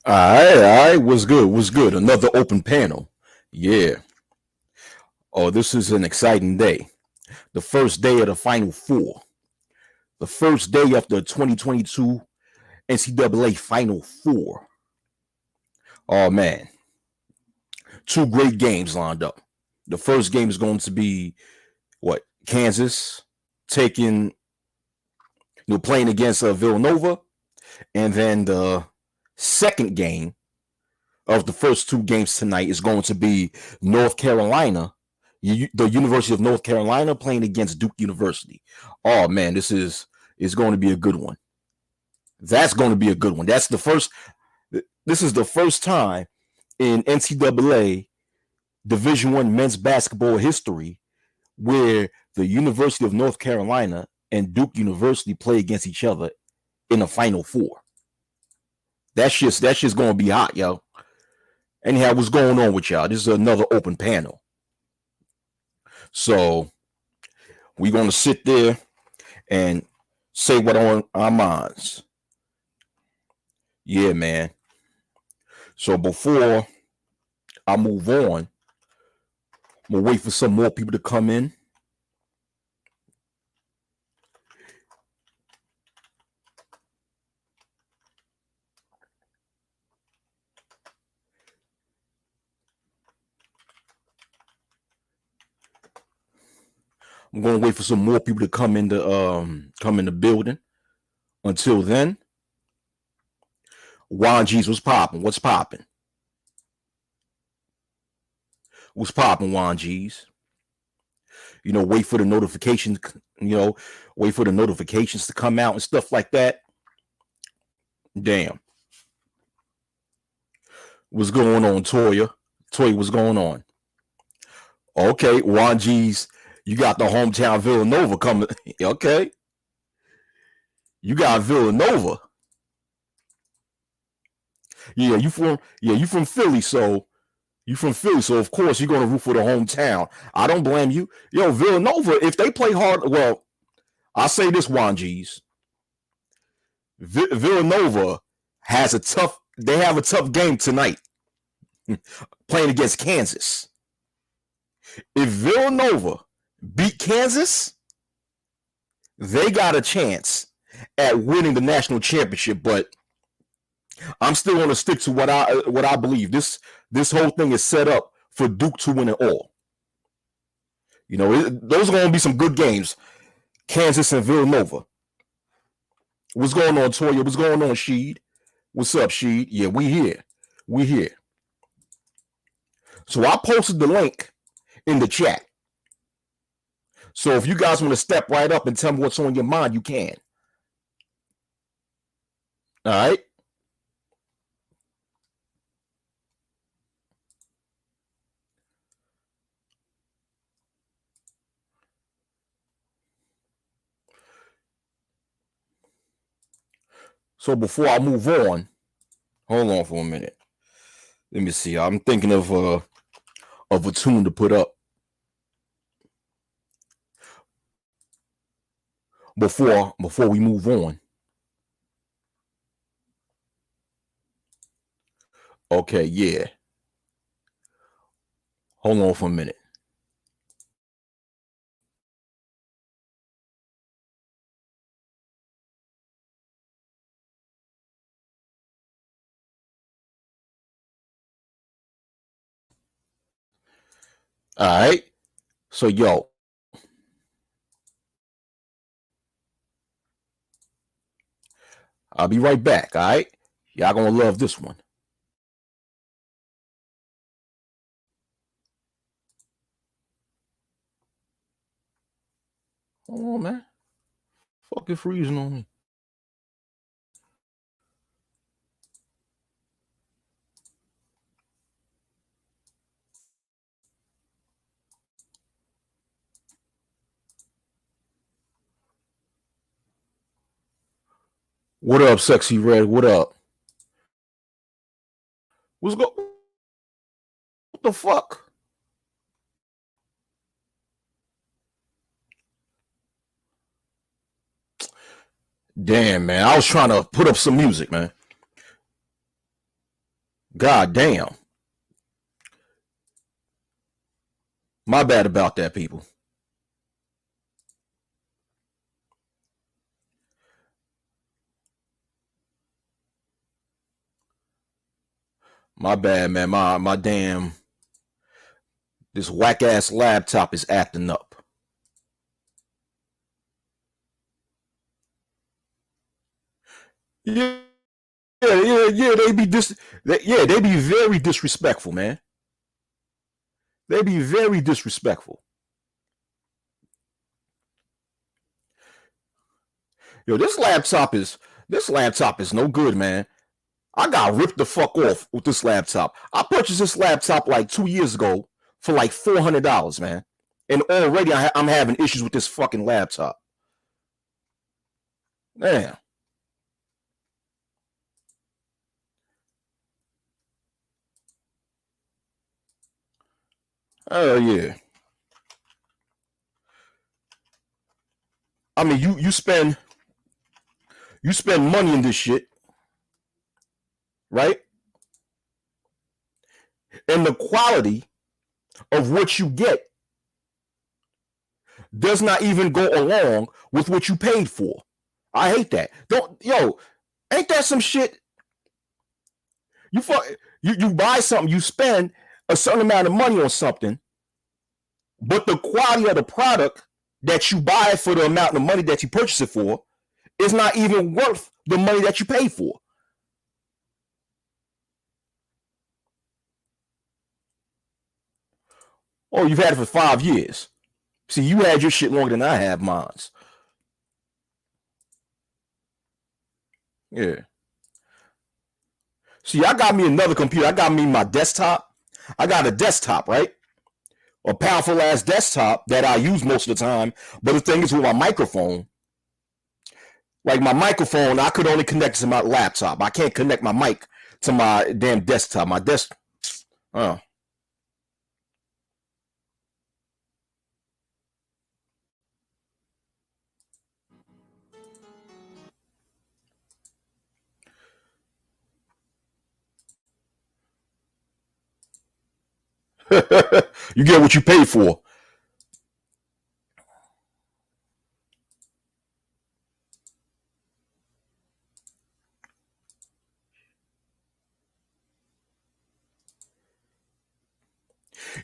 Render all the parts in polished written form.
All right. What's good? What's good? Another open panel. Yeah. Oh, this is an exciting day. The first day of the Final Four. The first day of the 2022 NCAA Final Four. Oh, man. Two great games lined up. The first game is going to be what? Kansas taking, playing against Villanova. And then the second game of the first two games tonight is going to be North Carolina, the University of North Carolina playing against Duke University. Oh man, this is going to be a good one. That's going to be a good one. That's the first. This is the first time in NCAA Division One men's basketball history where the University of North Carolina and Duke University play against each other in a Final Four. That's just going to be hot, yo. Anyhow, what's going on with y'all? This is another open panel. So we're going to sit there and say what on our minds. Yeah, man. So before I move on, I'm going to wait for some more people to come in. I'm going to wait for some more people to come in the building. Until then, Ncaa's what's popping? What's popping? What's popping, Ncaa's? Wait for the notifications, wait for the notifications to come out and stuff like that. Damn. What's going on, Toya? Toya, what's going on? Okay, Ncaa's, you got the hometown Villanova coming. Okay. You got Villanova. Yeah, you from Philly, so of course you're gonna root for the hometown. I don't blame you. Yo, Villanova, if they play hard, well, I'll say this, Ncaa's. Villanova they have a tough game tonight playing against Kansas. If Villanova beat Kansas, they got a chance at winning the national championship, but I'm still going to stick to what I believe. This whole thing is set up for Duke to win it all. Those are going to be some good games. Kansas and Villanova. What's going on, Toya? What's going on, Sheed? What's up, Sheed? Yeah, we here. So I posted the link in the chat. So if you guys want to step right up and tell me what's on your mind, you can. All right. So before I move on, hold on for a minute. Let me see. I'm thinking of a tune to put up before we move on. Okay, yeah. Hold on for a minute. All right. So, yo, I'll be right back. All right. Y'all gonna love this one. Hold on, man. Fucking freezing on me. What up, Sexy Red? What up? What the fuck? Damn, man. I was trying to put up some music, man. God damn. My bad about that, people. My bad, man. My damn this whack ass laptop is acting up. Yeah, yeah. They be very disrespectful, man. They be very disrespectful. Yo, this laptop is no good, man. I got ripped the fuck off with this laptop. I purchased this laptop like 2 years ago for like $400, man. And already I'm having issues with this fucking laptop. Man. Oh yeah. I mean, you spend money in this shit, right? And the quality of what you get does not even go along with what you paid for. I hate that. Ain't that some shit? You buy something, you spend a certain amount of money on something, but the quality of the product that you buy for the amount of money that you purchase it for is not even worth the money that you pay for. Oh, you've had it for 5 years. See, you had your shit longer than I have mine. Yeah. See, I got me another computer. I got me my desktop. I got a desktop, right? A powerful ass desktop that I use most of the time. But the thing is, with my microphone, like my microphone, I could only connect to my laptop. I can't connect my mic to my damn desktop. My desk. Oh. You get what you pay for.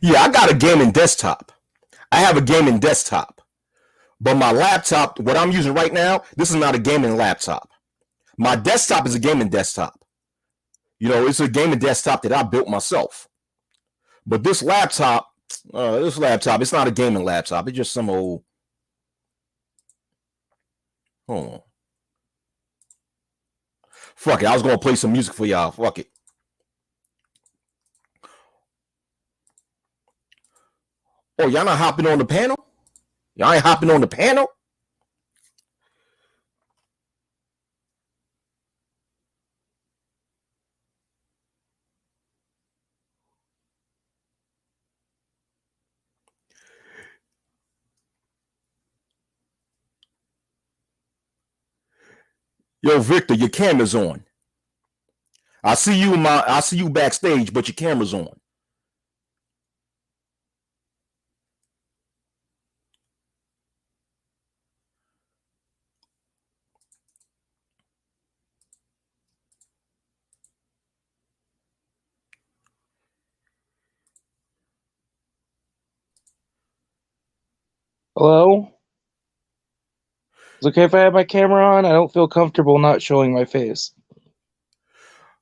Yeah, I got a gaming desktop. I have a gaming desktop. But my laptop, what I'm using right now, this is not a gaming laptop. My desktop is a gaming desktop. It's a gaming desktop that I built myself. But this laptop, it's not a gaming laptop. It's just some old. Hold on. Fuck it. I was gonna play some music for y'all. Fuck it. Oh, y'all not hopping on the panel? Y'all ain't hopping on the panel? Yo, Victor, your camera's on. I see you backstage, but your camera's on. Hello? Is it okay if I have my camera on? I don't feel comfortable not showing my face.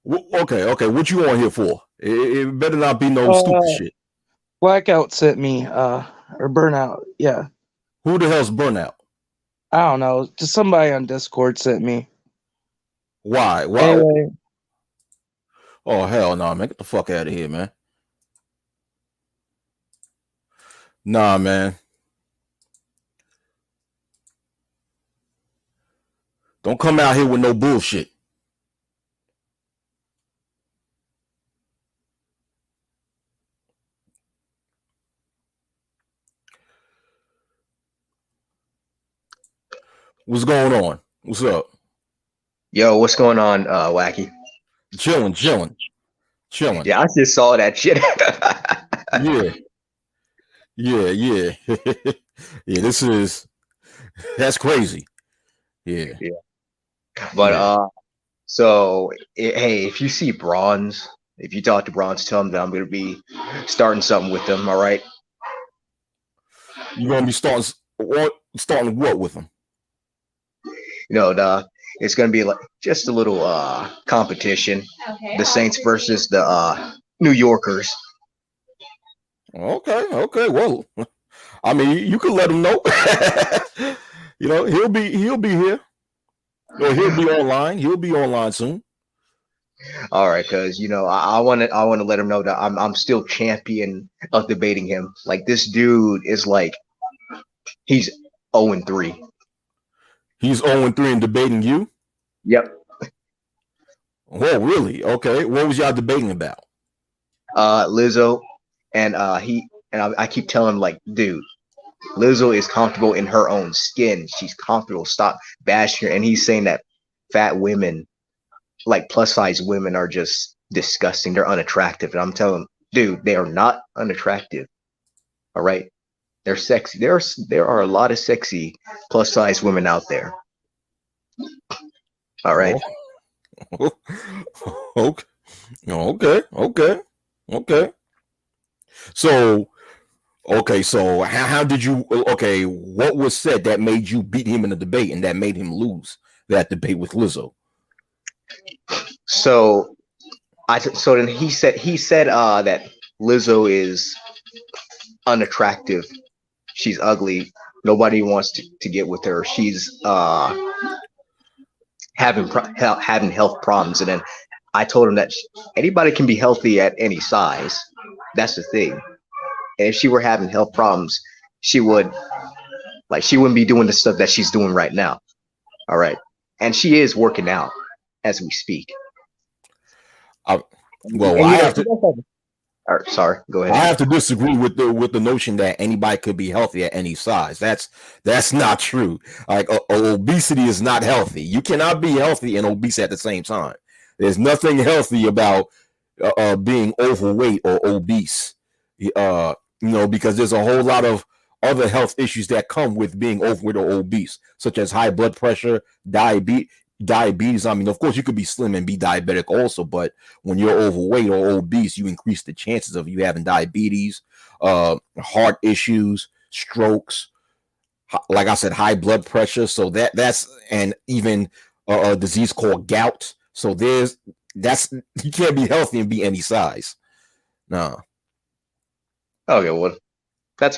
Okay. What you on here for? It better not be no stupid shit. Blackout sent me, or Burnout, yeah. Who the hell's Burnout? I don't know. Just somebody on Discord sent me. Why? Anyway. Oh, hell no, man. Get the fuck out of here, man. Nah, man. Don't come out here with no bullshit. What's going on? What's up? Yo, what's going on, Wacky? Chilling. chilling. Yeah, I just saw that shit. Yeah, yeah. Yeah, that's crazy. Yeah, Yeah. But yeah. so hey, if you see Bronze, if you talk to Bronze, tell him that I'm gonna be starting something with them. All right. You're gonna be starting what with them? You know, it's gonna be like just a little competition. The Saints versus the New Yorkers. Okay. Well, I mean, you can let him know. He'll be here. Or he'll be online. He'll be online soon. All right, because I want to let him know that I'm still champion of debating him. Like this dude is like he's 0-3. He's 0-3 and debating you. Yep. Oh, really? Okay. What was y'all debating about? Lizzo, and I keep telling him like, dude, Lizzo is comfortable in her own skin. She's comfortable. Stop bashing her. And he's saying that fat women, like plus size women, are just disgusting. They're unattractive. And I'm telling him, dude, they are not unattractive. All right, they're sexy. There are a lot of sexy plus size women out there. All right. Oh, okay. Okay. So, okay. So, how did you? Okay, what was said that made you beat him in the debate and that made him lose that debate with Lizzo? So so then he said that Lizzo is unattractive. She's ugly. Nobody wants to get with her. She's having health problems. And then I told him that anybody can be healthy at any size. That's the thing. And if she were having health problems, she would she wouldn't be doing the stuff that she's doing right now. All right. And she is working out as we speak. I, And well, you I know, have to. sorry, go I ahead. have to disagree with the notion that anybody could be healthy at any size. That's not true. Like obesity is not healthy. You cannot be healthy and obese at the same time. There's nothing healthy about being overweight or obese. Because there's a whole lot of other health issues that come with being overweight or obese, such as high blood pressure, diabetes. I mean, of course, you could be slim and be diabetic also, but when you're overweight or obese, you increase the chances of you having diabetes, heart issues, strokes, like I said, high blood pressure. So that's and even a disease called gout. So that's you can't be healthy and be any size. No. Okay, well, that's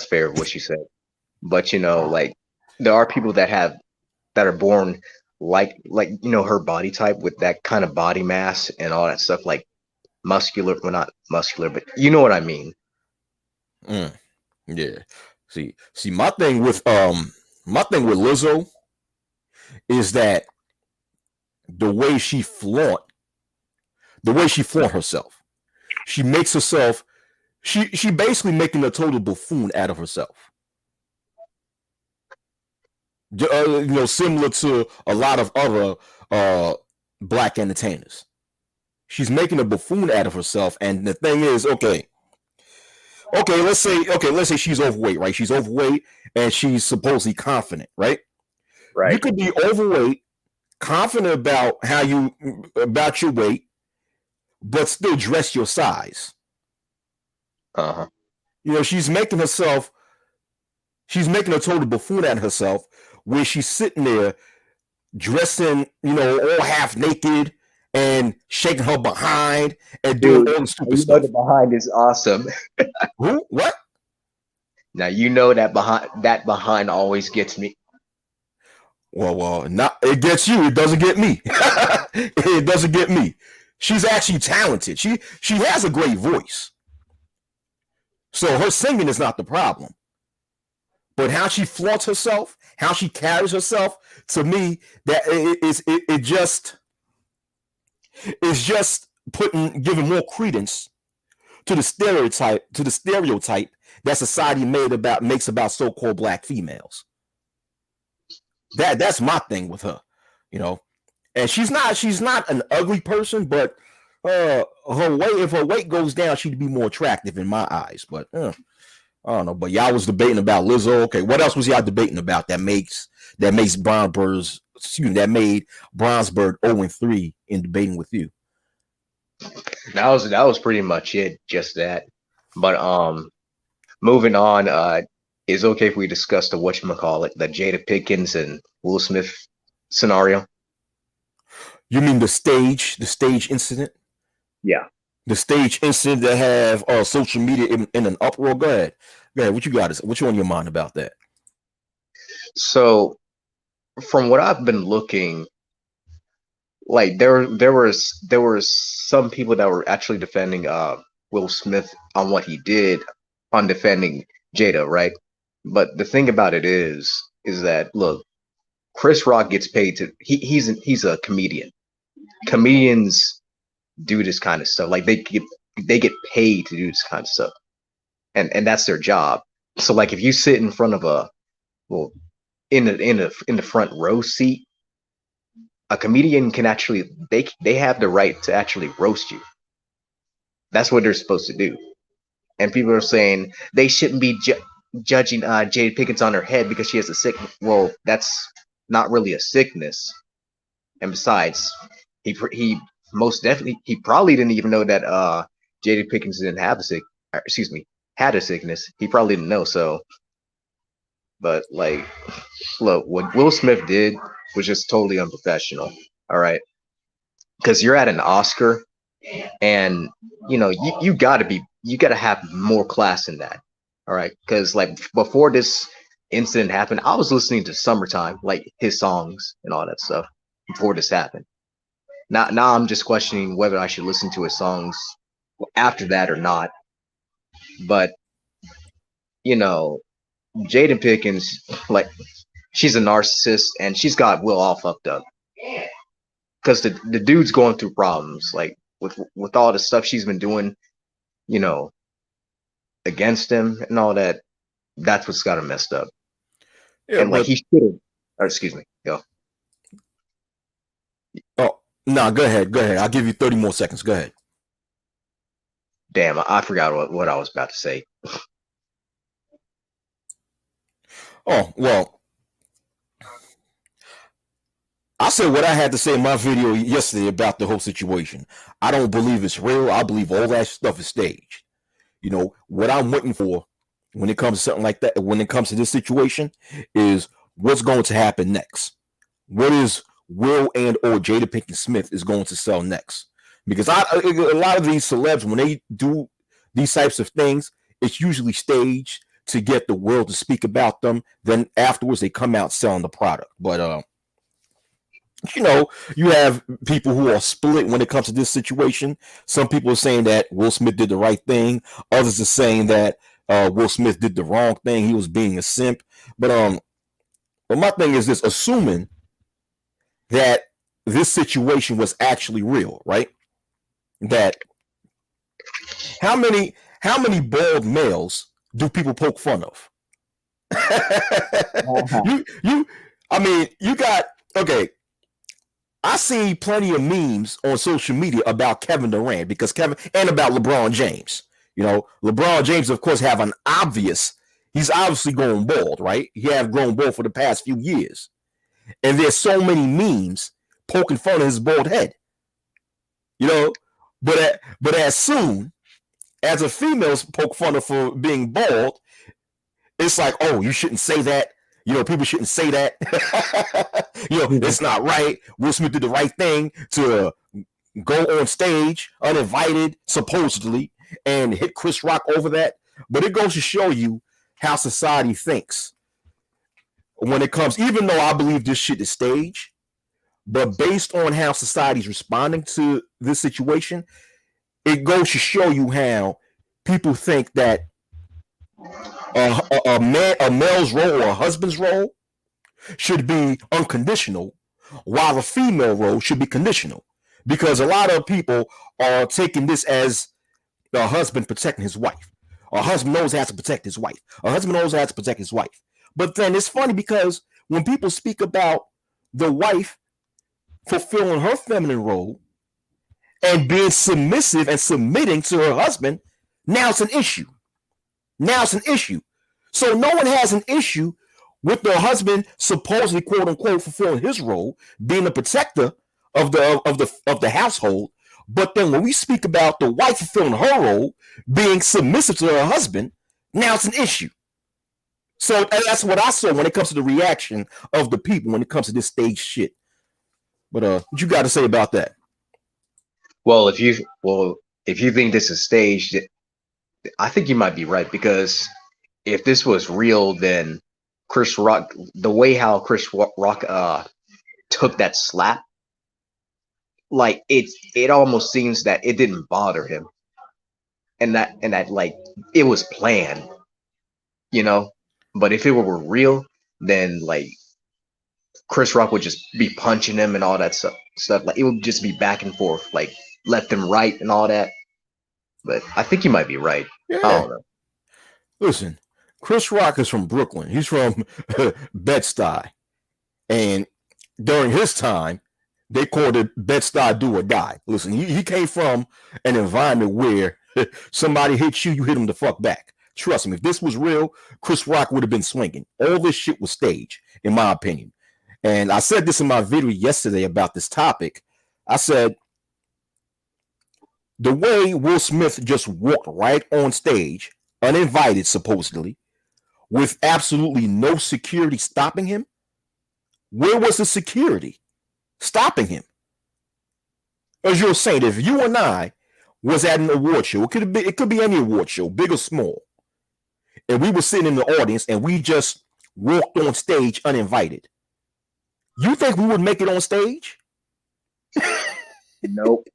fair what you said. But there are people that are born her body type with that kind of body mass and all that stuff, like muscular, well, not muscular, but you know what I mean. Mm, yeah. See, my thing with Lizzo is that the way she flaunt herself. She makes herself she basically making a total buffoon out of herself. Similar to a lot of other black entertainers. She's making a buffoon out of herself, and the thing is, let's say she's overweight, right? She's overweight and she's supposedly confident, right? You Right. could be overweight, confident about your weight, but still dress your size. Uh-huh. She's making a total buffoon out of herself where she's sitting there dressing, all half naked and shaking her behind and doing Dude, all the stupid you know the stuff. behind is awesome. Who? What? Now you know that behind always gets me. Well, not it gets you. It doesn't get me. It doesn't get me. She's actually talented. She has a great voice. So her singing is not the problem. But how she flaunts herself, how she carries herself, to me, that it just is just giving more credence to the stereotype that society makes about so-called black females. That's my thing with her, you know. And she's not an ugly person, but her weight, if her weight goes down, she'd be more attractive in my eyes. But I don't know. But y'all was debating about Lizzo. Okay, what else was y'all debating about that makes Brownsbird's that made Brownsburg 0-3 in debating with you? That was pretty much it, just that. But moving on, is it okay if we discuss the whatchamacallit, the Jada Pinkins and Will Smith scenario? You mean the stage incident? Yeah. The stage incident that have social media in an uproar. Go ahead. What you got? What you on your mind about that? So from what I've been looking, like there was some people that were actually defending Will Smith on what he did on defending Jada, right? But the thing about it is that look, Chris Rock gets paid to he's a comedian. Comedians do this kind of stuff. Like they get paid to do this kind of stuff. And that's their job. So like if you sit in front of in the front row seat, a comedian can actually they have the right to actually roast you. That's what they're supposed to do. And people are saying they shouldn't be judging Jada Pinkins on her head because she has a sickness. Well, that's not really a sickness. And besides, he most definitely he probably didn't even know that Jada Pinkins didn't have had a sickness. He probably didn't know. So, but like, look, what Will Smith did was just totally unprofessional. All right, because you're at an Oscar, and you gotta have more class in that. All right, because like before this incident happened, I was listening to Summertime, like his songs and all that stuff before this happened. Now I'm just questioning whether I should listen to his songs after that or not. But Jada Pinkins, like, she's a narcissist and she's got Will all fucked up. Because the dude's going through problems, like with all the stuff she's been doing, against him and all that. That's what's got him messed up. Yeah, and like he should have. Or excuse me, go. Oh no, go ahead. I'll give you 30 more seconds. Go ahead. Damn, I forgot what I was about to say. Oh well. I said what I had to say in my video yesterday about the whole situation. I don't believe it's real. I believe all that stuff is staged. What I'm waiting for when it comes to something like that, when it comes to this situation, is what's going to happen next. What is Will and or Jada Pinkett Smith is going to sell next? Because a lot of these celebs, when they do these types of things, it's usually staged to get the world to speak about them. Then afterwards, they come out selling the product. But you have people who are split when it comes to this situation. Some people are saying that Will Smith did the right thing. Others are saying that Will Smith did the wrong thing. He was being a simp. But my thing is this: assuming that this situation was actually real, right? That how many bald males do people poke fun of? You got okay. I see plenty of memes on social media about Kevin Durant and about LeBron James. LeBron James, of course, he's obviously going bald, right? He have grown bald for the past few years. And there's so many memes poking fun of his bald head. But as soon as a female poke fun of for being bald, it's like, oh, you shouldn't say that. People shouldn't say that. It's not right. Will Smith did the right thing to go on stage uninvited, supposedly, and hit Chris Rock over that. But it goes to show you how society thinks when it comes, even though I believe this shit is staged, but based on how society's responding to this situation, it goes to show you how people think that a male's role or a husband's role should be unconditional, while a female role should be conditional. Because a lot of people are taking this as the husband protecting his wife. A husband knows how to protect his wife. A husband knows how to protect his wife. But then it's funny because when people speak about the wife fulfilling her feminine role and being submissive and submitting to her husband, now it's an issue. Now it's an issue. So no one has an issue with the husband supposedly, quote unquote, fulfilling his role, being the protector of the household. But then when we speak about the wife fulfilling her role, being submissive to her husband, now it's an issue. So that's what I saw when it comes to the reaction of the people when it comes to this stage shit. But what you got to say about that? Well, if you think this is staged, I think you might be right, because if this was real, then Chris Rock, the way how Chris Rock took that slap, like it almost seems that it didn't bother him, and that like it was planned, you know. But if it were real, then like Chris Rock would just be punching him and all that stuff. Like it would just be back and forth, like left and right and all that. But I think you might be right. Yeah. I don't know. Listen, Chris Rock is from Brooklyn. He's from Bed-Stuy. And during his time, they called it Bed-Stuy do or die. Listen, he came from an environment where somebody hits you, you hit him the fuck back. Trust me, if this was real, Chris Rock would have been swinging. All this shit was staged, in my opinion. And I said this in my video yesterday about this topic. I said, the way Will Smith just walked right on stage, uninvited supposedly, with absolutely no security stopping him, where was the security stopping him? As you were saying, if you and I was at an award show, it could be any award show, big or small, and we were sitting in the audience and we just walked on stage uninvited, you think we would make it on stage? Nope.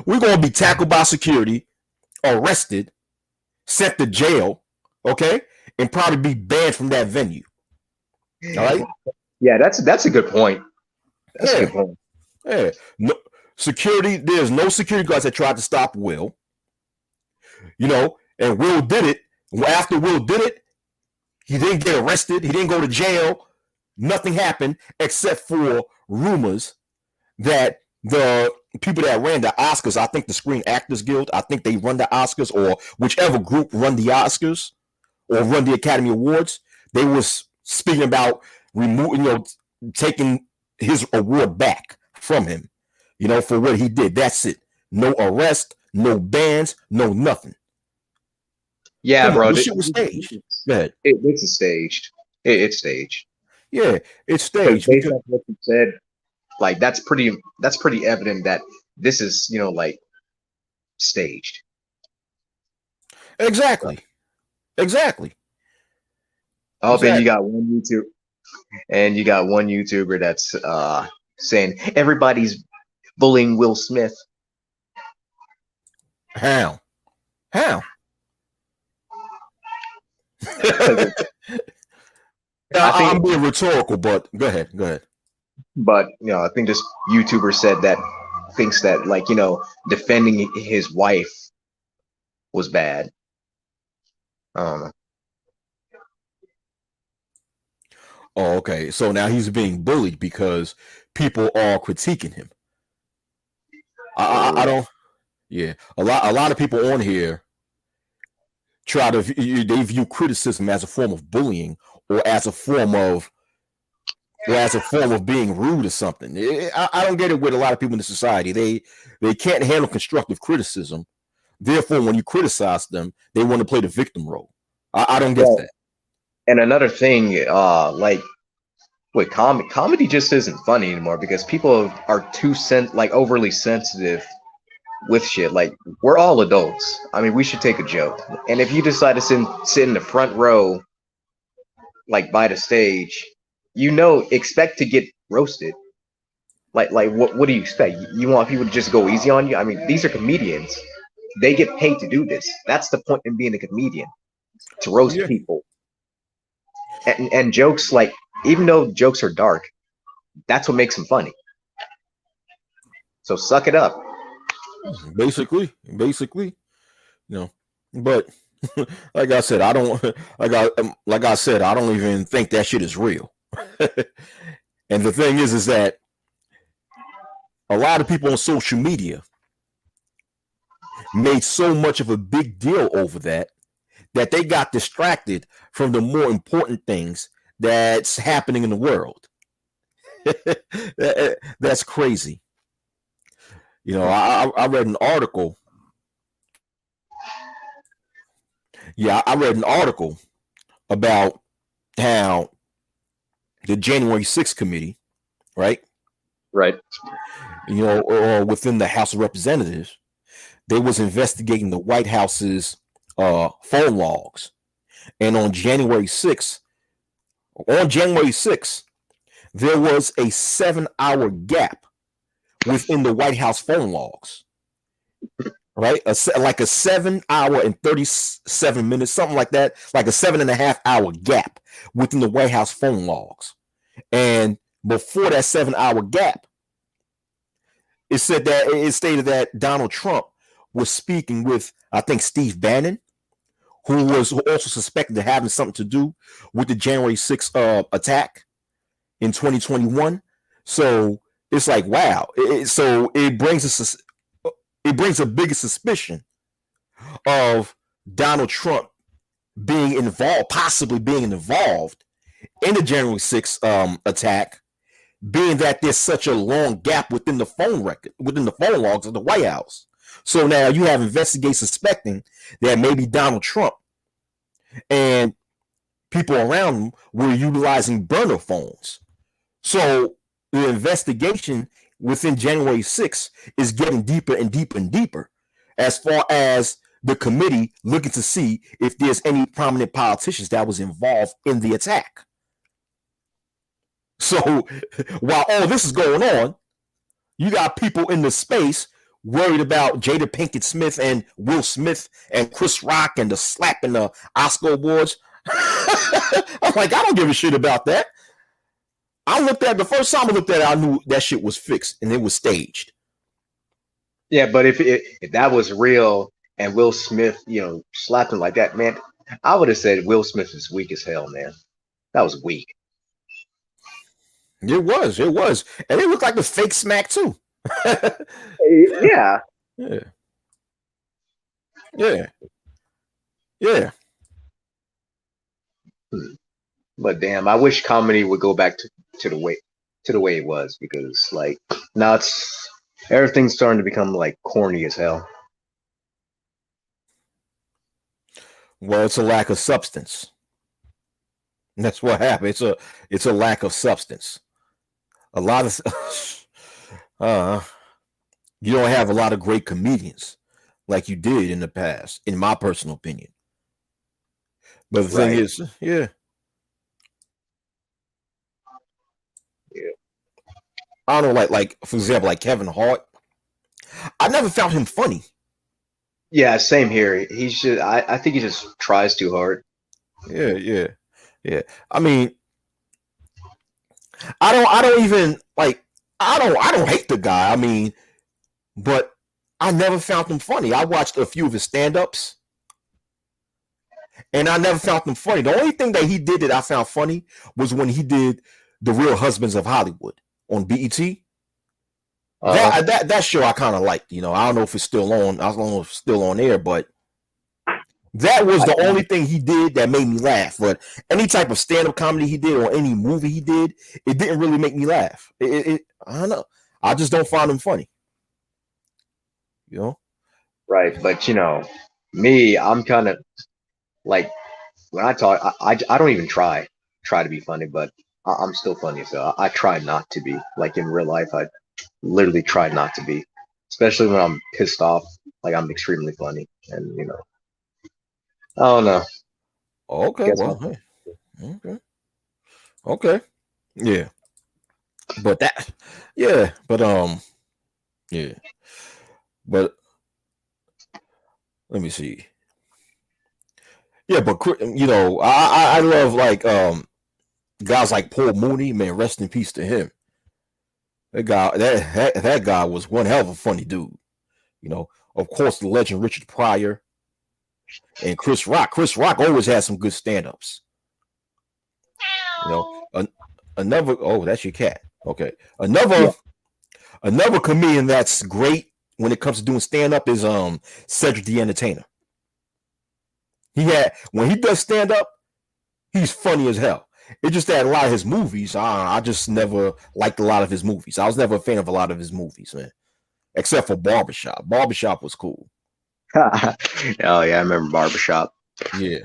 We're going to be tackled by security, arrested, sent to jail, okay, and probably be banned from that venue. All right? Yeah, that's a good point. That's a good point. Yeah. No security. There's no security guards that tried to stop Will. You know, and Will did it. After Will did it, he didn't get arrested. He didn't go to jail. Nothing happened except for rumors that the people that ran the Oscars, I think the Screen Actors Guild, I think they run the Oscars, or whichever group run the Oscars or run the Academy Awards, they was speaking about removing, taking his award back from him, for what he did. That's it. No arrest, no bans, no nothing. Yeah, bro. This shit was staged. Go ahead. It's staged. It's staged. Yeah, it's staged. Based on what you said, like that's pretty evident that this is, like staged. Exactly. Oh, exactly. and you got one YouTuber that's saying everybody's bullying Will Smith. How? I'm being rhetorical, but go ahead. But I think this YouTuber said that thinks that, like, defending his wife was bad. I don't know. Oh, okay. So now he's being bullied because people are critiquing him. I don't. Yeah, a lot of people on here they view criticism as a form of bullying or as a form of being rude or something. I don't get it with a lot of people in the society. They can't handle constructive criticism. Therefore, when you criticize them, they want to play the victim role. I don't get that. And another thing, like with comedy just isn't funny anymore because people are too overly sensitive with shit. Like, we're all adults. I mean, we should take a joke. And if you decide to sit in the front row, like by the stage, expect to get roasted. Like what do you expect? You want people to just go easy on you? I mean, these are comedians. They get paid to do this. That's the point in being a comedian, to roast people. And jokes, like, even though jokes are dark, that's what makes them funny. So suck it up. Basically, but like I said, I don't even think that shit is real. And the thing is that a lot of people on social media made so much of a big deal over that they got distracted from the more important things that's happening in the world. That's crazy. You know, I read an article. Yeah, I read an article about how the January 6th committee, right? Right. You know, or within the House of Representatives, they was investigating the White House's phone logs. And on January 6th, there was a 7-hour gap within the White House phone logs, right? Like a 7 hour and 37 minutes, something like that, like a 7.5 hour gap within the White House phone logs. And before that 7 hour gap, it stated that Donald Trump was speaking with, I think, Steve Bannon, who was also suspected of having something to do with the January 6th attack in 2021. So it's like, wow. So it brings a bigger suspicion of Donald Trump being involved, possibly being involved in the January 6th attack, being that there's such a long gap within the phone logs of the White House. So now you have investigators suspecting that maybe Donald Trump and people around him were utilizing burner phones. So the investigation within January 6th is getting deeper and deeper and deeper, as far as the committee looking to see if there's any prominent politicians that was involved in the attack. So while all this is going on, you got people in the space worried about Jada Pinkett Smith and Will Smith and Chris Rock and the slap in the Oscar awards. I'm like, I don't give a shit about that. The first time I looked at it, I knew that shit was fixed and it was staged. Yeah, but if that was real and Will Smith, slapped him like that, man, I would have said Will Smith is weak as hell, man. That was weak. It was, and it looked like a fake smack too. Yeah. But damn, I wish comedy would go back to the way it was, because like now everything's starting to become like corny as hell. Well, it's a lack of substance. That's what happened. It's a lack of substance. A lot of you don't have a lot of great comedians like you did in the past, in my personal opinion. But the thing is, yeah. I don't know, like for example, like Kevin Hart. I never found him funny. Yeah, same here. I think he just tries too hard. Yeah. I mean, I don't even like. I don't hate the guy. I mean, but I never found him funny. I watched a few of his stand-ups, and I never found him funny. The only thing that he did that I found funny was when he did The Real Husbands of Hollywood on BET. That show I kind of liked. I don't know if it's still on. I don't know if it's still on air, but that was the only thing he did that made me laugh. But any type of stand-up comedy he did or any movie he did, it didn't really make me laugh. I don't know. I just don't find him funny. Right, but me, I'm kind of like, when I talk, I don't even try to be funny, but I'm still funny. So I try not to be. Like in real life, I literally try not to be, especially when I'm pissed off. Like I'm extremely funny, and I don't know. Okay, okay, yeah, but yeah, but let me see. Yeah, but I love like guys like Paul Mooney. Man, rest in peace to him. That guy was one hell of a funny dude. Of course, the legend Richard Pryor and Chris Rock. Chris Rock always had some good stand-ups. Another. Oh, that's your cat. Okay. Another comedian that's great when it comes to doing stand up is Cedric the Entertainer. When he does stand up, he's funny as hell. It's just that a lot of his movies, I just never liked a lot of his movies. I was never a fan of a lot of his movies, man. Except for Barbershop. Barbershop was cool. Oh yeah, I remember Barbershop. Yeah,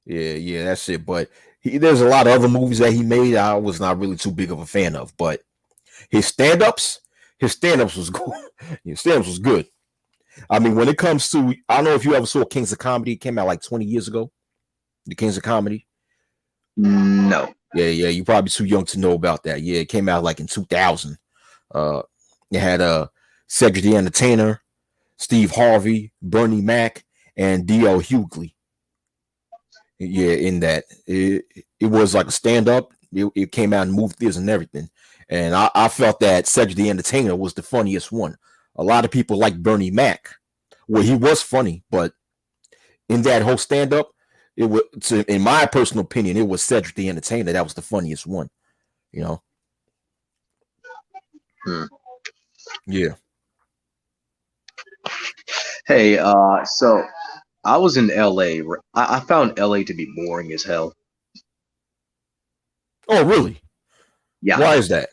that's it. But there's a lot of other movies that he made I was not really too big of a fan of. But his stand-ups was good. His stand-ups was good. I mean, when it comes to, I don't know if you ever saw Kings of Comedy. It came out like 20 years ago. The Kings of Comedy. No. Yeah, you're probably too young to know about that. Yeah, it came out like in 2000. It had Cedric the Entertainer, Steve Harvey, Bernie Mac, and D.L. Hughley. Yeah, in that it was like a stand-up. It came out in movie theaters and everything. And I felt that Cedric the Entertainer was the funniest one. A lot of people like Bernie Mac. Well, he was funny, but in that whole stand-up, it was, in my personal opinion, it was Cedric the Entertainer that was the funniest one. You know. Yeah. Hey, so I was in LA. I found LA to be boring as hell. Oh, really? Yeah. Why is that?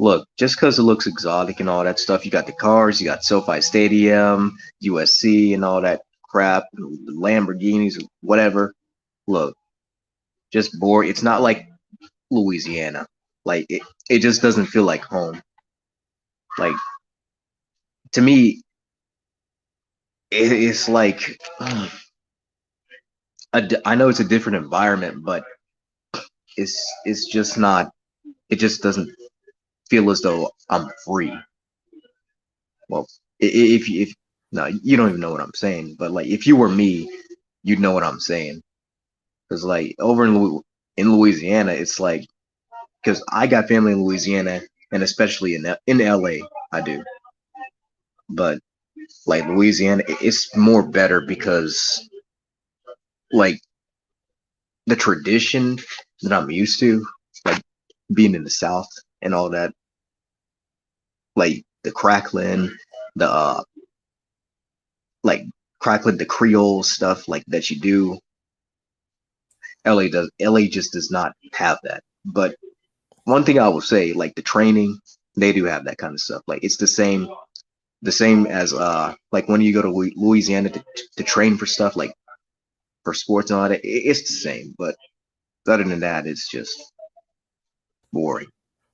Look, just because it looks exotic and all that stuff, you got the cars, you got SoFi Stadium, USC, and all that crap, Lamborghinis, whatever. Look, just boring. It's not like Louisiana. Like it just doesn't feel like home. Like to me, it's like I know it's a different environment, but it's just not. It just doesn't feel as though I'm free. Well, if no, you don't even know what I'm saying, but like if you were me, you'd know what I'm saying. Because like over in Louisiana, it's like because I got family in Louisiana and especially in LA, I do. But like Louisiana, it's more better because like the tradition that I'm used to, like being in the South and all that, like the crackling, the like crackling the Creole stuff like that you do. LA just does not have that. But one thing I will say, like the training, they do have that kind of stuff. Like it's the same as like when you go to Louisiana to train for stuff like for sports and all that, it's the same. But other than that, it's just boring.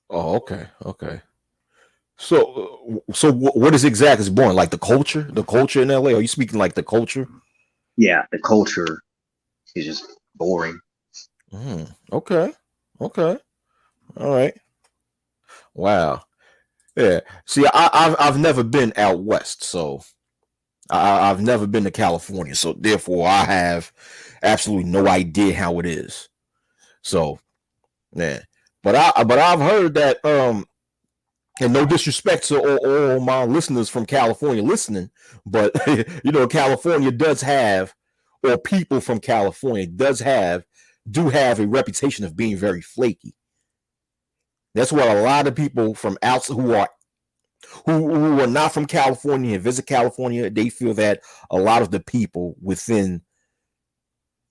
Oh, okay. So what is exactly boring? Like the culture in LA? Are you speaking like the culture? Yeah, the culture is just boring. Okay. All right. Wow. Yeah. See, I've never been out west, so I've never been to California, so therefore I have absolutely no idea how it is. So, yeah. But I've heard that and no disrespect to all my listeners from California listening, but California does have, or people from California do have a reputation of being very flaky. That's what a lot of people from outside who are not from California and visit California, they feel that a lot of the people within,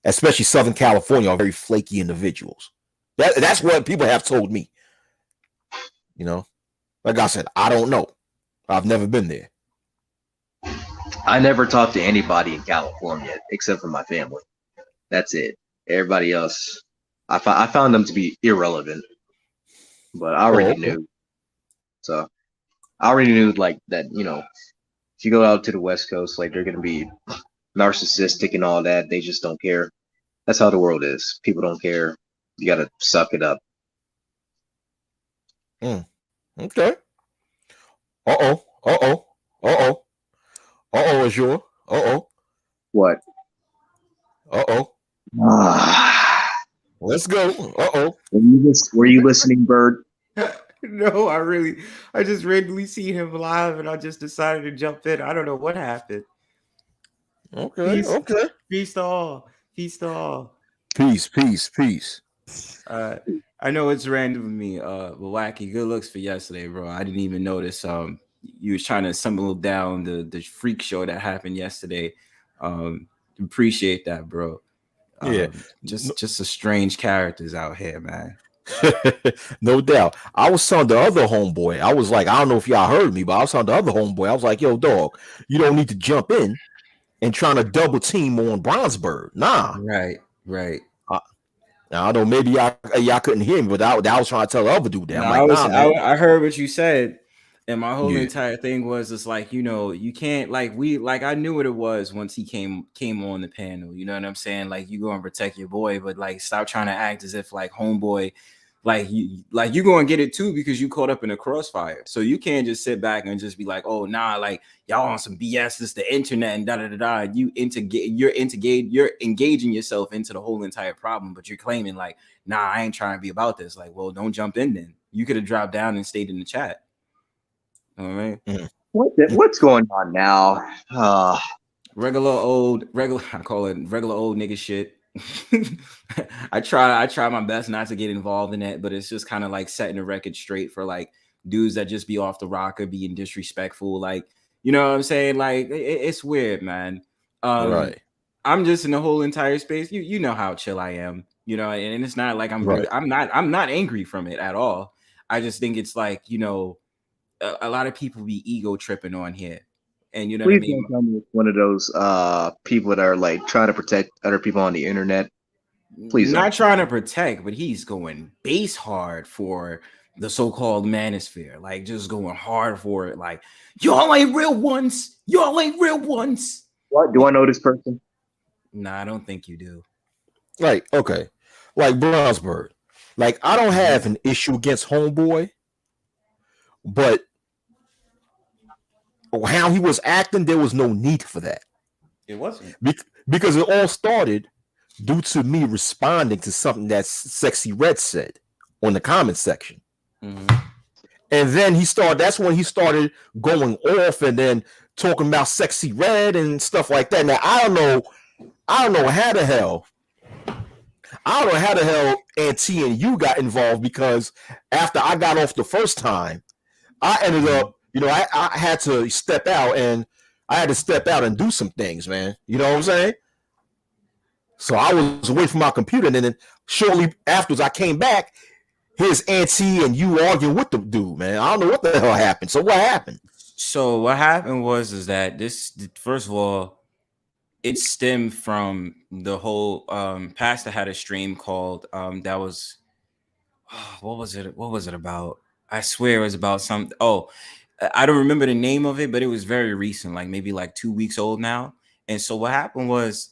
especially Southern California, are very flaky individuals. That's what people have told me. Like I said, I don't know. I've never been there. I never talked to anybody in California except for my family. That's it. Everybody else, I found them to be irrelevant. But I already knew. So I already knew like that, if you go out to the West Coast, like they're gonna be narcissistic and all that. They just don't care. That's how the world is. People don't care. You gotta suck it up. Okay. Azure. What? Let's go. Were you listening, Bird? No, I just randomly see him live and I just decided to jump in. I don't know what happened. Okay. Peace to all. Peace. All I know it's random to me, but Wacky, good looks for yesterday, bro. I didn't even notice. You was trying to assemble down the freak show that happened yesterday. Appreciate that, bro. Yeah, Just a strange characters out here, man. no doubt. I was telling the other homeboy, I was like, I don't know if y'all heard me, but I was telling the other homeboy, I was like, yo, dog, you don't need to jump in and trying to double team on Bronzeberg. Nah. Right, right. Now, I don't know, maybe y'all couldn't hear me, but I was trying to tell the other dude that. No, I'm like, nah, man. I heard what you said, and my whole Yeah. entire thing was it's like, you can't I knew what it was once he came on the panel. You know what I'm saying? Like, you go and protect your boy, but like, stop trying to act as if like homeboy, you gonna get it too because you caught up in a crossfire. So you can't just sit back and just be like, oh nah, like y'all on some BS. This the internet and da da da da. You're engaging yourself into the whole entire problem, but you're claiming like, nah, I ain't trying to be about this. Like, well, don't jump in then. You could have dropped down and stayed in the chat. All right. What's going on now? Regular, I call it regular old nigga shit. I try my best not to get involved in that, but it's just kind of like setting the record straight for like dudes that just be off the rocker, being disrespectful. Like, you know what I'm saying? Like, it's weird, man. Right. I'm just in the whole entire space. You know how chill I am, and it's not like I'm Right. I'm not angry from it at all. I just think it's like, a lot of people be ego tripping on here. And you know Please what I mean? don't tell me it's one of those people that are like trying to protect other people on the internet. Please Not don't. trying to protect, but he's going base hard for the so-called manosphere, like just going hard for it. Like, y'all ain't real ones. Y'all ain't real ones. What? Do I know this person? Nah, I don't think you do. Like, okay. Like Bronzeberg. Like, I don't have an issue against Homeboy, but how he was acting, there was no need for that. It wasn't. Because it all started due to me responding to something that Sexy Red said on the comment section. Mm-hmm. And then that's when he started going off and then talking about Sexy Red and stuff like that. Now, I don't know how the hell Ncaa and you got involved, because after I got off the first time, I ended up, I had to step out and do some things, man. You know what I'm saying? So I was away from my computer, and then shortly afterwards I came back. Here's Ncaa and you arguing with the dude, man. I don't know what the hell happened. So what happened? So what happened was that this, first of all, it stemmed from the whole pastor had a stream called that was what was it about? I swear it was about some I don't remember the name of it, but it was very recent, like maybe like 2 weeks old now. And so what happened was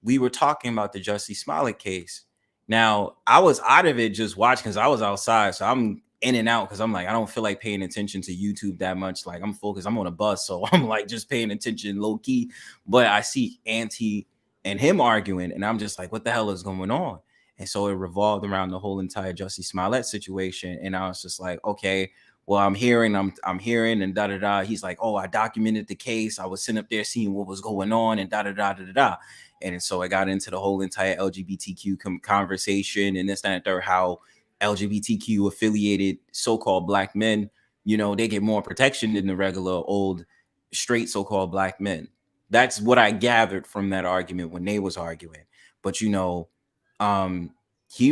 we were talking about the Jussie Smollett case. Now, I was out of it just watching because I was outside. So I'm in and out because I'm like, I don't feel like paying attention to YouTube that much. Like, I'm focused. I'm on a bus. So I'm like just paying attention low key. But I see Auntie and him arguing, and I'm just like, what the hell is going on? And so it revolved around the whole entire Jussie Smollett situation. And I was just like, okay, well, I'm hearing and da da da. He's like, oh, I documented the case. I was sitting up there seeing what was going on and da da da da da. And so I got into the whole entire LGBTQ conversation and this, that, and third, how LGBTQ affiliated so-called black men, they get more protection than the regular old straight so-called black men. That's what I gathered from that argument when they was arguing. But, he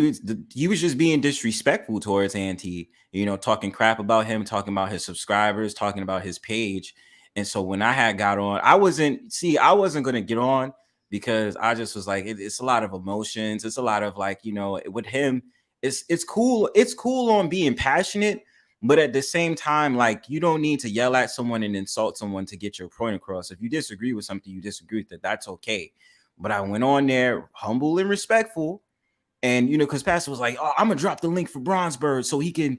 was just being disrespectful towards Auntie, talking crap about him, talking about his subscribers, talking about his page. And so when I had got on, I wasn't going to get on because I just was like, it's a lot of emotions. It's a lot of like, with him, it's cool. It's cool on being passionate, but at the same time, like, you don't need to yell at someone and insult someone to get your point across. If you disagree with something, you disagree with it. That's okay. But I went on there humble and respectful. And, because Pastor was like, oh, I'm going to drop the link for Bronzeberg so he can,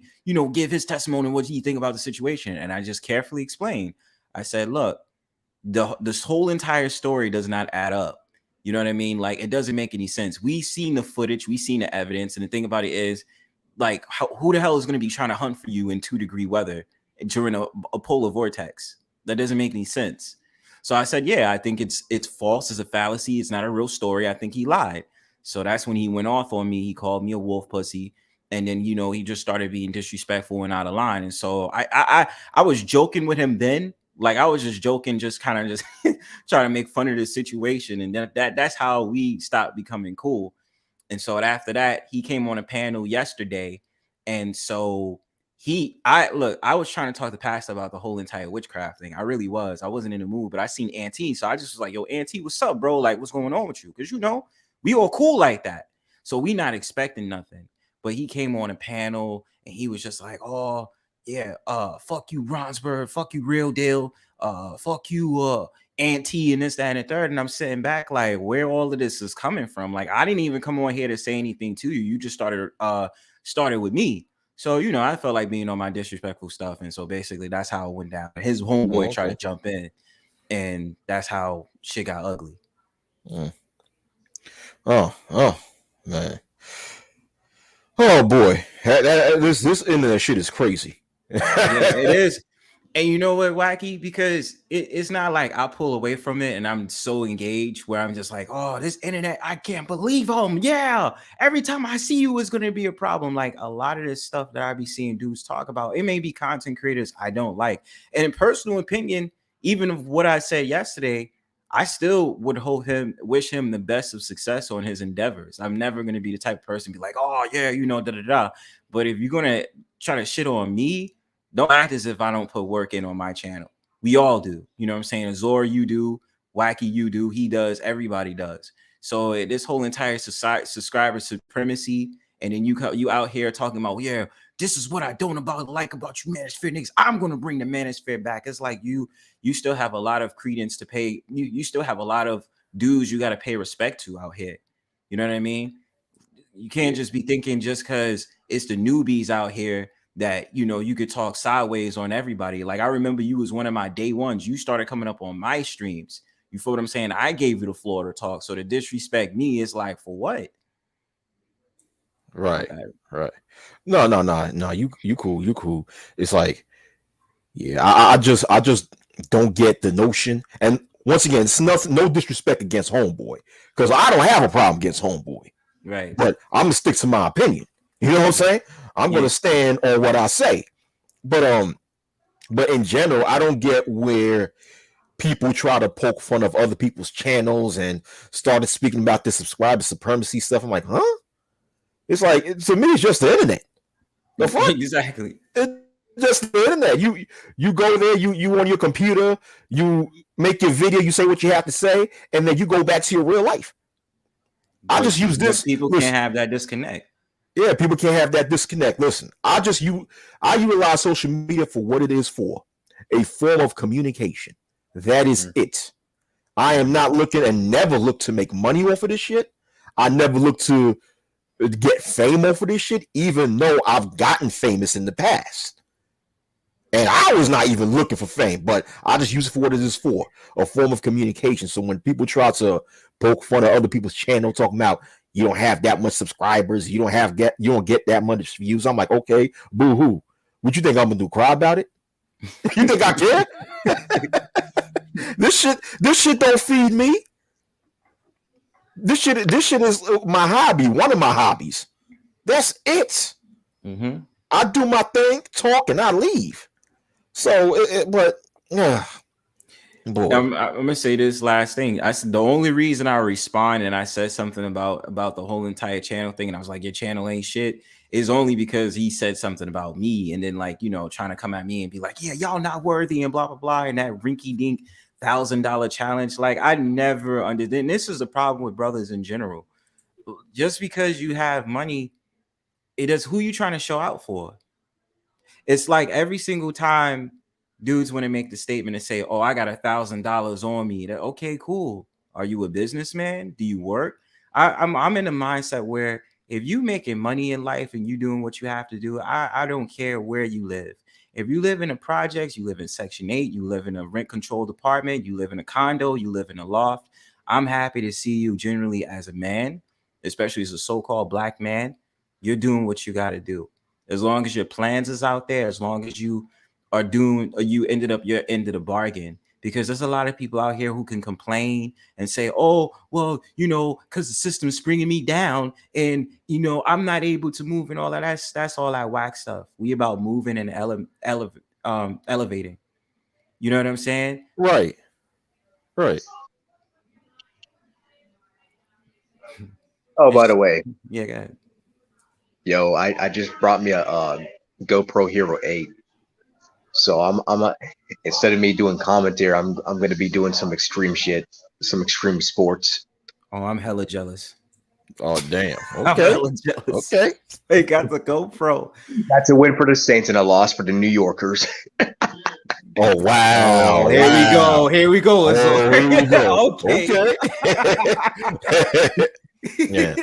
give his testimony and what he think about the situation. And I just carefully explained. I said, look, this whole entire story does not add up. You know what I mean? Like, it doesn't make any sense. We seen the footage. We seen the evidence. And the thing about it is, like, who the hell is going to be trying to hunt for you in 2-degree weather during a polar vortex? That doesn't make any sense. So I said, yeah, I think it's false. It's a fallacy. It's not a real story. I think he lied. So that's when he went off on me. He called me a wolf pussy. And then, you know, he just started being disrespectful and out of line. And so I was joking with him then. Like I was just joking, just kind of just trying to make fun of the situation. And then that's how we stopped becoming cool. And so after that, he came on a panel yesterday. And so I was trying to talk to Pastor about the whole entire witchcraft thing. I really was. I wasn't in the mood, but I seen Ncaa. So I just was like, yo, Ncaa, what's up, bro? Like, what's going on with you? Because, you know, we all cool like that. So we not expecting nothing. But he came on a panel and he was just like, oh, yeah, fuck you, Ronsberg, fuck you, Real Deal, fuck you, Ncaa, and this, that, and the third. And I'm sitting back like, where all of this is coming from? Like, I didn't even come on here to say anything to you. You just started with me. So, you know, I felt like being on my disrespectful stuff. And so basically that's how it went down. His homeboy tried to jump in, and that's how shit got ugly. Oh, man. Oh boy, this internet shit is crazy. Yeah, it is. And you know what, Wacky? Because it's not like I pull away from it and I'm so engaged where I'm just like, oh, this internet, I can't believe them. Yeah. Every time I see you, it's going to be a problem. Like a lot of this stuff that I be seeing dudes talk about, it may be content creators I don't like. And in personal opinion, even of what I said yesterday, I still would wish him the best of success on his endeavors. I'm never going to be the type of person to be like, oh, yeah, you know, da-da-da. But if you're going to try to shit on me, don't act as if I don't put work in on my channel. We all do. You know what I'm saying? Azor, you do. Wacky, you do. He does. Everybody does. So this whole entire subscriber supremacy, and then you out here talking about, yeah, this is what I don't like about you Manosphere niggas. I'm going to bring the Manosphere back. It's like you still have a lot of credence to pay. You still have a lot of dues you got to pay respect to out here. You know what I mean? You can't just be thinking just because it's the newbies out here that, you know, you could talk sideways on everybody. Like I remember you was one of my day ones. You started coming up on my streams. You feel what I'm saying? I gave you the floor to talk. So to disrespect me is like, for what? Right. No. You cool. It's like, yeah, I just don't get the notion. And once again, it's no disrespect against Homeboy, because I don't have a problem against Homeboy. Right. But I'm gonna stick to my opinion. You know what I'm saying? I'm gonna stand on what I say. But in general, I don't get where people try to poke fun of other people's channels and started speaking about this subscriber supremacy stuff. I'm like, huh? It's like, to me, it's just the internet. The fuck? Exactly. It's just the internet. You go there, you on your computer, you make your video, you say what you have to say, and then you go back to your real life. I just use this. People can't have that disconnect. Yeah, people can't have that disconnect. Listen, I utilize social media for what it is for, a form of communication. That is it. I am not looking and never look to make money off of this shit. I never look to get fame off of this shit, even though I've gotten famous in the past. And I was not even looking for fame, but I just use it for what it is for, a form of communication. So when people try to poke fun of other people's channel, talking about you don't have that much subscribers, you don't get that much views, I'm like, okay, boo-hoo. What you think I'm gonna do? Cry about it? You think I care? This shit don't feed me. This shit is my hobby, one of my hobbies. That's it. I do my thing, talk, and I leave. So, boy. I'm gonna say this last thing. I said the only reason I respond and I said something about the whole entire channel thing, and I was like, your channel ain't shit, is only because he said something about me, and then like, you know, trying to come at me and be like, yeah, y'all not worthy and blah blah blah, and that rinky dink $1,000 challenge. Like I never understood. And this is the problem with brothers in general. Just because you have money, it is who you trying to show out for. It's like every single time dudes want to make the statement and say, oh, I got $1,000 on me. That okay, cool. Are you a businessman? Do you work? I'm in a mindset where if you making money in life and you doing what you have to do, I don't care where you live. If you live in a projects, you live in Section 8, you live in a rent controlled apartment, you live in a condo, you live in a loft, I'm happy to see you generally as a man, especially as a so-called black man. You're doing what you got to do. As long as your plans is out there, as long as you are doing, or you ended up your end of the bargain, because there's a lot of people out here who can complain and say, oh, well, because the system's bringing me down and, I'm not able to move and all that. That's all that whack stuff. We about moving and elevating. You know what I'm saying? Right. Oh, by the way, Yeah, go ahead. yo, I just brought me a GoPro Hero 8. So I'm instead of me doing commentary, I'm gonna be doing some extreme shit, some extreme sports. Oh, I'm hella jealous. Oh damn. I'm Okay. hella jealous. Okay. They got the GoPro. That's a win for the Saints and a loss for the New Yorkers. Oh wow. Oh, here we go. Here we go. Oh, here we go. Okay. Yeah.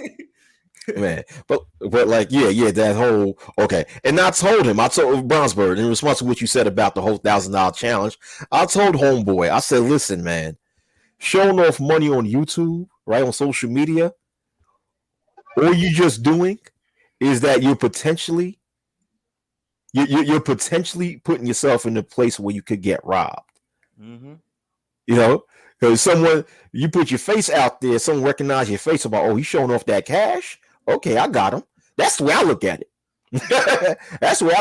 Man, but like yeah, that whole okay. And I told Brownsburg in response to what you said about the whole $1,000 challenge. I told homeboy, I said, listen, man, showing off money on YouTube, right, on social media, all you just doing is that you're potentially putting yourself in a place where you could get robbed. Mm-hmm. Because you put your face out there, someone recognize your face about, oh, he's showing off that cash. Okay, I got him. That's the way I look at it. That's where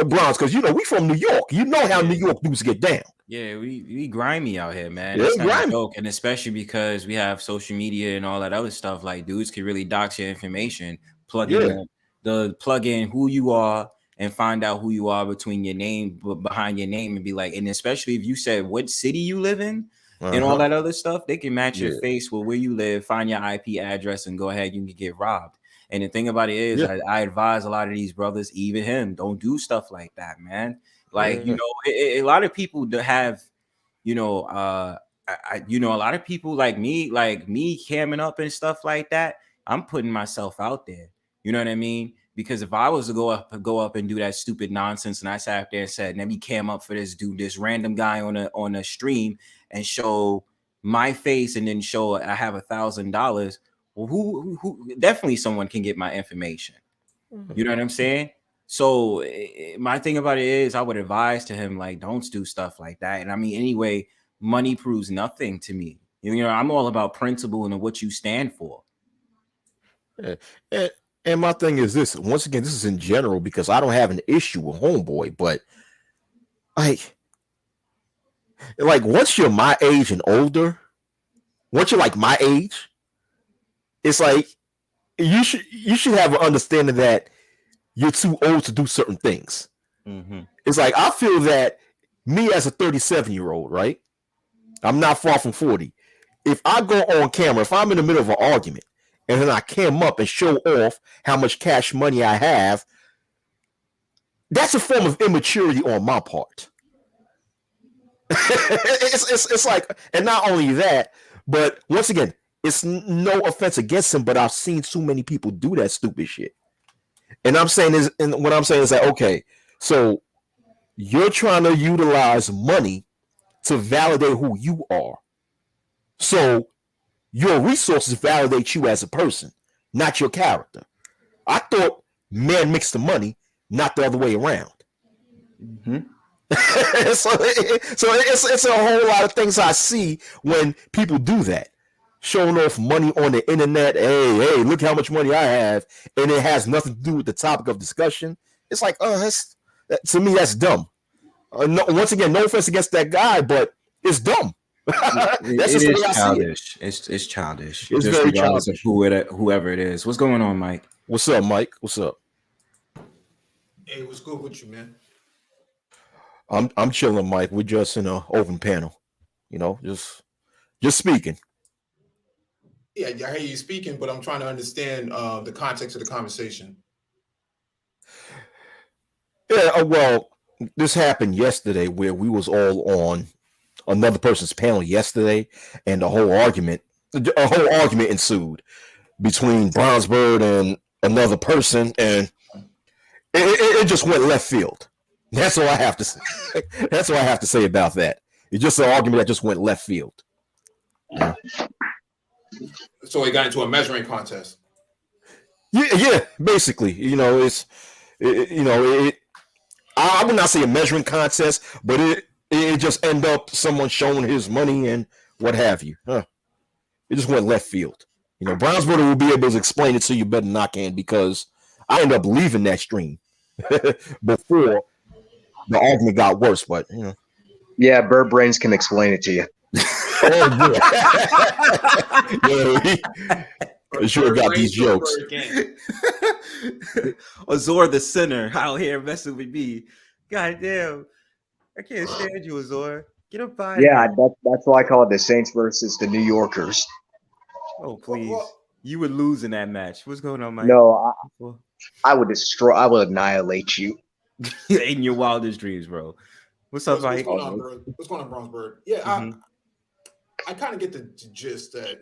Bronze, because we from New York. You know how New York dudes get down. Yeah, we grimy out here, man. Yeah, That's not grimy. a joke, and especially because we have social media and all that other stuff. Like dudes can really dox your information, plug in who you are, and find out who you are behind your name, and be like, and especially if you said what city you live in. And all that other stuff, they can match your face with where you live, find your IP address, and go ahead, you can get robbed. And the thing about it is, I advise a lot of these brothers, even him, don't do stuff like that, man. Like, a lot of people that have, a lot of people like me camming up and stuff like that. I'm putting myself out there. You know what I mean? Because if I was to go up and do that stupid nonsense, and I sat there and said, "Let me cam up for this dude, this random guy on a stream, and show my face, and then show I have $1,000." Well, who definitely someone can get my information. You know what I'm saying? So my thing about it is, I would advise to him, like, don't do stuff like that. And I mean, anyway, money proves nothing to me. I'm all about principle and what you stand for. And my thing is this. Once again, this is in general because I don't have an issue with homeboy, but like once you're my age and older, once you're like my age, it's like you should have an understanding that you're too old to do certain things. Mm-hmm. It's like I feel that me as a 37-year-old, right? I'm not far from 40. If I go on camera, if I'm in the middle of an argument, and then I cam up and show off how much cash money I have, that's a form of immaturity on my part. It's like, and not only that, but once again, it's no offense against him, but I've seen too many people do that stupid shit. And what I'm saying is that, okay, so you're trying to utilize money to validate who you are. So your resources validate you as a person, not your character. I thought man makes the money, not the other way around. Mm-hmm. so it's a whole lot of things I see when people do that, showing off money on the internet. Hey, look how much money I have, and it has nothing to do with the topic of discussion. It's like, to me, that's dumb. Once again, no offense against that guy, but it's dumb. That's just the way I childish. It's childish. It's very childish. Whoever it is. What's going on, Mike? What's up, Mike? What's up? Hey, what's good with you, man? I'm chilling, Mike. We're just in an open panel, just speaking. Yeah, I hear you speaking, but I'm trying to understand the context of the conversation. Yeah, well, this happened yesterday where we was all on another person's panel yesterday, and a whole argument ensued between Brownsburg and another person, and it just went left field. That's all I have to say. That's all I have to say about that. It's just an argument that just went left field. Yeah. So it got into a measuring contest. Yeah, basically. I would not say a measuring contest, but It just end up someone showing his money and what have you. Huh. It just went left field. You know, Brownsburger will be able to explain it to you better than I can because I ended up leaving that stream before the argument got worse. But you know, Yeah, Bird Brains can explain it to you. oh yeah, he sure got these jokes. Azor the sinner out here messing with me. God damn. I can't stand you, Azor. Get up out of Yeah, here. that's why I call it the Saints versus the New Yorkers. Oh, please. You would lose in that match. What's going on, Mike? No, I would annihilate you. In your wildest dreams, bro. What's up, Mike? What's going on, Bird? What's going on, Brownsburg? Yeah, I kind of get the gist that,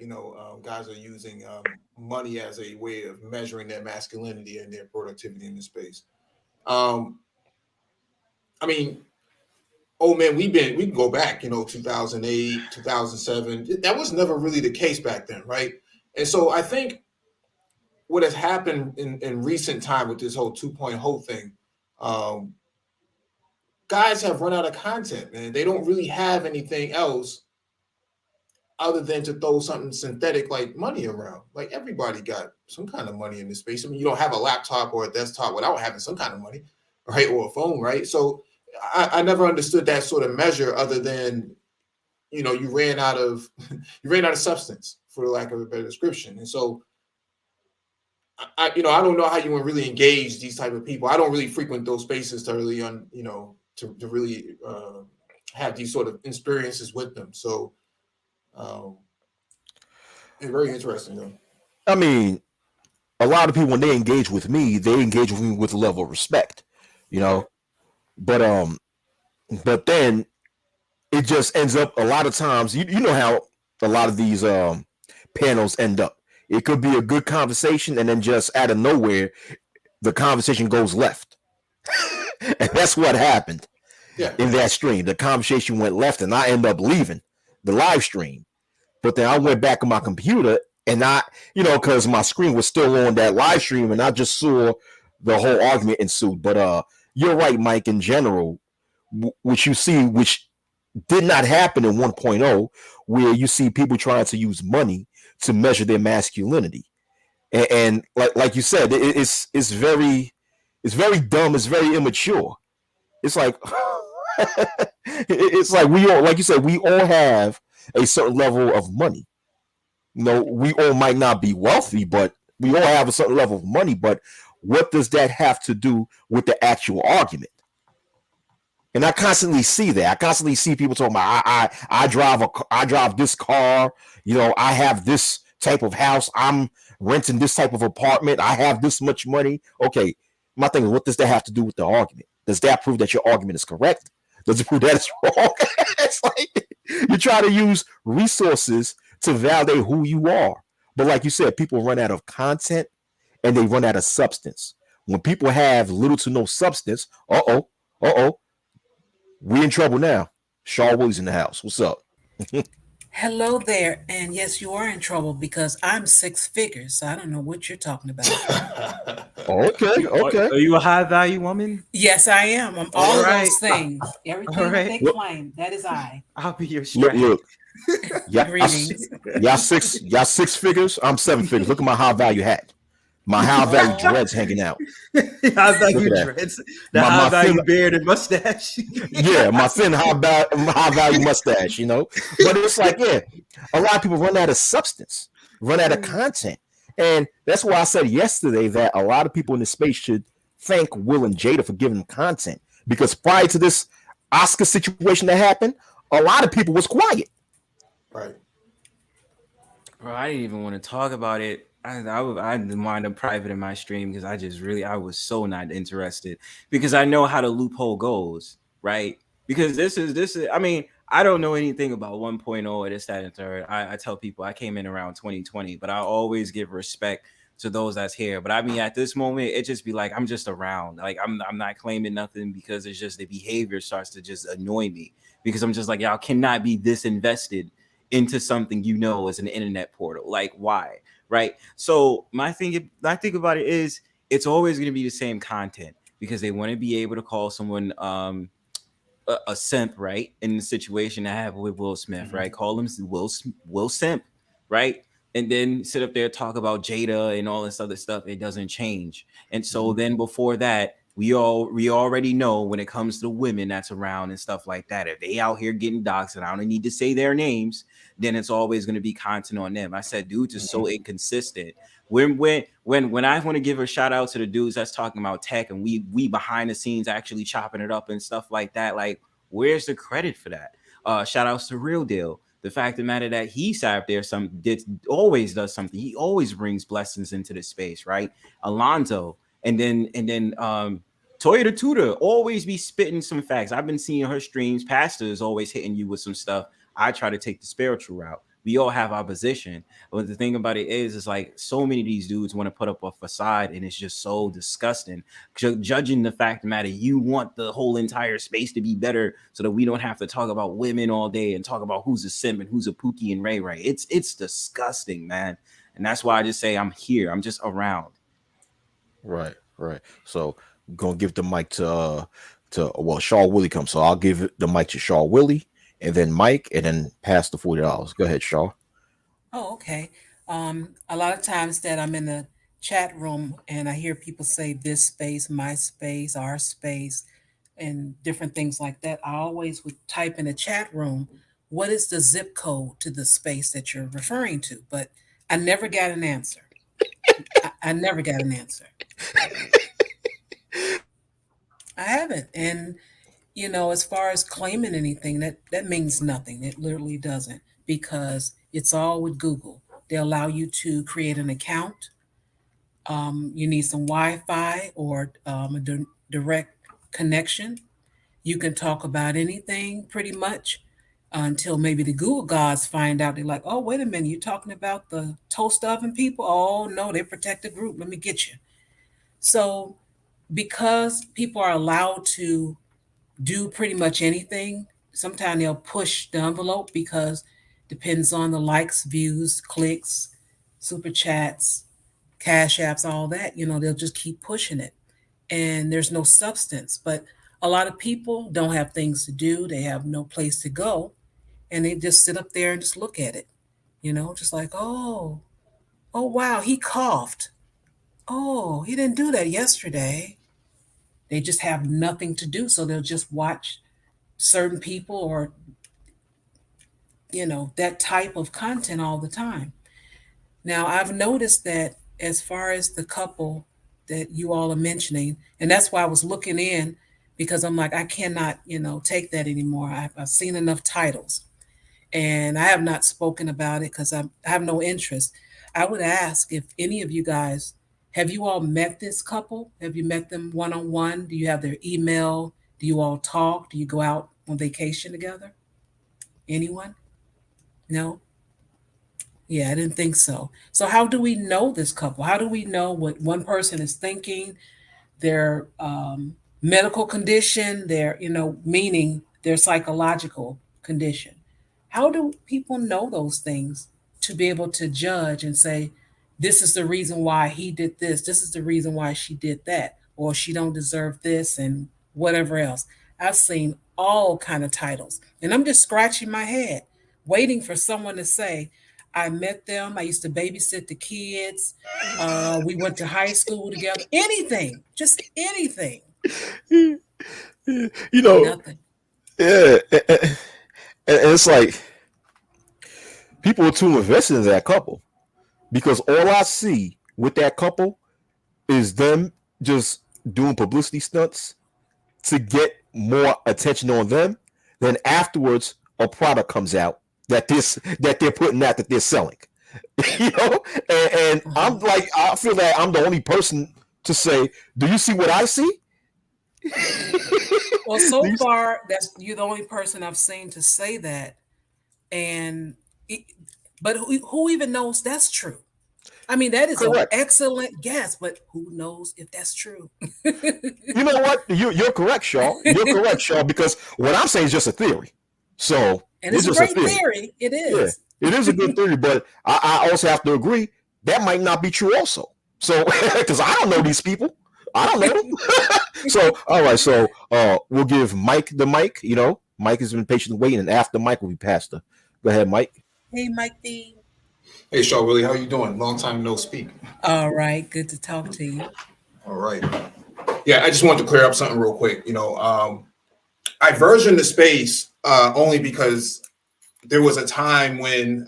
guys are using money as a way of measuring their masculinity and their productivity in the space. I mean, man, we can go back, 2008, 2007. That was never really the case back then, right? And so I think what has happened in recent time with this whole 2.0 thing, guys have run out of content, man. They don't really have anything else other than to throw something synthetic like money around. Like everybody got some kind of money in this space. I mean, you don't have a laptop or a desktop without having some kind of money, right? Or a phone, right? So I never understood that sort of measure other than, you ran out of substance, for the lack of a better description. And so I don't know how you would really engage these type of people. I don't really frequent those spaces to really, to really have these sort of experiences with them. So it's very interesting, though. I mean, a lot of people when they engage with me, they engage with me with a level of respect, But then it just ends up a lot of times. You know how a lot of these panels end up. It could be a good conversation, and then just out of nowhere, the conversation goes left, and that's what happened in that stream. The conversation went left, and I end up leaving the live stream. But then I went back on my computer, and because my screen was still on that live stream, and I just saw the whole argument ensued. But you're right, Mike. In general, which you see, which did not happen in 1.0, where you see people trying to use money to measure their masculinity, and like you said, it's very dumb. It's very immature. It's like it's like we all, like you said, we all have a certain level of money. We all might not be wealthy, but we all have a certain level of money. But what does that have to do with the actual argument? And I constantly see that. I constantly see people talking about I drive this car. I have this type of house. I'm renting this type of apartment. I have this much money. Okay, my thing is, what does that have to do with the argument? Does that prove that your argument is correct? Does it prove that it's wrong? It's like you try to use resources to validate who you are. But like you said, people run out of content and they run out of substance. When people have little to no substance, we in trouble now. Shaw Willie's in the house. What's up? Hello there. And yes, you are in trouble because I'm 6 figures. So I don't know what you're talking about. Okay. Are you a high value woman? Yes, I am. I'm all right. those things. Everything they claim, that is I. I'll be your strap. Look. Greetings. Y'all 6 figures. I'm 7 figures. Look at my high value hat. My high value dreads hanging out. High value dreads. The high value beard and mustache. Yeah, my thin high value mustache, But it's like, a lot of people run out of substance, run out of content. And that's why I said yesterday that a lot of people in this space should thank Will and Jada for giving them content. Because prior to this Oscar situation that happened, a lot of people was quiet. Right. Bro, I didn't even want to talk about it. I didn't wind up private in my stream because I was so not interested because I know how the loophole goes, right? Because this is, I mean, I don't know anything about 1.0 or this, that, and third. I tell people I came in around 2020, but I always give respect to those that's here. But I mean, at this moment, it just be like, I'm just around. Like, I'm not claiming nothing because it's just the behavior starts to just annoy me because I'm just like, y'all cannot be this invested into something as an internet portal. Like, why? Right. So my thing about it is it's always going to be the same content because they want to be able to call someone a simp, right? In the situation I have with Will Smith, right? Call him Will Simp, right? And then sit up there talk about Jada and all this other stuff. It doesn't change. And so then before that, we already know when it comes to the women that's around and stuff like that. If they out here getting doxxed, and I don't need to say their names, then it's always going to be content on them. I said, dudes are so inconsistent. When I want to give a shout out to the dudes that's talking about tech and we behind the scenes actually chopping it up and stuff like that, like where's the credit for that? Shout outs to Real Deal. The fact of the matter that he sat up there always does something. He always brings blessings into the space, right? Alonzo, and then Toyota Tutor always be spitting some facts. I've been seeing her streams. Pastor is always hitting you with some stuff. I try to take the spiritual route. We all have our position. But the thing about it is like so many of these dudes want to put up a facade, and it's just so disgusting. Judging the fact of the matter, you want the whole entire space to be better so that we don't have to talk about women all day and talk about who's a simp and who's a Pookie and Ray Ray. It's disgusting, man. And that's why I just say I'm here. I'm just around. Right. So I'm gonna give the mic to Shaw Willie comes. So I'll give the mic to Shaw Willie and then Mike and then pass the $40. Go ahead, Shaw. Oh, okay. A lot of times that I'm in the chat room and I hear people say this space, my space, our space, and different things like that, I always would type in the chat room, what is the zip code to the space that you're referring to? But I never got an answer. I never got an answer. I haven't. And, you know, as far as claiming anything, that means nothing. It literally doesn't, because it's all with Google. They allow you to create an account. You need some Wi-Fi or a direct connection. You can talk about anything pretty much until maybe the Google gods find out. They're like, oh, wait a minute, you're talking about the toast oven people? Oh, no, they protect the group. Let me get you. So because people are allowed to do pretty much anything, sometimes they'll push the envelope because depends on the likes, views, clicks, super chats, cash apps, all that, you know, they'll just keep pushing it. And there's no substance. But a lot of people don't have things to do. They have no place to go. And they just sit up there and just look at it, you know, just like, oh, wow, he coughed. Oh, he didn't do that yesterday. They just have nothing to do. So they'll just watch certain people or, you know, that type of content all the time. Now, I've noticed that as far as the couple that you all are mentioning, and that's why I was looking in, because I'm like, I cannot, you know, take that anymore. I've seen enough titles and I have not spoken about it because I have no interest. I would ask if any of you guys, have you all met this couple? Have you met them one-on-one? Do you have their email? Do you all talk? Do you go out on vacation together? Anyone? No? Yeah, I didn't think so. So how do we know this couple? How do we know what one person is thinking, their medical condition, their, you know, meaning their psychological condition? How do people know those things to be able to judge and say, this is the reason why he did this, this is the reason why she did that, or she don't deserve this and whatever else? I've seen all kind of titles, and I'm just scratching my head, waiting for someone to say, I met them, I used to babysit the kids, we went to high school together, anything, just anything. You know, Nothing. yeah. And it's like people are too invested in that couple because all I see with that couple is them just doing publicity stunts to get more attention on them. Then afterwards, a product comes out that they're putting out that they're selling. You know, and I'm like, I feel that I'm the only person to say, do you see what I see? Well, so far, you're the only person I've seen to say that, but who even knows that's true? I mean, that is Correct. an excellent guess, but who knows if that's true? You know what? You're correct, Shaw. You're correct, Shaw, because what I'm saying is just a theory. So and it's a just great theory. It is. Yeah, it is a good theory, but I also have to agree that might not be true also. So because I don't know these people. I don't know. So, all right. So, we'll give Mike the mic. Mike has been patiently waiting, and after Mike will be Pastor. Go ahead, Mike. Hey, Mike D. Hey, Shaw Willie, how you doing? Long time no speak. All right, good to talk to you. All right. Yeah, I just wanted to clear up something real quick. I versioned the space only because there was a time when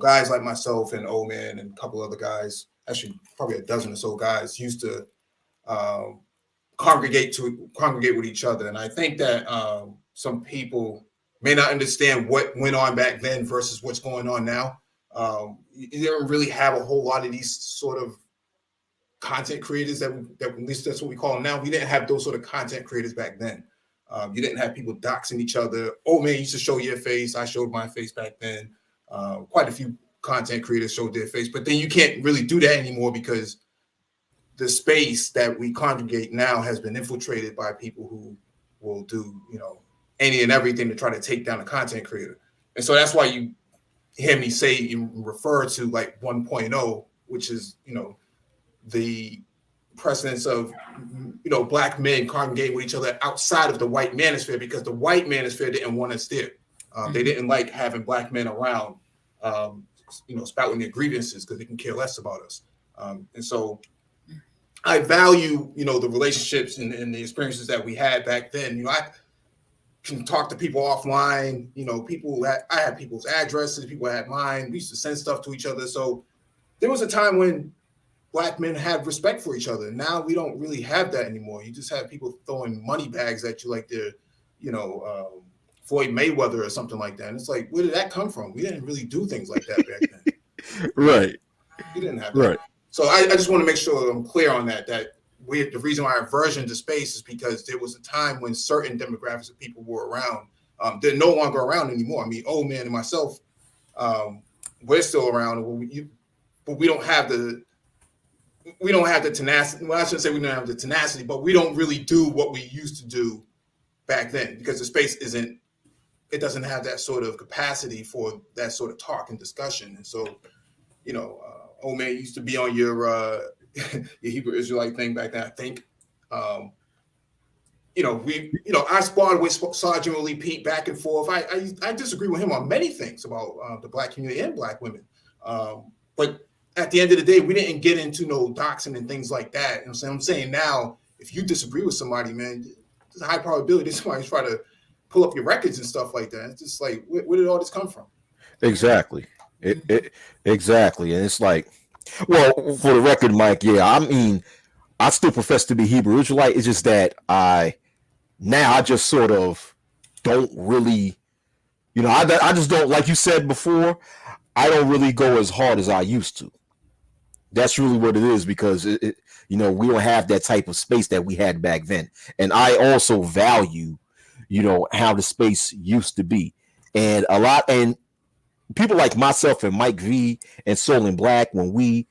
guys like myself and Old Man and a couple other guys, actually probably a dozen or so guys, used to congregate with each other. And I think that some people may not understand what went on back then versus what's going on now. You don't really have a whole lot of these sort of content creators that at least that's what we call them now. We didn't have those sort of content creators back then. You didn't have people doxing each other. Oh man, you used to show your face. I showed my face back then. Quite a few content creators showed their face, but then you can't really do that anymore because the space that we congregate now has been infiltrated by people who will do, any and everything to try to take down a content creator. And so that's why you hear me say, you refer to like 1.0, which is, the precedence of, Black men congregating with each other outside of the white manosphere, because the white manosphere didn't want us there. They didn't like having Black men around, spouting their grievances because they can care less about us. And so I value, the relationships and the experiences that we had back then. I can talk to people offline. I had people's addresses, people had mine. We used to send stuff to each other. So there was a time when Black men had respect for each other. Now we don't really have that anymore. You just have people throwing money bags at you like they're, Floyd Mayweather or something like that. And it's like, where did that come from? We didn't really do things like that back then. Right. We didn't have that. Right. So I just want to make sure I'm clear on that the reason why I versioned the space is because there was a time when certain demographics of people were around. They're no longer around anymore. I mean, Old Man and myself, we're still around, but we don't have the tenacity. Well, I shouldn't say we don't have the tenacity, but we don't really do what we used to do back then because the space doesn't have that sort of capacity for that sort of talk and discussion. And so, Old Man used to be on your Hebrew Israelite thing back then, I think. I sparred with Sergeant Willie Pete back and forth. I disagree with him on many things about the Black community and Black women. But at the end of the day, we didn't get into no doxing and things like that. And so I'm saying now, if you disagree with somebody, man, there's a high probability somebody's trying to pull up your records and stuff like that. It's just like, where did all this come from? Exactly. Exactly. And it's like, well, for the record, Mike, yeah, I mean, I still profess to be Hebrew Israelite. It's just that I just sort of don't really, I just don't, like you said before, I don't really go as hard as I used to. That's really what it is, because we don't have that type of space that we had back then. And I also value, how the space used to be. And people like myself and Mike V and Soul and Black, when we,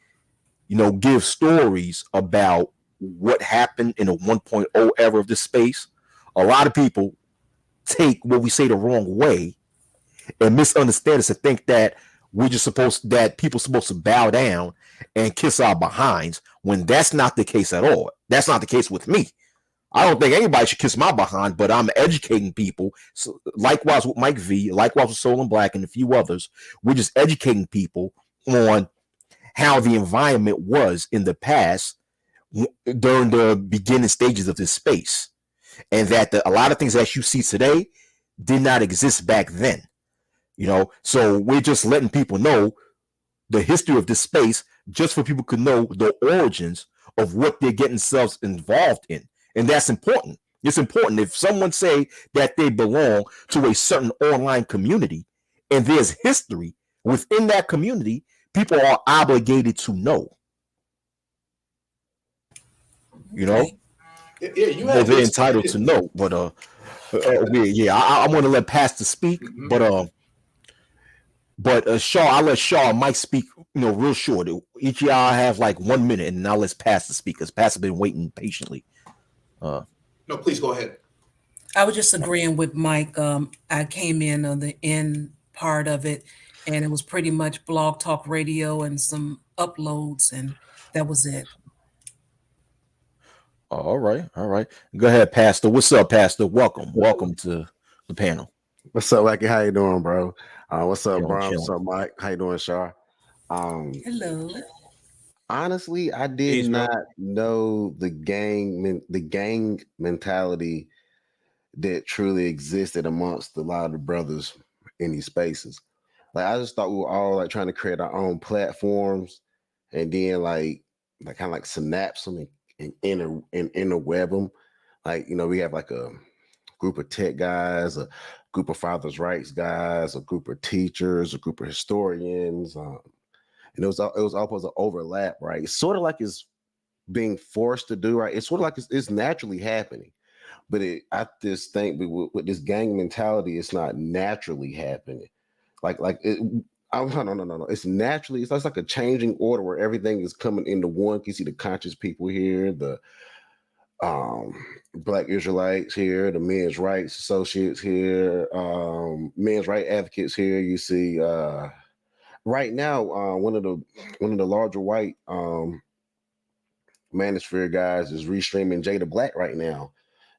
give stories about what happened in the 1.0 era of this space, a lot of people take what we say the wrong way and misunderstand us and think that people supposed to bow down and kiss our behinds, when that's not the case at all. That's not the case with me. I don't think anybody should kiss my behind, but I'm educating people. So, likewise with Mike V, likewise with Soul and Black and a few others, we're just educating people on how the environment was in the past during the beginning stages of this space, and that a lot of things that you see today did not exist back then. So we're just letting people know the history of this space, just for people to know the origins of what they're getting themselves involved in. And that's important. It's important. If someone say that they belong to a certain online community and there's history within that community, people are obligated to know. Yeah, they're entitled to know. But I want to let Pastor speak, but Shaw, I'll let Shaw and Mike speak, real short. Each of y'all have like 1 minute, and now let's Pastor speak, because Pastor's been waiting patiently. No, please go ahead. I was just agreeing with Mike. I came in on the end part of it, and it was pretty much Blog Talk Radio and some uploads, and that was it. All right, all right. Go ahead, Pastor. What's up, Pastor? Welcome to the panel. What's up, Wacky? How you doing, bro? What's up, Chilling, Bron? What's chilling. up, Mike? How you doing, Shar? Um, Hello. Honestly, I did Peace, bro. not know the gang mentality that truly existed amongst a lot of the brothers in these spaces. Like I just thought we were all like trying to create our own platforms, and then like kind of like synapse them and interweb them. Like we have like a group of tech guys, a group of fathers' rights guys, a group of teachers, a group of historians, and it was all supposed to overlap, right? It's sort of like it's being forced to do, right? It's sort of like it's naturally happening, but I just think with this gang mentality, it's not naturally happening. Like it. No. It's naturally. It's like a changing order where everything is coming into one. You see the conscious people here, the um Black Israelites here, the men's rights associates here, men's right advocates here. You see right now one of the larger white manosphere guys is restreaming Jada Black right now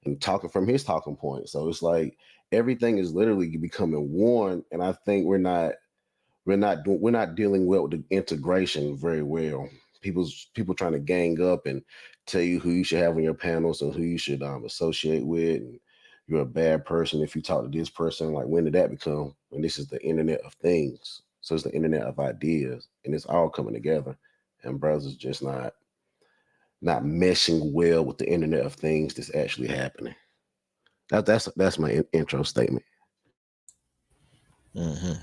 and talking from his talking point. So it's like everything is literally becoming one, and I think we're not dealing well with the integration very well. People trying to gang up and tell you who you should have on your panels and who you should associate with. And you're a bad person if you talk to this person. Like, when did that become? And this is the internet of things. So it's the internet of ideas, and it's all coming together. And brothers just not meshing well with the internet of things that's actually happening. That's my intro statement.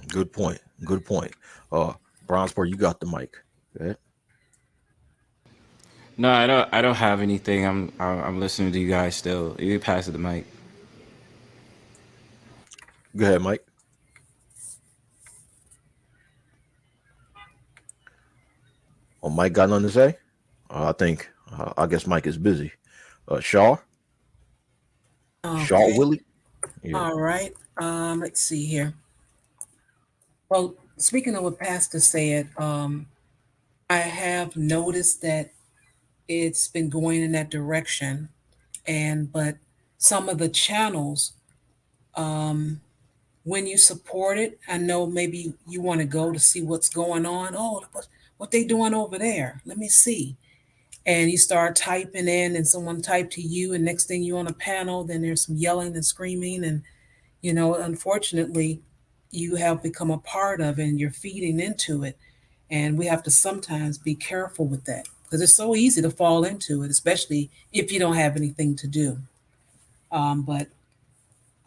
Good point. Good point. Bronzeport, you got the mic. Okay. No, I don't have anything. I'm listening to you guys still. You pass it the mic. Go ahead, Mike. Oh, Mike got nothing to say? I guess Mike is busy. Shaw? Shaw Okay. Willie? Yeah. All right. Let's see here. Well, speaking of what Pastor said, I have noticed that it's been going in that direction, but some of the channels, um, when you support it, I know maybe you want to go to see what's going on. Oh, what they doing over there? Let me see. And you start typing in, and someone typed to you, and next thing you're on a panel, then there's some yelling and screaming, and unfortunately, you have become a part of it, and you're feeding into it. And we have to sometimes be careful with that because it's so easy to fall into it, especially if you don't have anything to do. But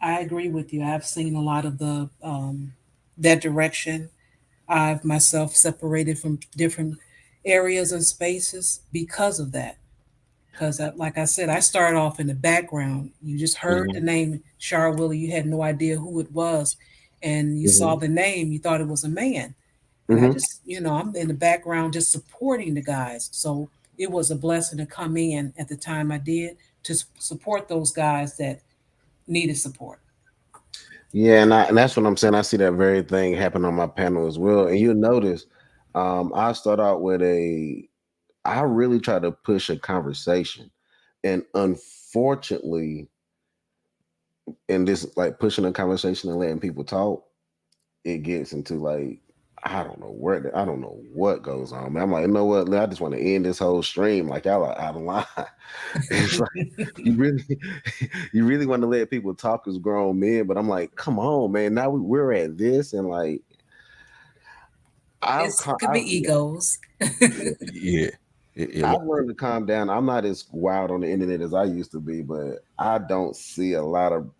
I agree with you. I've seen a lot of the that direction. I've myself separated from different areas and spaces because of that. Because, like I said, I started off in the background. You just heard the Mm-hmm. name Char Willie. You had no idea who it was. And you saw Mm-hmm. the name, you thought it was a man. And I Mm-hmm. just, I'm in the background just supporting the guys. So it was a blessing to come in at the time I did to support those guys that needed support. Yeah, and that's what I'm saying. I see that very thing happen on my panel as well. And you'll notice, I start out with I really try to push a conversation, and unfortunately, in this like pushing a conversation and letting people talk, it gets into like I don't know what goes on. Man, I'm like, you know what? I just want to end this whole stream. Like, y'all are out of line. It's like you really, you really want to let people talk as grown men, but I'm like, come on, man. Now we're at this, and like, I've It could be yeah, egos. Yeah. Yeah. I've learned to calm down. I'm not as wild on the internet as I used to be, but I don't see a lot of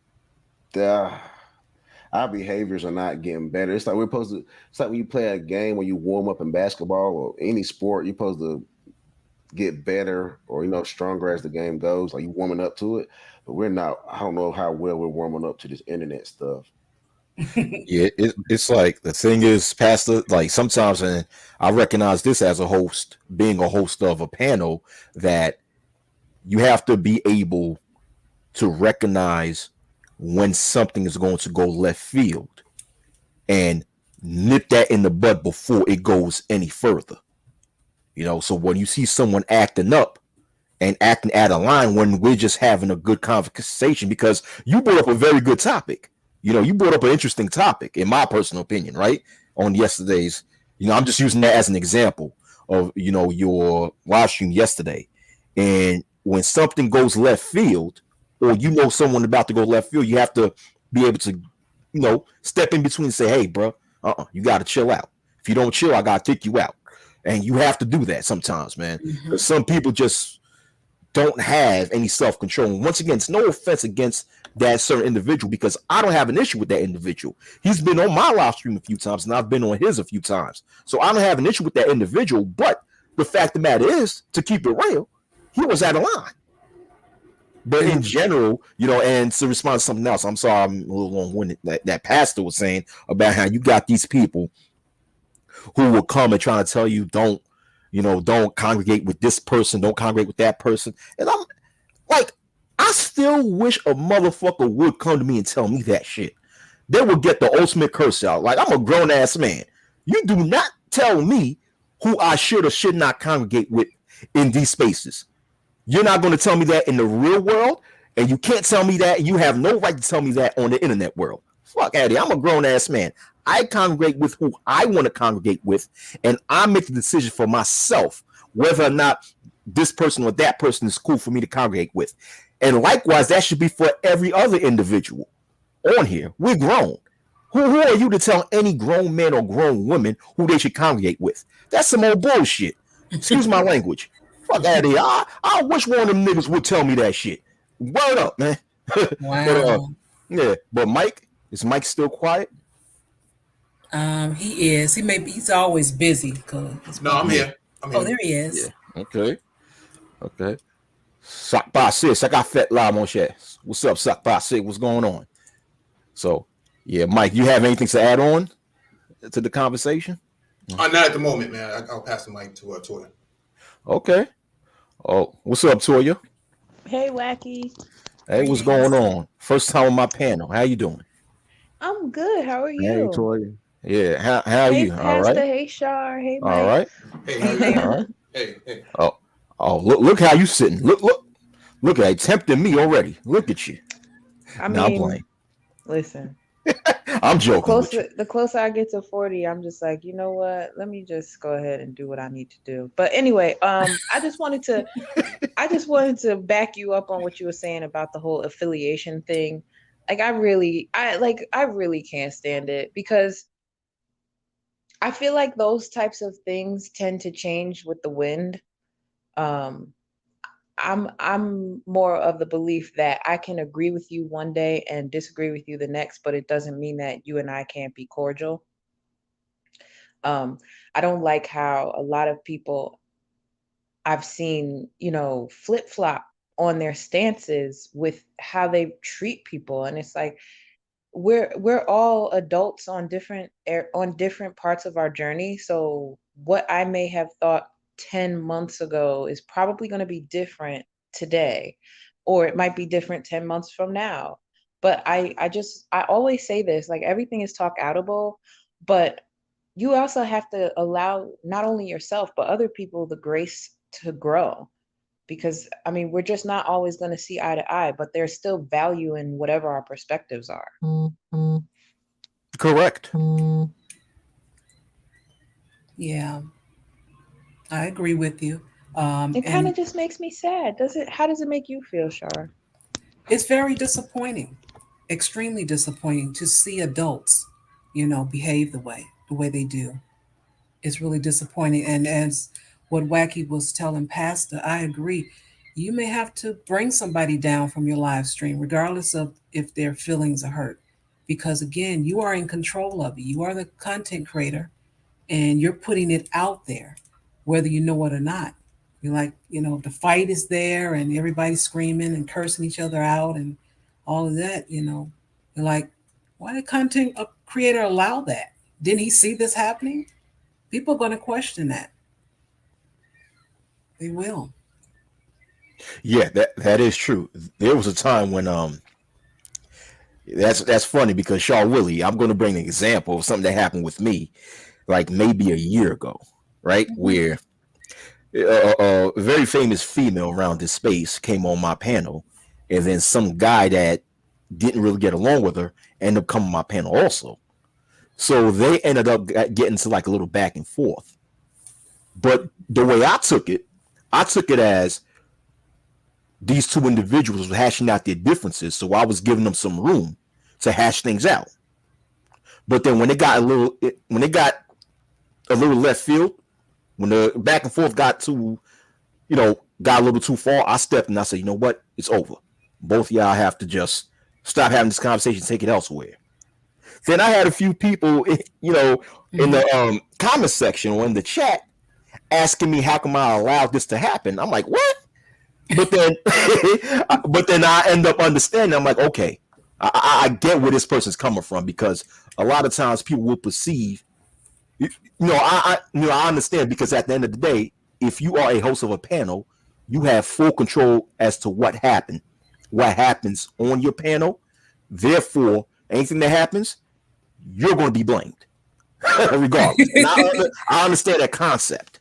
uh, our behaviors are not getting better. It's like we're supposed to. It's like when you play a game, when you warm up in basketball or any sport, you're supposed to get better or stronger as the game goes. Like you warming up to it, but we're not. I don't know how well we're warming up to this internet stuff. Yeah, it's like the thing is, Pastor, like sometimes, and I recognize this as a host, being a host of a panel, that you have to be able to recognize when something is going to go left field and nip that in the bud before it goes any further. So when you see someone acting up, and acting out of line when we're just having a good conversation, because you brought up a very good topic. You brought up an interesting topic, in my personal opinion, right? On yesterday's, I'm just using that as an example of, your live stream yesterday. And when something goes left field, or someone about to go left field, you have to be able to, step in between and say, hey, bro, you got to chill out. If you don't chill, I got to kick you out. And you have to do that sometimes, man. Because some people just don't have any self-control. And once again, it's no offense against that certain individual, because I don't have an issue with that individual. He's been on my live stream a few times, and I've been on his a few times. So I don't have an issue with that individual. But the fact of the matter is, to keep it real, he was out of line. But in general, and to respond to something else, I'm sorry, I'm a little long-winded. That pastor was saying about how you got these people who will come and try to tell you, don't congregate with this person, don't congregate with that person. And I'm like, I still wish a motherfucker would come to me and tell me that shit. They would get the ultimate curse out. Like, I'm a grown-ass man. You do not tell me who I should or should not congregate with in these spaces. You're not going to tell me that in the real world, and you can't tell me that. You have no right to tell me that on the internet world. Fuck out of here. I'm a grown-ass man. I congregate with who I want to congregate with, and I make the decision for myself whether or not this person or that person is cool for me to congregate with. And likewise, that should be for every other individual on here. We're grown. Who are you to tell any grown man or grown woman who they should congregate with? That's some old bullshit. Excuse my language. Fuck out of here. I wish one of them niggas would tell me that shit. Word up, man. Wow. But Mike, is Mike still quiet? He is. He's always busy. No, I'm here. Oh, there he is. Yeah. Okay. Sock by six. I got fat live on chat. What's up, Sock by six? What's going on? So, yeah, Mike, you have anything to add on to the conversation? Not at the moment, man. I'll pass the mic to Toya. Okay. Oh, what's up, Toya? Hey, Wacky. Hey, what's going on? First time on my panel. How you doing? I'm good. How are you? Hey, Toya. Yeah. How are you? Pastor, all right. Hey, Shar. Hey, Mike. All right. Hey. All right. Hey. Oh, look how you sitting. Look at you, tempting me already. Look at you. I Now mean, playing. listen. I'm joking. The closer I get to 40, I'm just like, you know what? Let me just go ahead and do what I need to do. But anyway, I just wanted to back you up on what you were saying about the whole affiliation thing. Like, I really can't stand it, because I feel like those types of things tend to change with the wind. I'm more of the belief that I can agree with you one day and disagree with you the next, but it doesn't mean that you and I can't be cordial. I don't like how a lot of people I've seen, flip-flop on their stances with how they treat people. And it's like, we're all adults on different parts of our journey. So what I may have thought 10 months ago is probably going to be different today, or it might be different 10 months from now. But I always say this, like, everything is talk outable, but you also have to allow not only yourself, but other people the grace to grow. Because, I mean, we're just not always going to see eye to eye, but there's still value in whatever our perspectives are. Correct. Yeah, I agree with you. It kind of just makes me sad. How does it make you feel, Shar? It's very disappointing, extremely disappointing to see adults, behave the way they do. It's really disappointing. And as what Wacky was telling Pastor, I agree. You may have to bring somebody down from your live stream, regardless of if their feelings are hurt. Because again, you are in control of it. You are the content creator, and you're putting it out there, whether you know it or not. You're like, the fight is there and everybody's screaming and cursing each other out and all of that, You're like, why did content creator allow that? Didn't he see this happening? People are going to question that. They will. Yeah, that is true. There was a time when that's funny, because Shaw Willie, I'm going to bring an example of something that happened with me like maybe a year ago, right? Where a very famous female around this space came on my panel, and then some guy that didn't really get along with her ended up coming on my panel also. So they ended up getting to like a little back and forth. But the way I took it as these two individuals were hashing out their differences, so I was giving them some room to hash things out. But then when they got a little left field, when the back and forth got a little too far, I stepped and I said, you know what, it's over. Both of y'all have to just stop having this conversation, take it elsewhere. Then I had a few people, in the comment section or in the chat asking me how come I allowed this to happen. I'm like, what? But then, I end up understanding. I'm like, okay, I get where this person's coming from, because a lot of times people will perceive, I understand, because at the end of the day, if you are a host of a panel, you have full control as to what happens on your panel. Therefore, anything that happens, you're going to be blamed, regardless. And I understand that concept.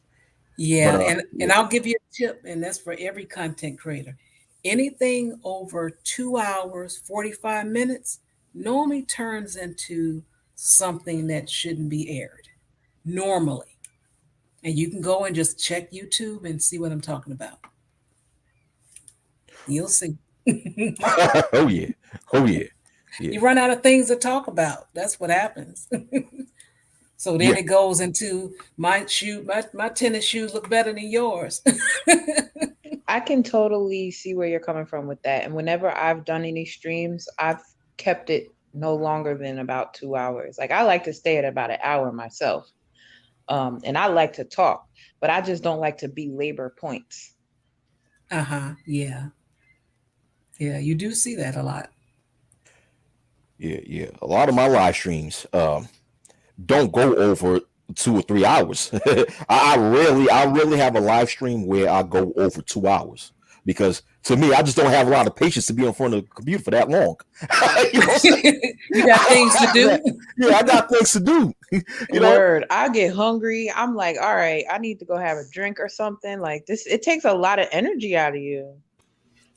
Yeah, and I'll give you a tip, and that's for every content creator. Anything over 2 hours, 45 minutes normally turns into something that shouldn't be aired normally. And you can go and just check YouTube and see what I'm talking about. You'll see. Oh yeah. You run out of things to talk about. That's what happens. So then it goes into my tennis shoes look better than yours. I can totally see where you're coming from with that. And whenever I've done any streams, I've kept it no longer than about 2 hours. Like, I like to stay at about an hour myself. And I like to talk, but I just don't like to belabor points. Yeah. Yeah, you do see that a lot. Yeah. A lot of my live streams don't go over 2 or 3 hours. I rarely have a live stream where I go over 2 hours, because to me, I just don't have a lot of patience to be in front of the computer for that long. You got things to do. Yeah, I got things to do. Word. I get hungry. I'm like, all right, I need to go have a drink or something. Like this, it takes a lot of energy out of you.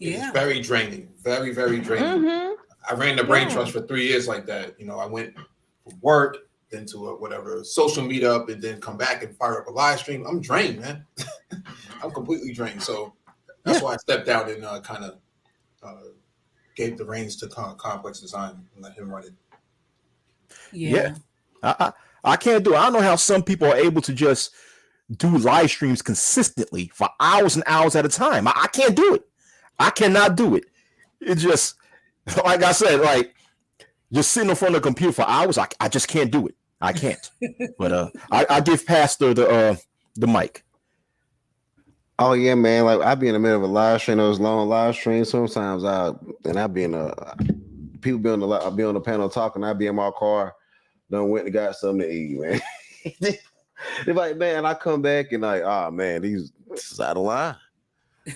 Yeah. It's very draining. Very, very draining. Mm-hmm. I ran the Brain Trust for 3 years like that. I went from work then to a social meetup, and then come back and fire up a live stream. I'm drained, man. I'm completely drained. So that's why I stepped down and kind of gave the reins to Complex Design and let him run it. Yeah. I can't do it. I don't know how some people are able to just do live streams consistently for hours and hours at a time. I can't do it. I cannot do it. It just, like I said, like just sitting in front of the computer for hours, I just can't do it. I can't. But I give Pastor the mic. Oh yeah, man. Like I be in the middle of a live stream, those long live streams. Sometimes I'll be in people be on the panel talking. I be in my car, done went and got something to eat, man. They're like, man, I come back and like, oh man, this is out of line.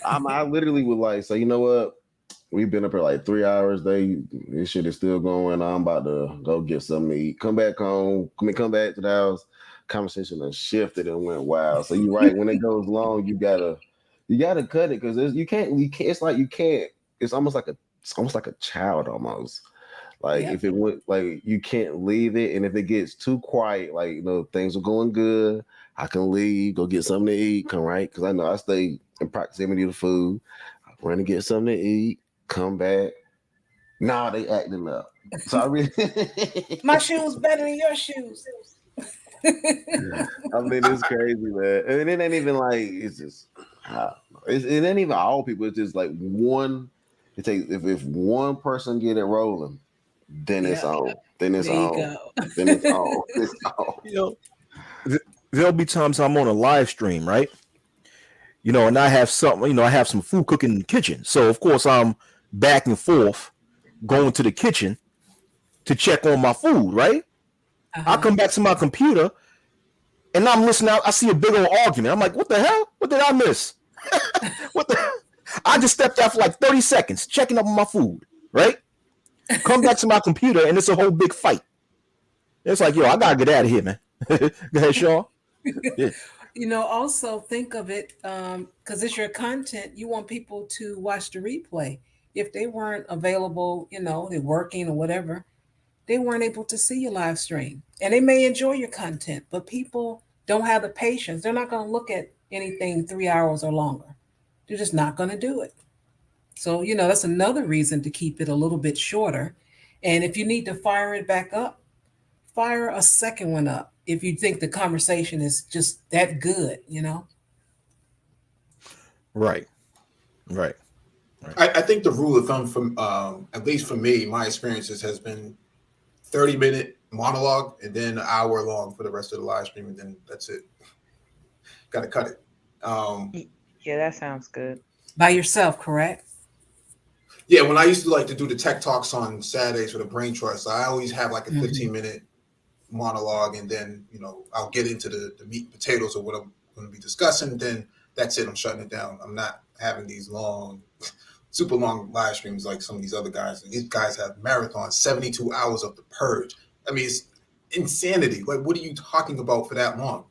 I literally would like say, you know what? We've been up here like 3 hours. This shit is still going. I'm about to go get something to eat. Come back home. Come back to the house. Conversation has shifted and went wild. So you're right. When it goes long, you gotta cut it, because you can't. It's like you can't. It's almost like a child almost. Like if it went, like you can't leave it, and if it gets too quiet, like things are going good, I can leave, go get something to eat, come right, because I know I stay in proximity to food. I run to get something to eat, come back. Nah, they acting up. So I really my shoes better than your shoes. I mean, it's crazy, man. And it ain't even like it's just it ain't even all people. It's just like one. It takes if one person get it rolling, then it's on. Then it's on. Then it's on. It's on. There'll be times I'm on a live stream, right? And I have something. I have some food cooking in the kitchen, so of course I'm back and forth going to the kitchen to check on my food, right? I come back to my computer and I'm listening out. I see a big old argument. I'm like, what the hell? What did I miss? What the hell? I just stepped out for like 30 seconds checking up on my food, right? Come back to my computer and it's a whole big fight. It's like, yo, I gotta get out of here, man. Go ahead, Shaw. Yeah. Also think of it, because it's your content. You want people to watch the replay. If they weren't available, they're working or whatever, they weren't able to see your live stream. And they may enjoy your content, but people don't have the patience. They're not going to look at anything 3 hours or longer. They're just not going to do it. So, that's another reason to keep it a little bit shorter. And if you need to fire it back up, fire a second one up if you think the conversation is just that good. Right. Right. I think the rule of thumb from at least for me, my experiences has been 30-minute monologue and then an hour long for the rest of the live stream, and then that's it. Got to cut it. Yeah, that sounds good. By yourself, correct? Yeah, when I used to like to do the tech talks on Saturdays for the Brain Trust, I always have like a Mhm. 15-minute monologue, and then I'll get into the meat and potatoes of what I'm going to be discussing. Then that's it. I'm shutting it down. I'm not having these long, super long live streams like some of these other guys. These guys have marathons, 72 hours of The Purge. I mean, it's insanity. Like, what are you talking about for that long?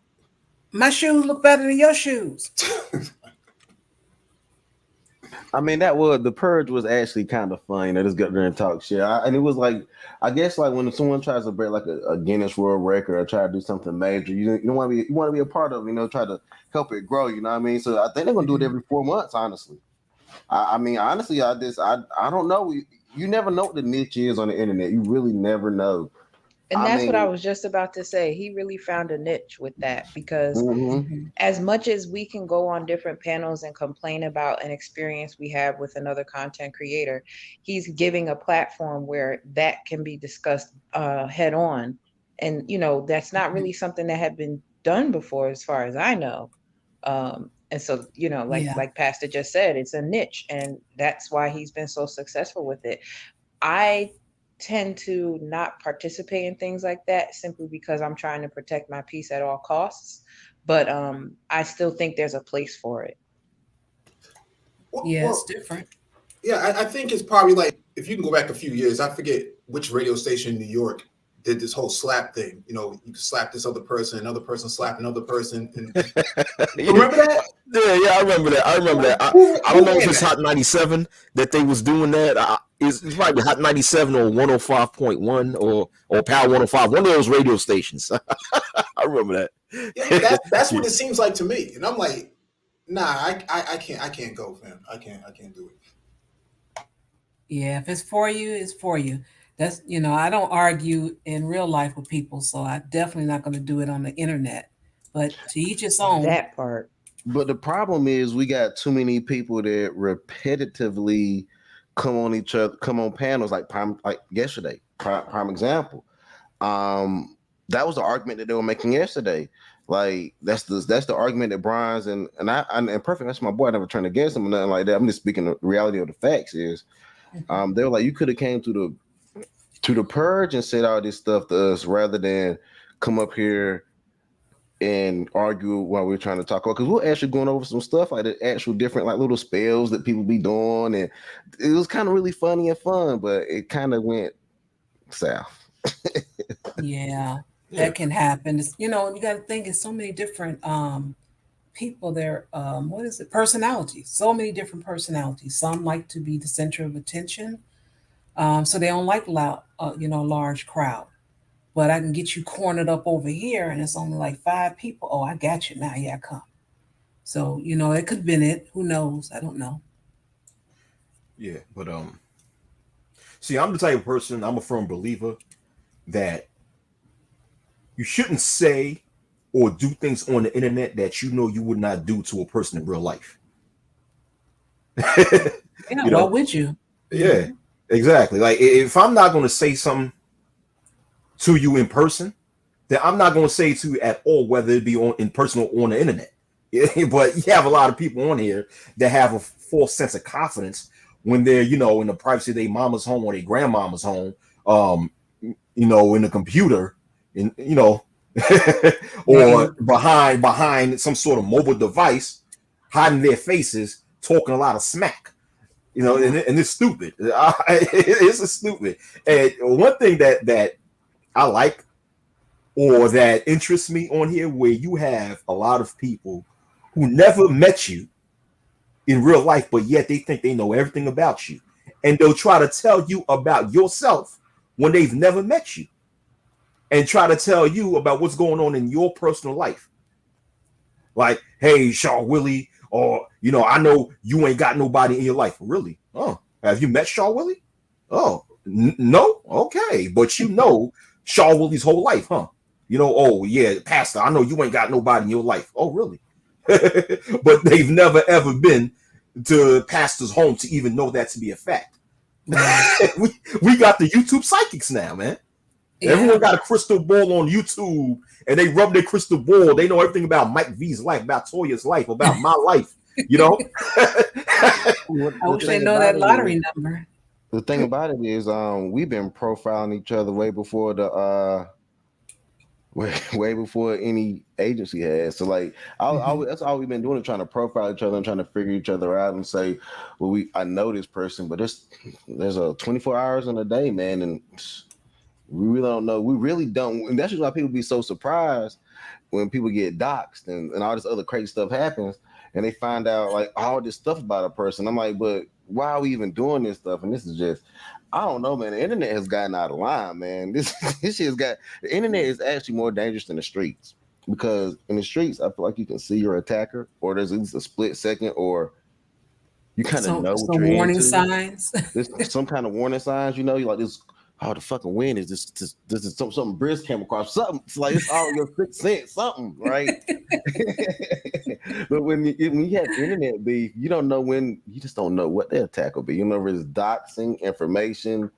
My shoes look better than your shoes. I mean, the purge was actually kind of funny. They just got there and talk shit, and it was like, I guess, like when someone tries to break like a Guinness World Record or try to do something major, you want to be a part of, try to help it grow. You know what I mean? So I think they're gonna do it every 4 months. Honestly, I mean, honestly, I don't know. You never know what the niche is on the internet. You really never know. And that's what I was just about to say. He really found a niche with that because as much as we can go on different panels and complain about an experience we have with another content creator, he's giving a platform where that can be discussed head on. And, that's not really something that had been done before, as far as I know. And so, like Pastor just said, it's a niche, and that's why he's been so successful with it. I tend to not participate in things like that simply because I'm trying to protect my peace at all costs. But I still think there's a place for it. It's different. Yeah, I think it's probably like, if you can go back a few years, I forget which radio station in New York did this whole slap thing. You can slap this other person, another person slap another person. And remember that? Yeah, I remember that. I don't know if it's Hot 97 that they was doing that. It's probably Hot 97 or 105.1 or Power 105, one of those radio stations. I remember that. Yeah, that's what it seems like to me. And I'm like, nah, I can't go, fam. I can't do it. Yeah, if it's for you, it's for you. That's, I don't argue in real life with people, so I'm definitely not going to do it on the internet. But to each his own. That part. But the problem is we got too many people that repetitively come on panels like yesterday. Prime example. That was the argument that they were making yesterday. Like that's the argument that Brian's and Perfect, that's my boy. I never turned against him or nothing like that. I'm just speaking the reality of the facts is they were like, you could have came to the purge and said all this stuff to us rather than come up here and argue while we're trying to talk about, because we're actually going over some stuff like the actual different like little spells that people be doing, and it was kind of really funny and fun, but it kind of went south. Yeah, that can happen. You got to think it's so many different people there. What is it? Personalities. So many different personalities. Some like to be the center of attention, so they don't like loud, large crowd. But I can get you cornered up over here, and it's only like 5 people. Oh, I got you now. Yeah, come. So it could have been it. Who knows? I don't know. Yeah, but see, I'm the type of person. I'm a firm believer that you shouldn't say or do things on the internet that you would not do to a person in real life. Yeah, why would you? Yeah, exactly. Like if I'm not going to say something to you in person, then I'm not going to say it to you at all, whether it be in person or on the internet. But you have a lot of people on here that have a false sense of confidence when they're, in the privacy of their mama's home or their grandmama's home, in the computer, or behind some sort of mobile device, hiding their faces, talking a lot of smack. And it's stupid. It's stupid. And one thing that I like or that interests me on here, where you have a lot of people who never met you in real life, but yet they think they know everything about you, and they'll try to tell you about yourself when they've never met you, and try to tell you about what's going on in your personal life. Like, hey, Shaw Willie, or I know you ain't got nobody in your life. Really? Oh, have you met Shaw Willie? Oh, no? Okay. But Shaw Willie's whole life, huh? Oh yeah, Pastor, I know you ain't got nobody in your life. Oh, really? But they've never ever been to Pastor's home to even know that to be a fact. we got the YouTube psychics now, man. Yeah. Everyone got a crystal ball on YouTube, and they rub their crystal ball. They know everything about Mike V's life, about Toya's life, about my life. I wish they know that lottery number. The thing about it is, we've been profiling each other way before way before any agency has. So like, that's all we've been doing, is trying to profile each other and trying to figure each other out and say, well, I know this person, but there's a 24 hours in a day, man, and we really don't know. We really don't, and that's just why people be so surprised when people get doxxed and all this other crazy stuff happens, and they find out like all this stuff about a person. I'm like, but why are we even doing this stuff? And this is just, I don't know, man. The internet has gotten out of line, man. This shit's the internet is actually more dangerous than the streets, because in the streets, I feel like you can see your attacker, or there's at least a split second, or you kind of know what you're warning into. signs. There's some kind of warning signs, you're like this. Oh, the fucking wind is this is something brisk came across, something. It's like it's all your sixth sense, something, right? But when you have internet beef, you just don't know what the attack will be. You know, it's doxing information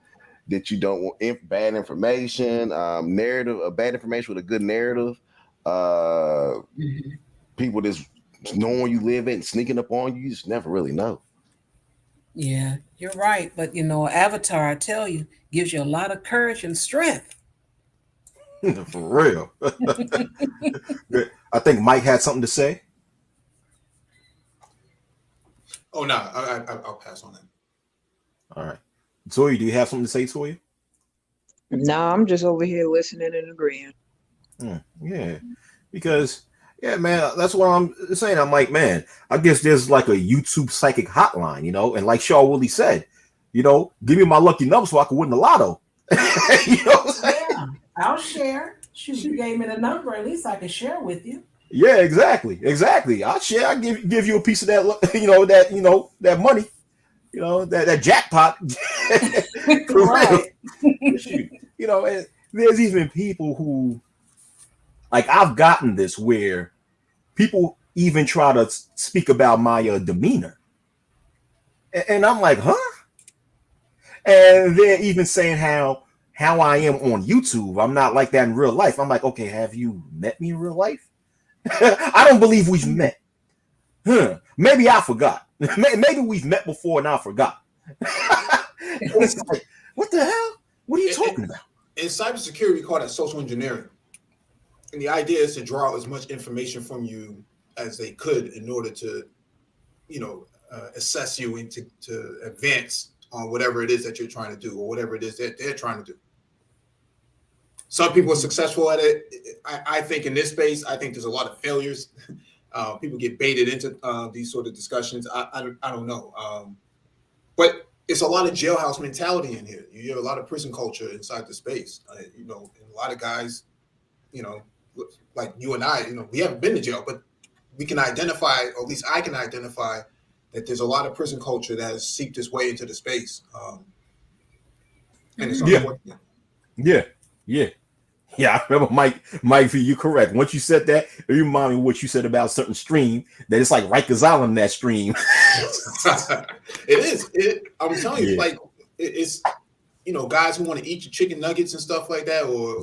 that you don't want, bad information, narrative, bad information with a good narrative, people just knowing you live in, sneaking up on you. You just never really know. Yeah, you're right. But Avatar, I tell you, gives you a lot of courage and strength. For real. I think Mike had something to say. Oh no, I'll pass on that. All right, Toya, do you have something to say, Toya? No, I'm just over here listening and agreeing. Yeah, because yeah, man, that's what I'm saying. I'm like, man, I guess there's like a YouTube psychic hotline, and like Shaw Willie said, give me my lucky number so I can win the lotto. Yeah, I'll share. Shoot, you gave me the number. At least I can share with you. Yeah, exactly. I'll share. I'll give you a piece of that, that money, that jackpot. Right. Shoot. And there's even people who, like, I've gotten this where people even try to speak about my demeanor, and I'm like, huh? And they're even saying how I am on YouTube. I'm not like that in real life. I'm like, okay, have you met me in real life? I don't believe we've met. Maybe I forgot. Maybe we've met before and I forgot. It's like, what the hell? What are you talking about? In cybersecurity, we call that social engineering. And the idea is to draw as much information from you as they could in order to, assess you and to advance on whatever it is that you're trying to do, or whatever it is that they're trying to do. Some people are successful at it. I think in this space, I think there's a lot of failures. People get baited into these sort of discussions. I don't know. But it's a lot of jailhouse mentality in here. You have a lot of prison culture inside the space. And a lot of guys, like you and I, we haven't been to jail, but we can identify, or at least I can identify, that there's a lot of prison culture that has seeped its way into the space. And it's unfortunate. Yeah. I remember Mike, you're correct. Once you said that, it reminded me of what you said about a certain stream, that it's like Rikers Island, that stream. It is. I'm telling you, like, it's, guys who want to eat your chicken nuggets and stuff like that, or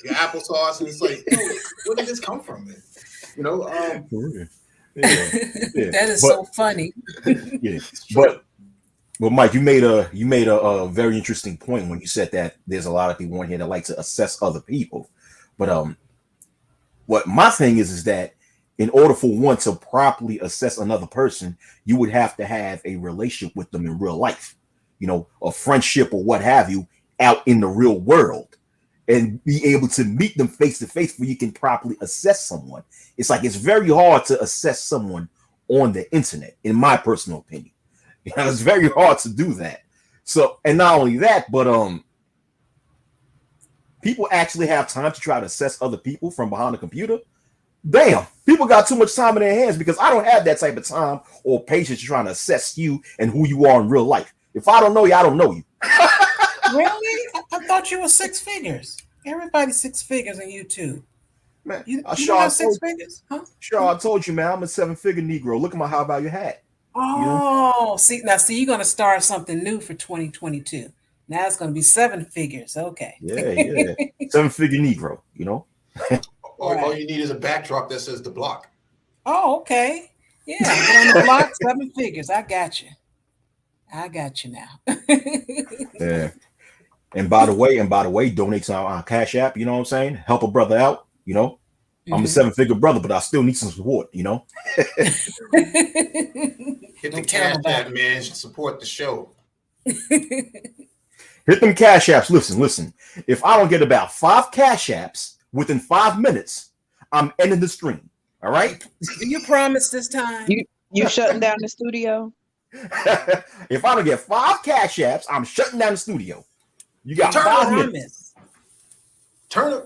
your applesauce, and it's like, where did this come from, man? That is so funny. Yeah, but Mike, you made a very interesting point when you said that there's a lot of people on here that like to assess other people. But what my thing is that in order for one to properly assess another person, you would have to have a relationship with them in real life, a friendship or what have you, out in the real world. and be able to meet them face to face where you can properly assess someone. It's like it's very hard to assess someone on the internet, in my personal opinion. It's very hard to do that. So, and not only that, but people actually have time to try to assess other people from behind a computer. Damn, people got too much time in their hands because I don't have that type of time or patience trying to assess you and who you are in real life. If I don't know you, I don't know you. Really? I thought you were six figures. Everybody's six figures in YouTube. Man, You sure don't I have six told, figures? Huh? sure I told you, man, I'm a 7-figure Negro. Look at my How About Your hat. Oh, see, you're going to start something new for 2022. Now it's going to be seven figures. Okay. Yeah. 7-figure Negro, All you need is a backdrop that says the block. Oh, okay. Yeah, get on the block, seven figures. I got you now. Yeah. And by the way, donate to our Cash App, you know what I'm saying? Help a brother out, I'm a 7-figure brother, but I still need some support, Hit the Cash App, man. Support the show. Hit them Cash Apps. Listen. If I don't get about 5 Cash Apps within 5 minutes, I'm ending the stream. All right? Do you promise this time? You shutting down the studio? If I don't get 5 Cash Apps, I'm shutting down the studio. You got 5 minutes. Turn it.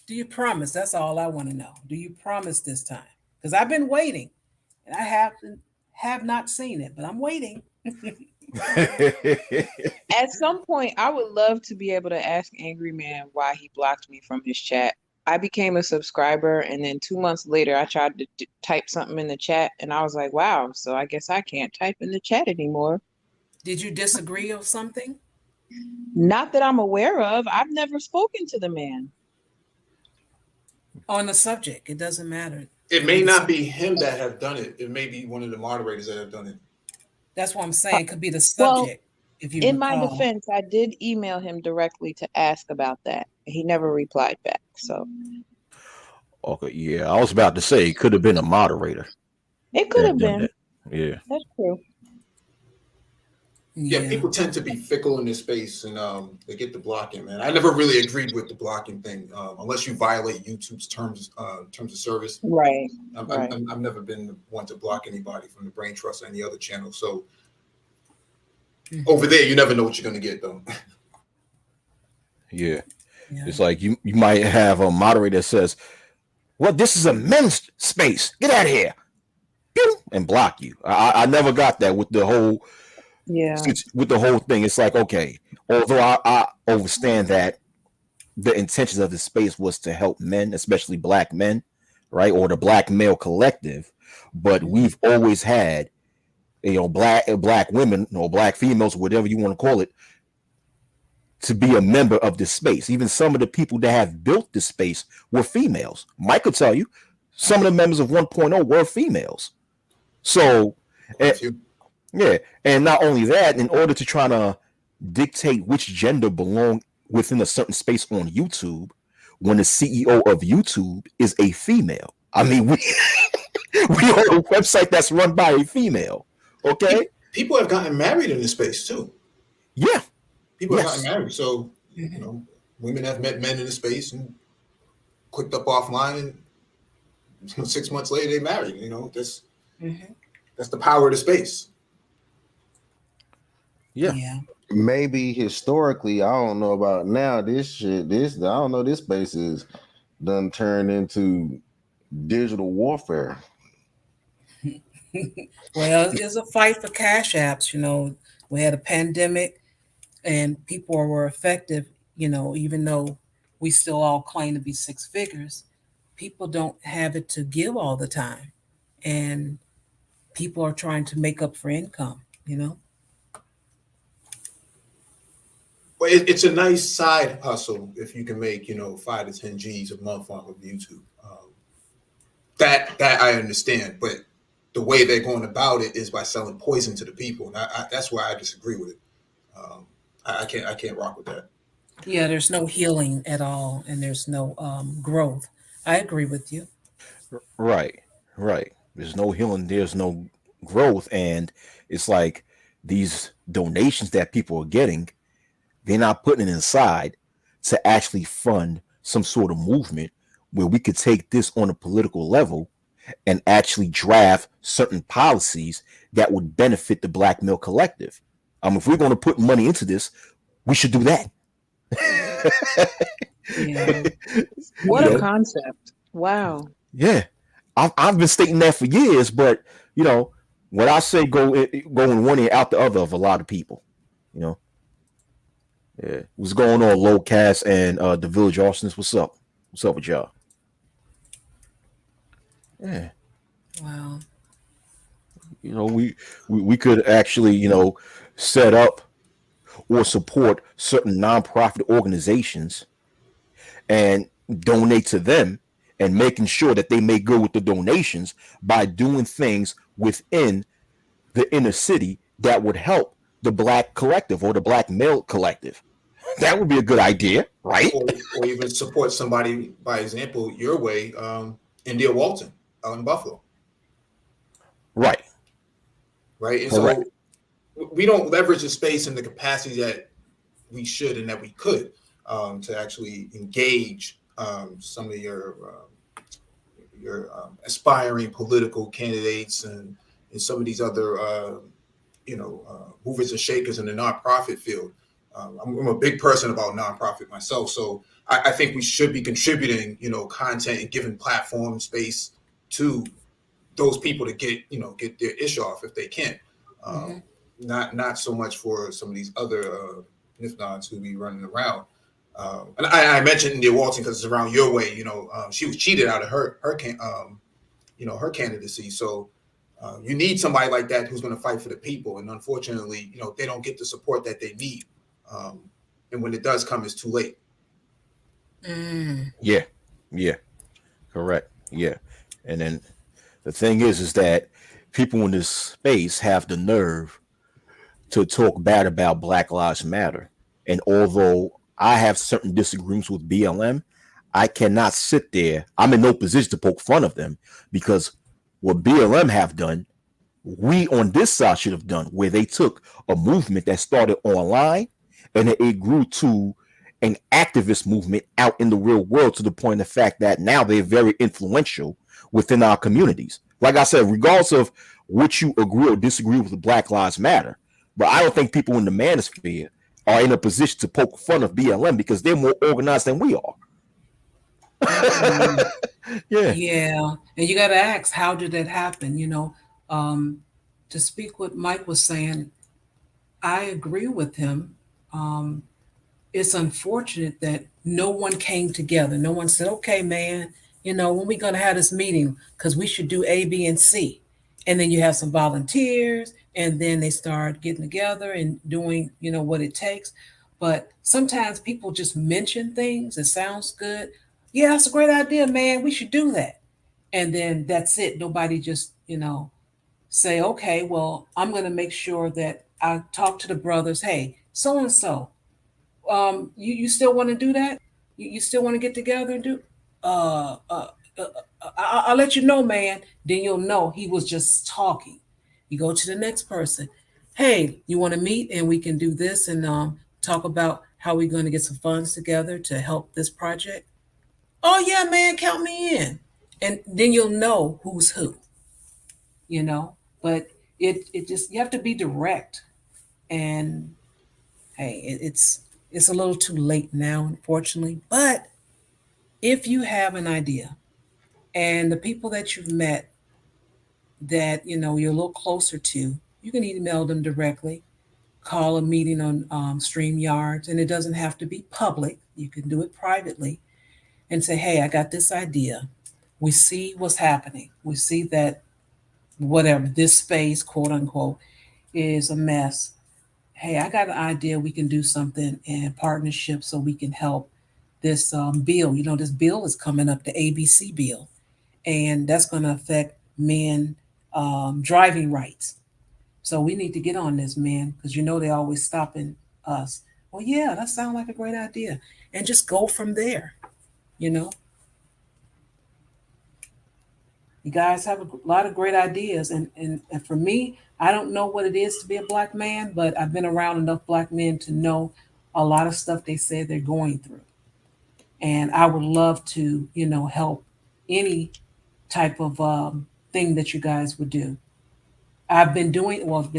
Do you promise? That's all I want to know. Do you promise this time? Because I've been waiting, and I have not seen it, but I'm waiting. At some point, I would love to be able to ask Angry Man why he blocked me from his chat. I became a subscriber, and then 2 months later, I tried to type something in the chat, and I was like, wow, so I guess I can't type in the chat anymore. Did you disagree or something? Not that I'm aware of. I've never spoken to the man. On the subject, it doesn't matter. It may not be him that have done it. It may be one of the moderators that have done it. That's what I'm saying. It could be the subject. Well, in my defense, I did email him directly to ask about that. He never replied back. So. Okay, yeah, I was about to say it could have been a moderator. It could have been. Yeah, that's true. Yeah, people tend to be fickle in this space, and they get the blocking. Man, I never really agreed with the blocking thing, unless you violate YouTube's terms of service. Right. I've never been the one to block anybody from the Brain Trust or any other channel. So over there, you never know what you're gonna get, though. Yeah. It's like you might have a moderator that says, "Well, this is a men's space. Get out of here," and block you. I never got that with the whole. Yeah. With the whole thing, it's like, okay, although I understand that the intentions of the space was to help men, especially black men, right, or the black male collective, but we've always had, black women or black females, whatever you want to call it, to be a member of this space. Even some of the people that have built this space were females. Mike could tell you, some of the members of 1.0 were females. So. Yeah, and not only that, in order to try to dictate which gender belong within a certain space on YouTube, when the CEO of YouTube is a female, I mean, we are a website that's run by a female. Okay, people have gotten married in this space too. Yeah, people have gotten married. So women have met men in the space and clicked up offline, and 6 months later they married. That's the power of the space. Yeah. Maybe historically, I don't know about now. This I don't know. This space is done turned into digital warfare. Well, it's a fight for cash apps. We had a pandemic, and people were effective. Even though we still all claim to be six figures, people don't have it to give all the time, and people are trying to make up for income. Well, it's a nice side hustle if you can make 5 to 10 G's a month off of YouTube. That I understand, but the way they're going about it is by selling poison to the people, and that's why I disagree with it. I can't rock with that. Yeah, there's no healing at all, and there's no growth. I agree with you. Right. There's no healing. There's no growth, and it's like these donations that people are getting. they're not putting it aside to actually fund some sort of movement where we could take this on a political level and actually draft certain policies that would benefit the black male collective. If we're going to put money into this, we should do that. Yeah. What You a know? concept. Wow. Yeah, I've been stating that for years, but when I say go in one ear out the other of a lot of people, you know. Yeah, what's going on, Low Cast and the Village Arsonist? What's up? What's up with y'all? Yeah, Wow. we could actually set up or support certain nonprofit organizations and donate to them and making sure that they make good with the donations by doing things within the inner city that would help the black collective or the black male collective. That would be a good idea, right? Or even support somebody, by example, your way, India Walton out in Buffalo. Right. Right. And Correct. so we don't leverage the space and the capacity that we should and that we could to actually engage some of your aspiring political candidates and some of these other movers and shakers in the nonprofit field. I'm a big person about nonprofit myself, so I think we should be contributing, content and giving platform space to those people to get their ish off if they can. Not so much for some of these other Nifnods who be running around. And I mentioned India Walton because it's around your way. She was cheated out of her candidacy. So you need somebody like that who's going to fight for the people. And unfortunately, they don't get the support that they need. And when it does come, it's too late. Yeah. Correct. Yeah. And then the thing is that people in this space have the nerve to talk bad about Black Lives Matter. And although I have certain disagreements with BLM, I cannot sit there. I'm in no position to poke fun of them because what BLM have done, we on this side should have done, where they took a movement that started online and it grew to an activist movement out in the real world to the point of the fact that now they're very influential within our communities. Like I said, regardless of what you agree or disagree with the Black Lives Matter, but I don't think people in the manosphere are in a position to poke fun of BLM because they're more organized than we are. Yeah. Yeah. And you got to ask, how did that happen? To speak what Mike was saying, I agree with him. It's unfortunate that no one came together. No one said, okay, man, when we going to have this meeting? Because we should do A, B, and C. And then you have some volunteers, and then they start getting together and doing, what it takes. But sometimes people just mention things. It sounds good. Yeah, that's a great idea, man. We should do that. And then that's it. Nobody just, say, okay, well, I'm going to make sure that I talk to the brothers. Hey, so and so, you still want to do that? You still want to get together and do? I'll let you know, man. Then you'll know he was just talking. You go to the next person. Hey, you want to meet and we can do this and talk about how we're going to get some funds together to help this project? Oh yeah, man, count me in. And then you'll know who's who. But it just, you have to be direct. And hey, it's a little too late now, unfortunately. But if you have an idea and the people that you've met that you're a little closer to, you can email them directly, call a meeting on StreamYards, and it doesn't have to be public. You can do it privately and say, hey, I got this idea. We see what's happening. We see that whatever this space, quote unquote, is a mess. Hey, I got an idea. We can do something in partnership so we can help this bill. This bill is coming up, the ABC bill, and that's going to affect men driving rights. So we need to get on this, man, because they're always stopping us. Well, yeah, that sounds like a great idea, and just go from there. You guys have a lot of great ideas, and for me, I don't know what it is to be a black man, but I've been around enough black men to know a lot of stuff they say they're going through. And I would love to, help any type of thing that you guys would do. I've been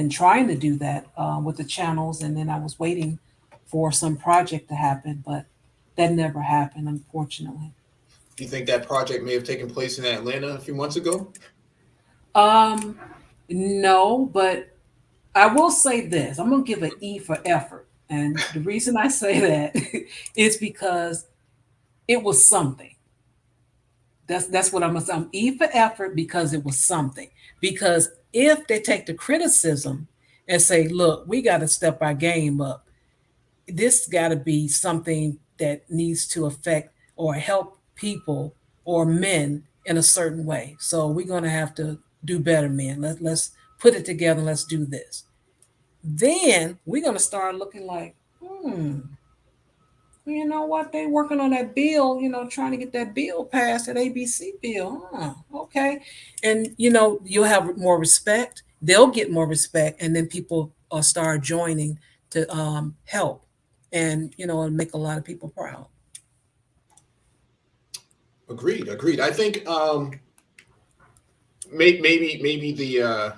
trying to do that with the channels, and then I was waiting for some project to happen, but that never happened, unfortunately. Do you think that project may have taken place in Atlanta a few months ago? Um, no, but I will say this: I'm gonna give an E for effort, and the reason I say that is because it was something. That's what I'm E for effort because it was something. Because if they take the criticism and say, look, we got to step our game up, this got to be something that needs to affect or help people or men in a certain way. So we're going to have to do better, men. Let's put it together. Let's do this. Then we're going to start looking like, you know what? They working on that bill, trying to get that bill passed, that ABC bill. Okay. And, you'll have more respect. They'll get more respect. And then people will start joining to help and, and make a lot of people proud. Agreed. I think maybe the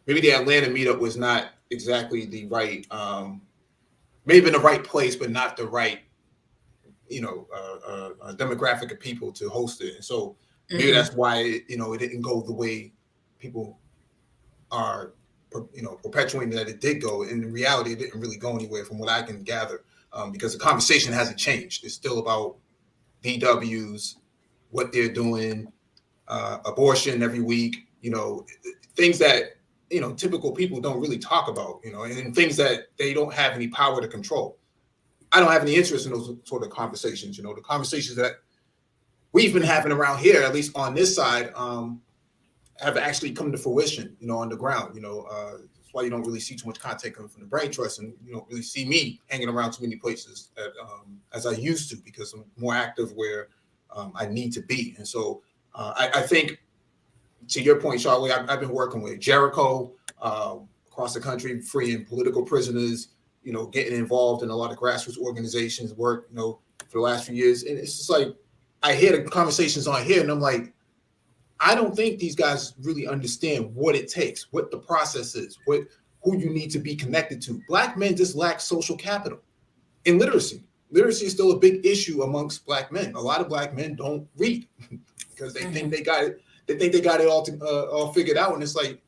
maybe the Atlanta meetup was not exactly the right maybe in the right place, but not the right demographic of people to host it. And so maybe that's why it didn't go the way people are perpetuating that it did go. In reality, it didn't really go anywhere from what I can gather, because the conversation hasn't changed. It's still about DWs, what they're doing, abortion every week, things that typical people don't really talk about, and things that they don't have any power to control. I don't have any interest in those sort of conversations. The conversations that we've been having around here, at least on this side, have actually come to fruition, on the ground. That's why you don't really see too much content coming from the Brain Trust, and you don't really see me hanging around too many places as I used to, because I'm more active where I need to be. And so I think, to your point, Charlie, I've been working with Jericho across the country, freeing political prisoners, getting involved in a lot of grassroots organizations work, for the last few years. And it's just like, I hear the conversations on here and I'm like, I don't think these guys really understand what it takes, what the process is, who you need to be connected to. Black men just lack social capital and literacy. Literacy is still a big issue amongst Black men. A lot of Black men don't read because they think they got it. They think they got it all figured out. And it's like,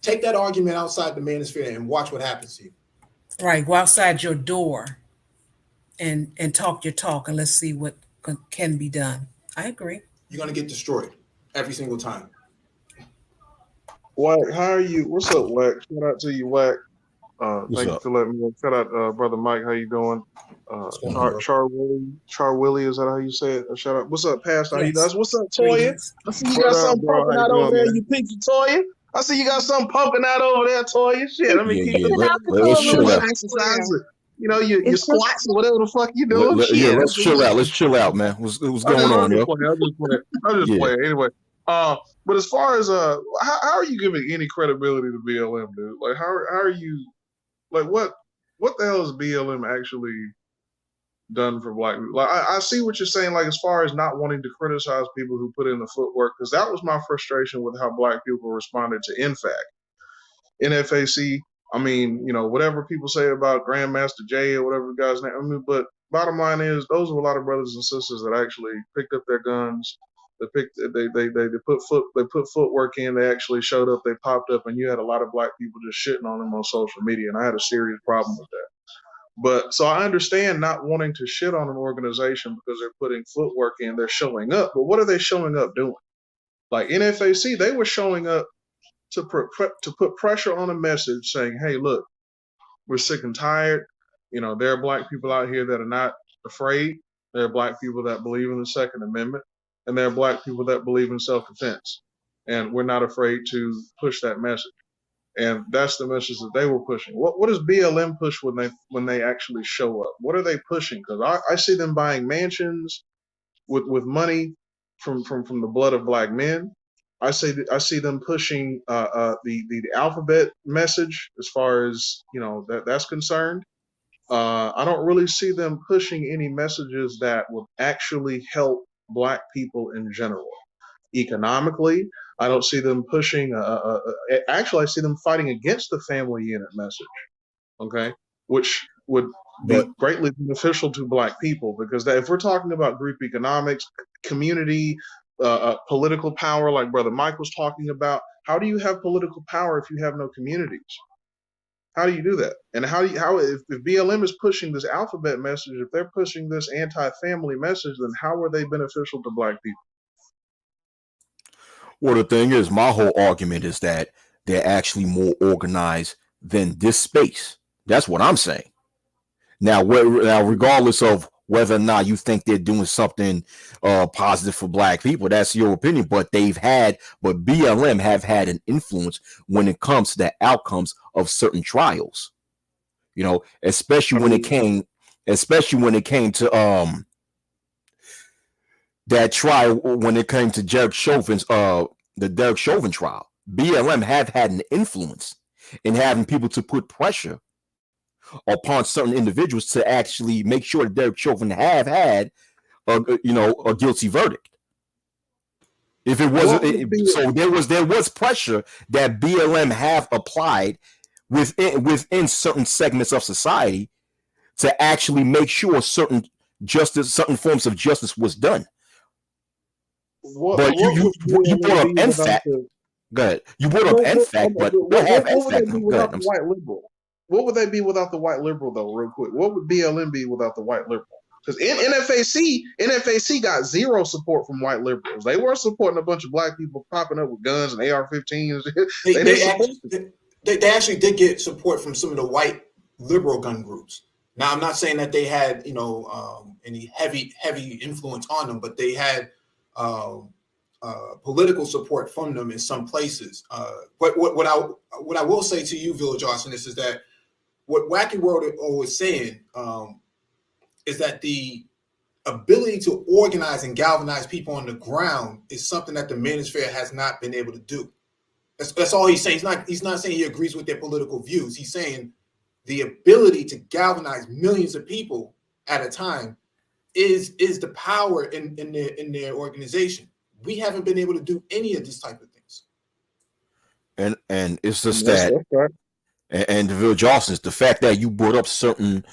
take that argument outside the manosphere and watch what happens to you. Right. Go outside your door and talk your talk, and let's see what can be done. I agree. You're going to get destroyed every single time. Wack, how are you? What's up, Wack? Shout out to you, Wack. Thank you for letting me know. Shout out, brother Mike. How you doing? Char Willie, is that how you say it? Shout out. What's up, Pastor? How you guys? What's up, Toya? I see you got something pumping out over there. You pinky Toya. I see you got something pumping out over there, Toya. Shit, let me keep let's chill out. Exercising. Your squats or whatever the fuck you doing. Let's chill out. Let's chill out, man. What's going on, yo? I'm just playing. Anyway, but as far as how are you giving any credibility to BLM, dude? Like, how are you? Like, what the hell has BLM actually done for Black people? Like, I see what you're saying. Like, as far as not wanting to criticize people who put in the footwork, because that was my frustration with how Black people responded to NFAC. I mean, whatever people say about Grandmaster Jay or whatever the guy's name. I mean, but bottom line is, those were a lot of brothers and sisters that actually picked up their guns. They put footwork in. They actually showed up. They popped up, and you had a lot of Black people just shitting on them on social media, and I had a serious problem with that. But so I understand not wanting to shit on an organization because they're putting footwork in. They're showing up, but what are they showing up doing? Like NFAC, they were showing up to put pressure on a message saying, "Hey, look, we're sick and tired. There are Black people out here that are not afraid. There are Black people that believe in the Second Amendment. And there are Black people that believe in self-defense. And we're not afraid to push that message." And that's the message that they were pushing. What does BLM push when they actually show up? What are they pushing? Because I see them buying mansions with money from the blood of Black men. I see them pushing the alphabet message as far as that's concerned. I don't really see them pushing any messages that would actually help Black people in general. Economically, I don't see them pushing. Actually, I see them fighting against the family unit message. Okay, which would But be greatly beneficial to Black people because if we're talking about group economics, community, political power, like Brother Mike was talking about, how do you have political power if you have no communities? How do you do that? And how if BLM is pushing this alphabet message, if they're pushing this anti-family message, then how are they beneficial to Black people? well, the thing is, my whole argument is that they're actually more organized than this space. That's what I'm saying. Now, regardless of whether or not you think they're doing something positive for Black people, that's your opinion. But BLM have had an influence when it comes to the outcomes of certain trials. You know, especially when it came to that trial when it came to Derek Chauvin's the Derek Chauvin trial. BLM have had an influence in having people to put pressure upon certain individuals to actually make sure that Derek Chauvin have had a guilty verdict. If it wasn't, so there was pressure that BLM have applied within certain segments of society to actually make sure certain forms of justice was done. But you brought up NFAC. Go ahead. You brought up NFAC, but what would they be without the white liberal? What would they be without the white liberal, though? Real quick, what would BLM be without the white liberal? Because NFAC got zero support from white liberals. They weren't supporting a bunch of Black people popping up with guns and AR-15s. They actually did get support from some of the white liberal gun groups. Now, I'm not saying that they had any heavy influence on them, but they had political support from them in some places. But what I will say to you, Village Arsonist, is that what Wacky World is saying is that the ability to organize and galvanize people on the ground is something that the manosphere has not been able to do. That's all he's saying. He's not saying he agrees with their political views. He's saying the ability to galvanize millions of people at a time is the power in their organization. We haven't been able to do any of this type of things. And it's just that, right. And the Village Arsonist, the fact that you brought up certain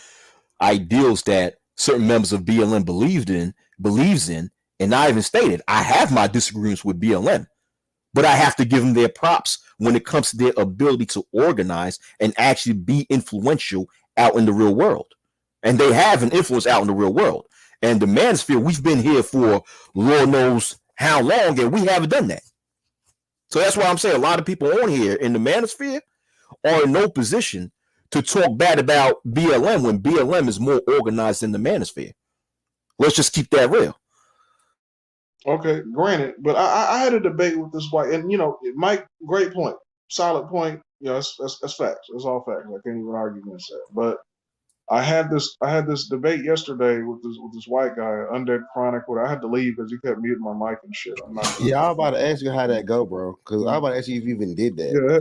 ideals that certain members of BLM believes in, and I even stated I have my disagreements with BLM, but I have to give them their props when it comes to their ability to organize and actually be influential out in the real world. And they have an influence out in the real world. And the manosphere, we've been here for Lord knows how long, and we haven't done that. So that's why I'm saying a lot of people on here in the manosphere are in no position to talk bad about BLM when BLM is more organized than the manosphere. Let's just keep that real. Okay, granted, but I had a debate with this white, and Mike, great point, solid point. That's facts. That's all facts. I can't even argue against that. But I had this debate yesterday with this white guy, Undead Chronicle. I had to leave because he kept muting my mic and shit. I'm not. Yeah, I was about to ask you how that go, bro. Because I was about to ask you if you even did that. Yeah.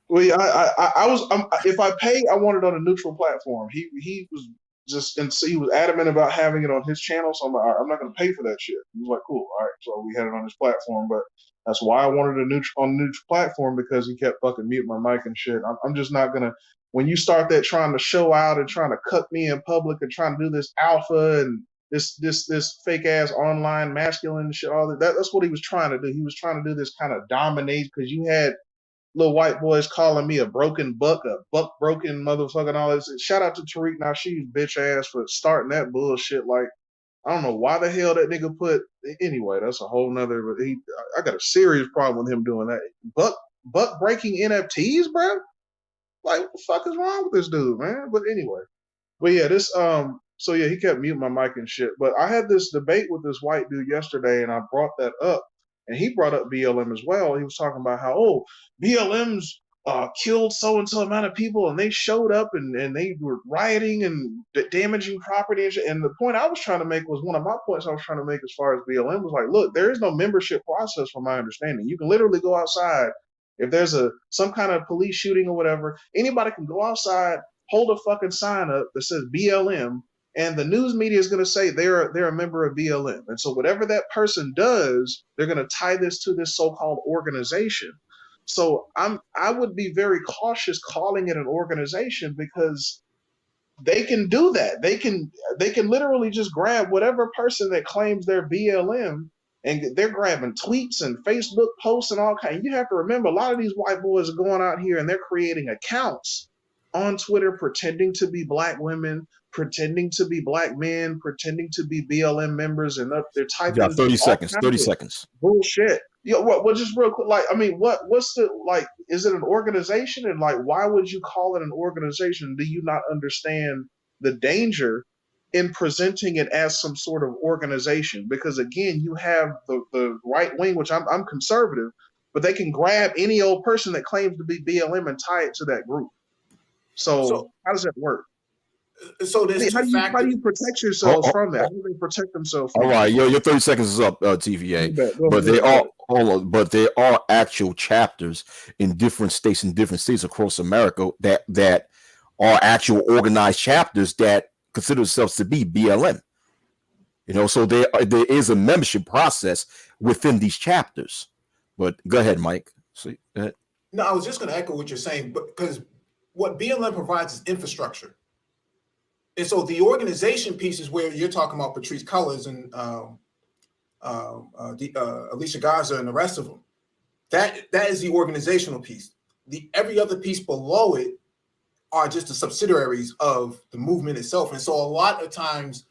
Well, yeah, I was. If I pay, I want it on a neutral platform. He was just, and so he was adamant about having it on his channel. So I'm like, all right, I'm not going to pay for that shit. He was like, cool, all right. So we had it on his platform, but that's why I wanted on a neutral platform, because he kept fucking muting my mic and shit. I'm just not gonna. When you start that trying to show out and trying to cut me in public and trying to do this alpha and this fake ass online masculine shit, that's what he was trying to do. He was trying to do this kind of dominate, because you had little white boys calling me a broken buck, a buck broken motherfucker, and all this. Shout out to Tariq Nasheed's bitch ass for starting that bullshit. Like, I don't know why the hell that nigga put. Anyway, that's a whole nother. I got a serious problem with him doing that. Buck breaking NFTs, bro. Like, what the fuck is wrong with this dude, man? But anyway, this so yeah, he kept muting my mic and shit. But I had this debate with this white dude yesterday, and I brought that up, and he brought up BLM as well. He was talking about how BLM's killed so and so amount of people, and they showed up and they were rioting and damaging property and shit. And the point I was trying to make was one of my points I was trying to make as far as BLM was like, look, there is no membership process from my understanding. You can literally go outside. If there's some kind of police shooting or whatever, anybody can go outside hold a fucking sign up that says BLM, and the news media is going to say they're a member of BLM, and so whatever that person does, they're going to tie this to this so-called organization. So I would be very cautious calling it an organization, because they can do that. They can literally just grab whatever person that claims they're BLM, and they're grabbing tweets and Facebook posts and all kinds. You have to remember, a lot of these white boys are going out here and they're creating accounts on Twitter pretending to be black women, pretending to be black men, pretending to be BLM members, and they're typing. You got 30 all seconds. kinds 30 of seconds. bullshit. Yeah, what just real quick, like, I mean, what's the, like, is it an organization? And like, why would you call it an organization? Do you not understand the danger in presenting it as some sort of organization? Because again, you have the right wing, which I'm conservative, but they can grab any old person that claims to be BLM and tie it to that group. So how does that work? So there's How two do you factors. protect yourselves from that? How do they protect themselves from All right, your 30 seconds is up, TVA. But there are actual chapters in different states across America that are actual organized chapters that consider themselves to be BLM. You know, so there is a membership process within these chapters. But go ahead, Mike. Go ahead. No, I was just going to echo what you're saying, but because what BLM provides is infrastructure. And so the organization piece is where you're talking about Patrice Cullors and Alicia Garza and the rest of them. That is the organizational piece. Every other piece below it are just the subsidiaries of the movement itself. And so a lot of times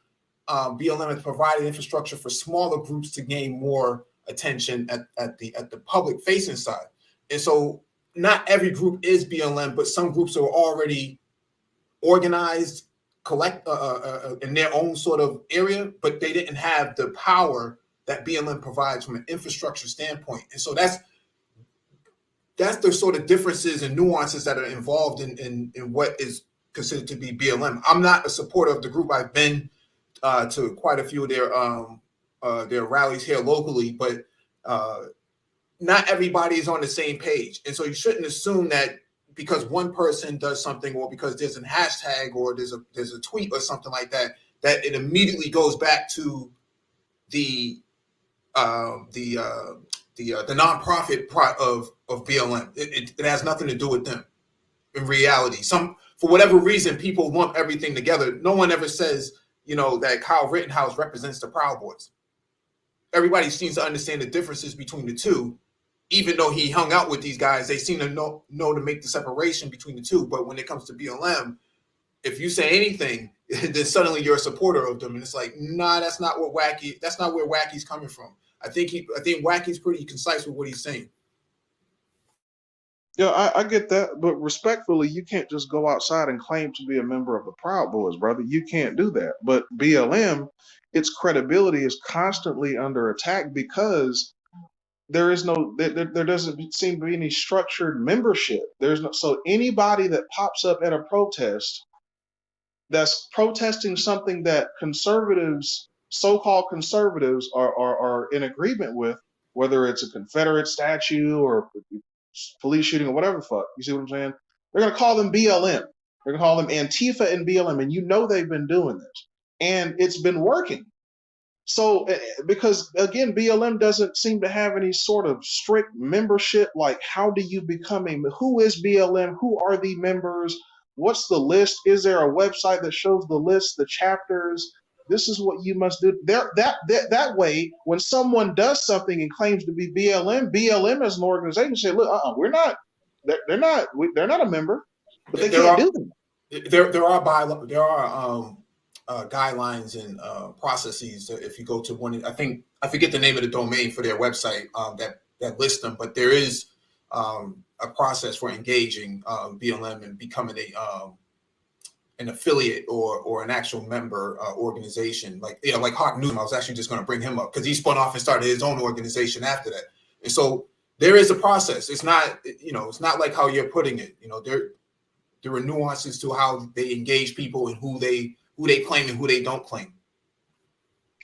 BLM has provided infrastructure for smaller groups to gain more attention at the public facing side. And so not every group is BLM, but some groups are already organized, collect in their own sort of area, but they didn't have the power that BLM provides from an infrastructure standpoint. And so that's the sort of differences and nuances that are involved in what is considered to be BLM. I'm not a supporter of the group. I've been to quite a few of their rallies here locally, but not everybody is on the same page. And so you shouldn't assume that because one person does something, or because there's a hashtag, or there's a tweet or something like that, that it immediately goes back to the nonprofit part of BLM. It has nothing to do with them. In reality, for whatever reason, people lump everything together. No one ever says, that Kyle Rittenhouse represents the Proud Boys. Everybody seems to understand the differences between the two. Even though he hung out with these guys, they seem to know to make the separation between the two. But when it comes to BLM, if you say anything, then suddenly you're a supporter of them. And it's like, nah, that's not where Wacky's coming from. I think Wacky's pretty concise with what he's saying. Yeah, I get that, but respectfully, you can't just go outside and claim to be a member of the Proud Boys, brother. You can't do that. But BLM, its credibility is constantly under attack because there doesn't seem to be any structured membership. So anybody that pops up at a protest that's protesting something that conservatives, so-called conservatives, are in agreement with, whether it's a Confederate statue or police shooting or whatever the fuck, you see what I'm saying? They're going to call them BLM. They're going to call them Antifa and BLM, and they've been doing this. And it's been working. So, because again, BLM doesn't seem to have any sort of strict membership. Like, how do you become who is BLM? Who are the members? What's the list? Is there a website that shows the list, the chapters? This is what you must do. That way, when someone does something and claims to be BLM as an organization, say, look, we're not. They're not a member, but they can't do that. There are guidelines and processes. If you go to one, I forget the name of the domain for their website that lists them, but there is a process for engaging BLM and becoming an affiliate or an actual member organization. Like Hawk Newsom, I was actually just going to bring him up because he spun off and started his own organization after that. And so there is a process. It's not it's not like how you're putting it. There are nuances to how they engage people and who they claim and who they don't claim.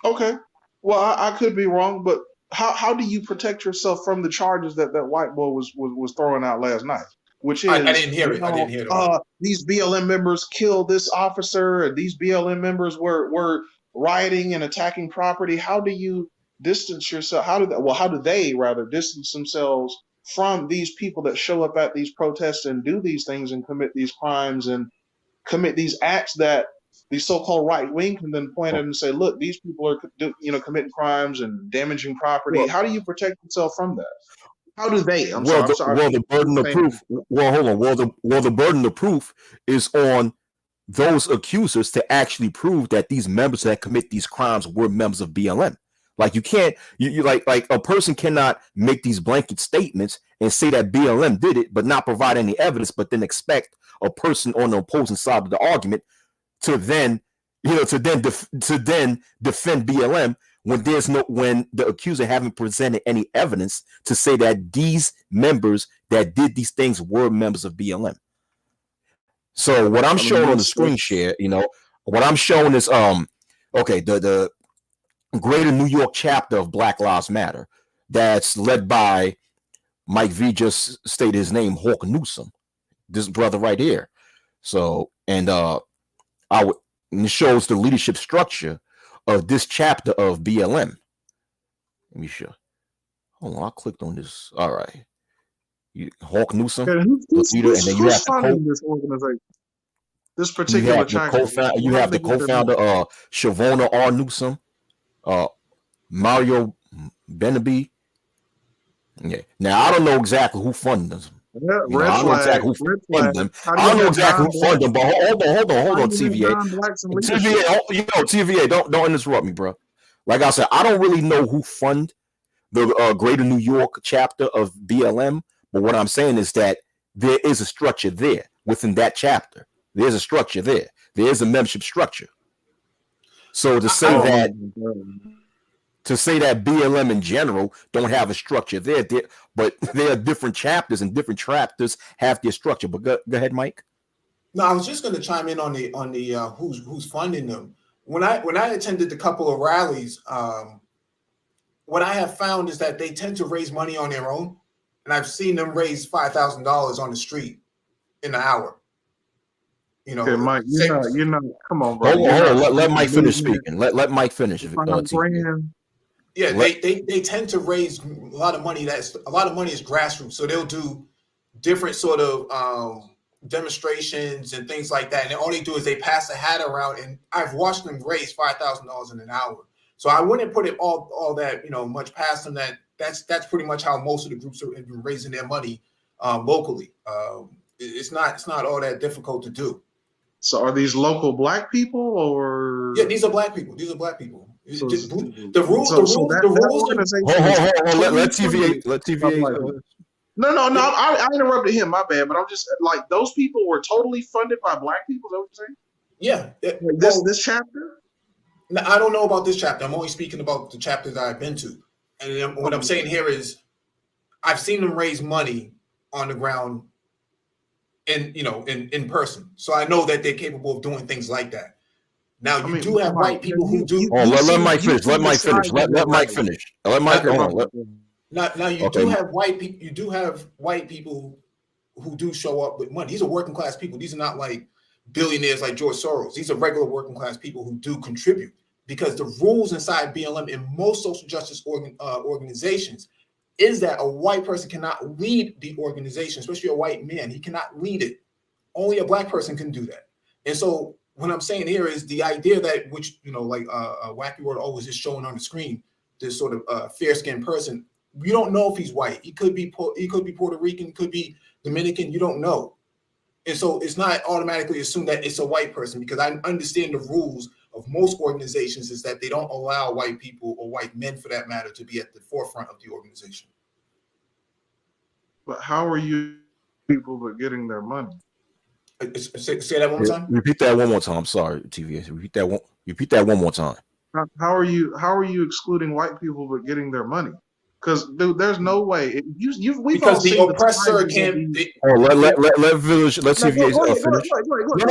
Okay. Well, I could be wrong, but how do you protect yourself from the charges that white boy was throwing out last night? which is I didn't hear it. I didn't hear it. These BLM members killed this officer, and these BLM members were rioting and attacking property. How do you distance yourself? How do they rather distance themselves from these people that show up at these protests and do these things and commit these crimes and commit these acts that the so-called right wing can then point at and say, look, these people are committing crimes and damaging property. How do you protect yourself from that? How do they? The burden of proof. Well, hold on. The burden of proof is on those accusers to actually prove that these members that commit these crimes were members of BLM. Like you can't, like a person cannot make these blanket statements and say that BLM did it, but not provide any evidence, but then expect a person on the opposing side of the argument to then, defend BLM when when the accuser haven't presented any evidence to say that these members that did these things were members of BLM. So what I'm showing on the screen share, what I'm showing is the Greater New York chapter of Black Lives Matter that's led by Mike V just stated his name, Hawk Newsom, this brother right here. So and it shows the leadership structure of this chapter of BLM. Let me show. Hold on, I clicked on this. All right, Hawk Newsom, who's funding this organization? This particular chapter. You have the co-founder, Shavona R. Newsom, Mario Benabi. Yeah. Now I don't know exactly who funded them. Yeah, I don't know exactly who funded them. I don't know exactly who funded them, but hold on, TVA. TVA, don't interrupt me, bro. Like I said, I don't really know who funded the Greater New York chapter of BLM, but what I'm saying is that there is a structure there within that chapter. There's a structure there. There is a membership structure. So to say that BLM in general don't have a structure there, but there are different chapters, and different chapters have their structure. But go ahead, Mike. No, I was just going to chime in on the who's funding them. When I attended a couple of rallies, what I have found is that they tend to raise money on their own, and I've seen them raise $5,000 on the street in an hour. Okay, Mike, you're not. Come on, bro. Hold on. Let Mike finish speaking. Let Mike finish. Yeah, they tend to raise a lot of money. A lot of money is grassroots, so they'll do different sort of demonstrations and things like that. And all they do is they pass the hat around, and I've watched them raise $5,000 in an hour. So I wouldn't put it all that much past them. That's pretty much how most of the groups have been raising their money locally. It's not all that difficult to do. So are these local black people or? Yeah, these are black people. The rules. Let TVA. No. I interrupted him. My bad. But I'm just like, those people were totally funded by black people. Is that what you're saying? Yeah. This chapter. I don't know about this chapter. I'm only speaking about the chapters that I've been to. And what I'm saying here is, I've seen them raise money on the ground. In person, so I know that they're capable of doing things like that. Now you do have white people who do. Let Mike finish. Let Mike finish. Now you do have white people. You do have white people who do show up with money. These are working class people. These are not like billionaires like George Soros. These are regular working class people who do contribute, because the rules inside BLM in most social justice organizations is that a white person cannot lead the organization, especially a white man. He cannot lead it. Only a black person can do that. And so what I'm saying here is the idea that, which, like Wacky Word always is showing on the screen, this sort of fair-skinned person, you don't know if he's white. He could be Puerto Rican, could be Dominican. You don't know. And so it's not automatically assumed that it's a white person, because I understand the rules of most organizations is that they don't allow white people, or white men for that matter, to be at the forefront of the organization. But how are you people but getting their money? Say that one more time. Repeat that one more time. I'm sorry, TVA. Repeat that one more time. How are you excluding white people but getting their money? Because dude, there's no way. Because the oppressor can't. Let village. Let TVA finish. No.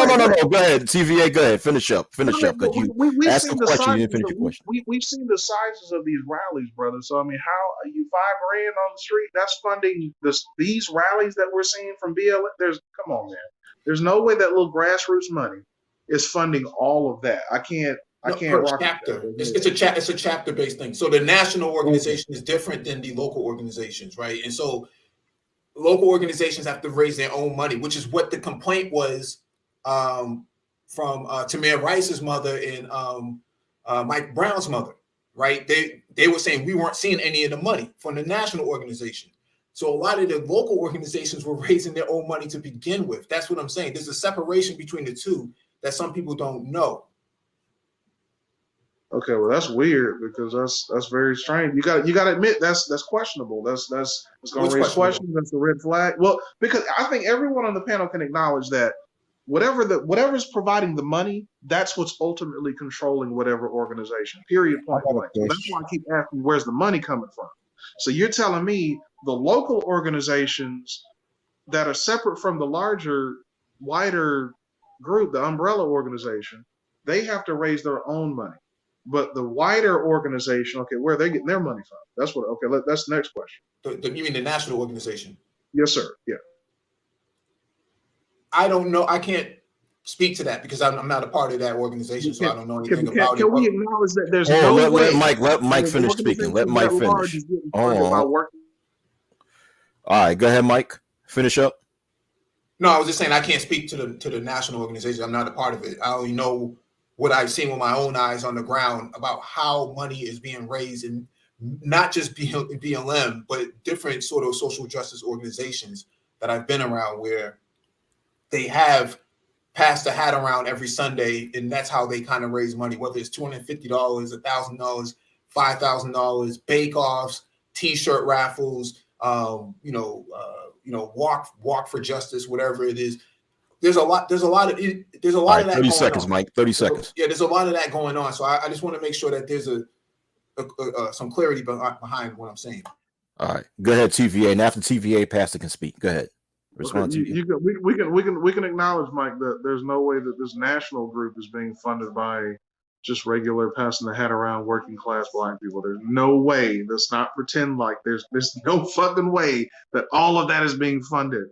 Go ahead, TVA. Go ahead. Finish up. Because you asked a question. You didn't finish your question. We've seen the sizes of these rallies, brother. So I mean, how are you $5 grand on the street, that's funding these rallies that we're seeing from BLM. Come on, man. There's no way that little grassroots money is funding all of that. I can't Per rock chapter. with It's a chapter based thing. So the national organization is different than the local organizations, right? And so local organizations have to raise their own money, which is what the complaint was from Tamir Rice's mother and Mike Brown's mother, right? They were saying we weren't seeing any of the money from the national organization. So a lot of the local organizations were raising their own money to begin with. That's what I'm saying. There's a separation between the two that some people don't know. Okay, well that's weird because that's very strange. You got to admit that's questionable. That's going to raise questions. That's a red flag. Well, because I think everyone on the panel can acknowledge that whatever's providing the money, that's what's ultimately controlling whatever organization. Period. Point blank. So that's why I keep asking, where's the money coming from? So you're telling me the local organizations that are separate from the larger, wider group, the umbrella organization, they have to raise their own money. But the wider organization, okay, where are they getting their money from? That's that's the next question. You mean the national organization? Yes, sir. Yeah. I don't know. I can't speak to that because I'm not a part of that organization, so I don't know anything about it. Can we acknowledge that there's no way? Let Mike finish speaking. Let Mike finish. All right, go ahead, Mike. Finish up. No, I was just saying I can't speak to the national organization. I'm not a part of it. I only know what I've seen with my own eyes on the ground about how money is being raised, and not just BLM, but different sort of social justice organizations that I've been around where they have passed a hat around every Sunday, and that's how they kind of raise money, whether it's $250, $1,000, $5,000, bake-offs, T-shirt raffles, walk for justice, whatever it is. There's a lot of that. 30 seconds, Mike. 30 seconds. Yeah, there's a lot of that going on. So I just want to make sure that there's some clarity behind what I'm saying. All right, go ahead, TVA, and after TVA, Pastor can speak. Go ahead. Respond to you. We can acknowledge, Mike, that there's no way that this national group is being funded by just regular passing the hat around working class Black people. There's no way. Let's not pretend like there's no fucking way that all of that is being funded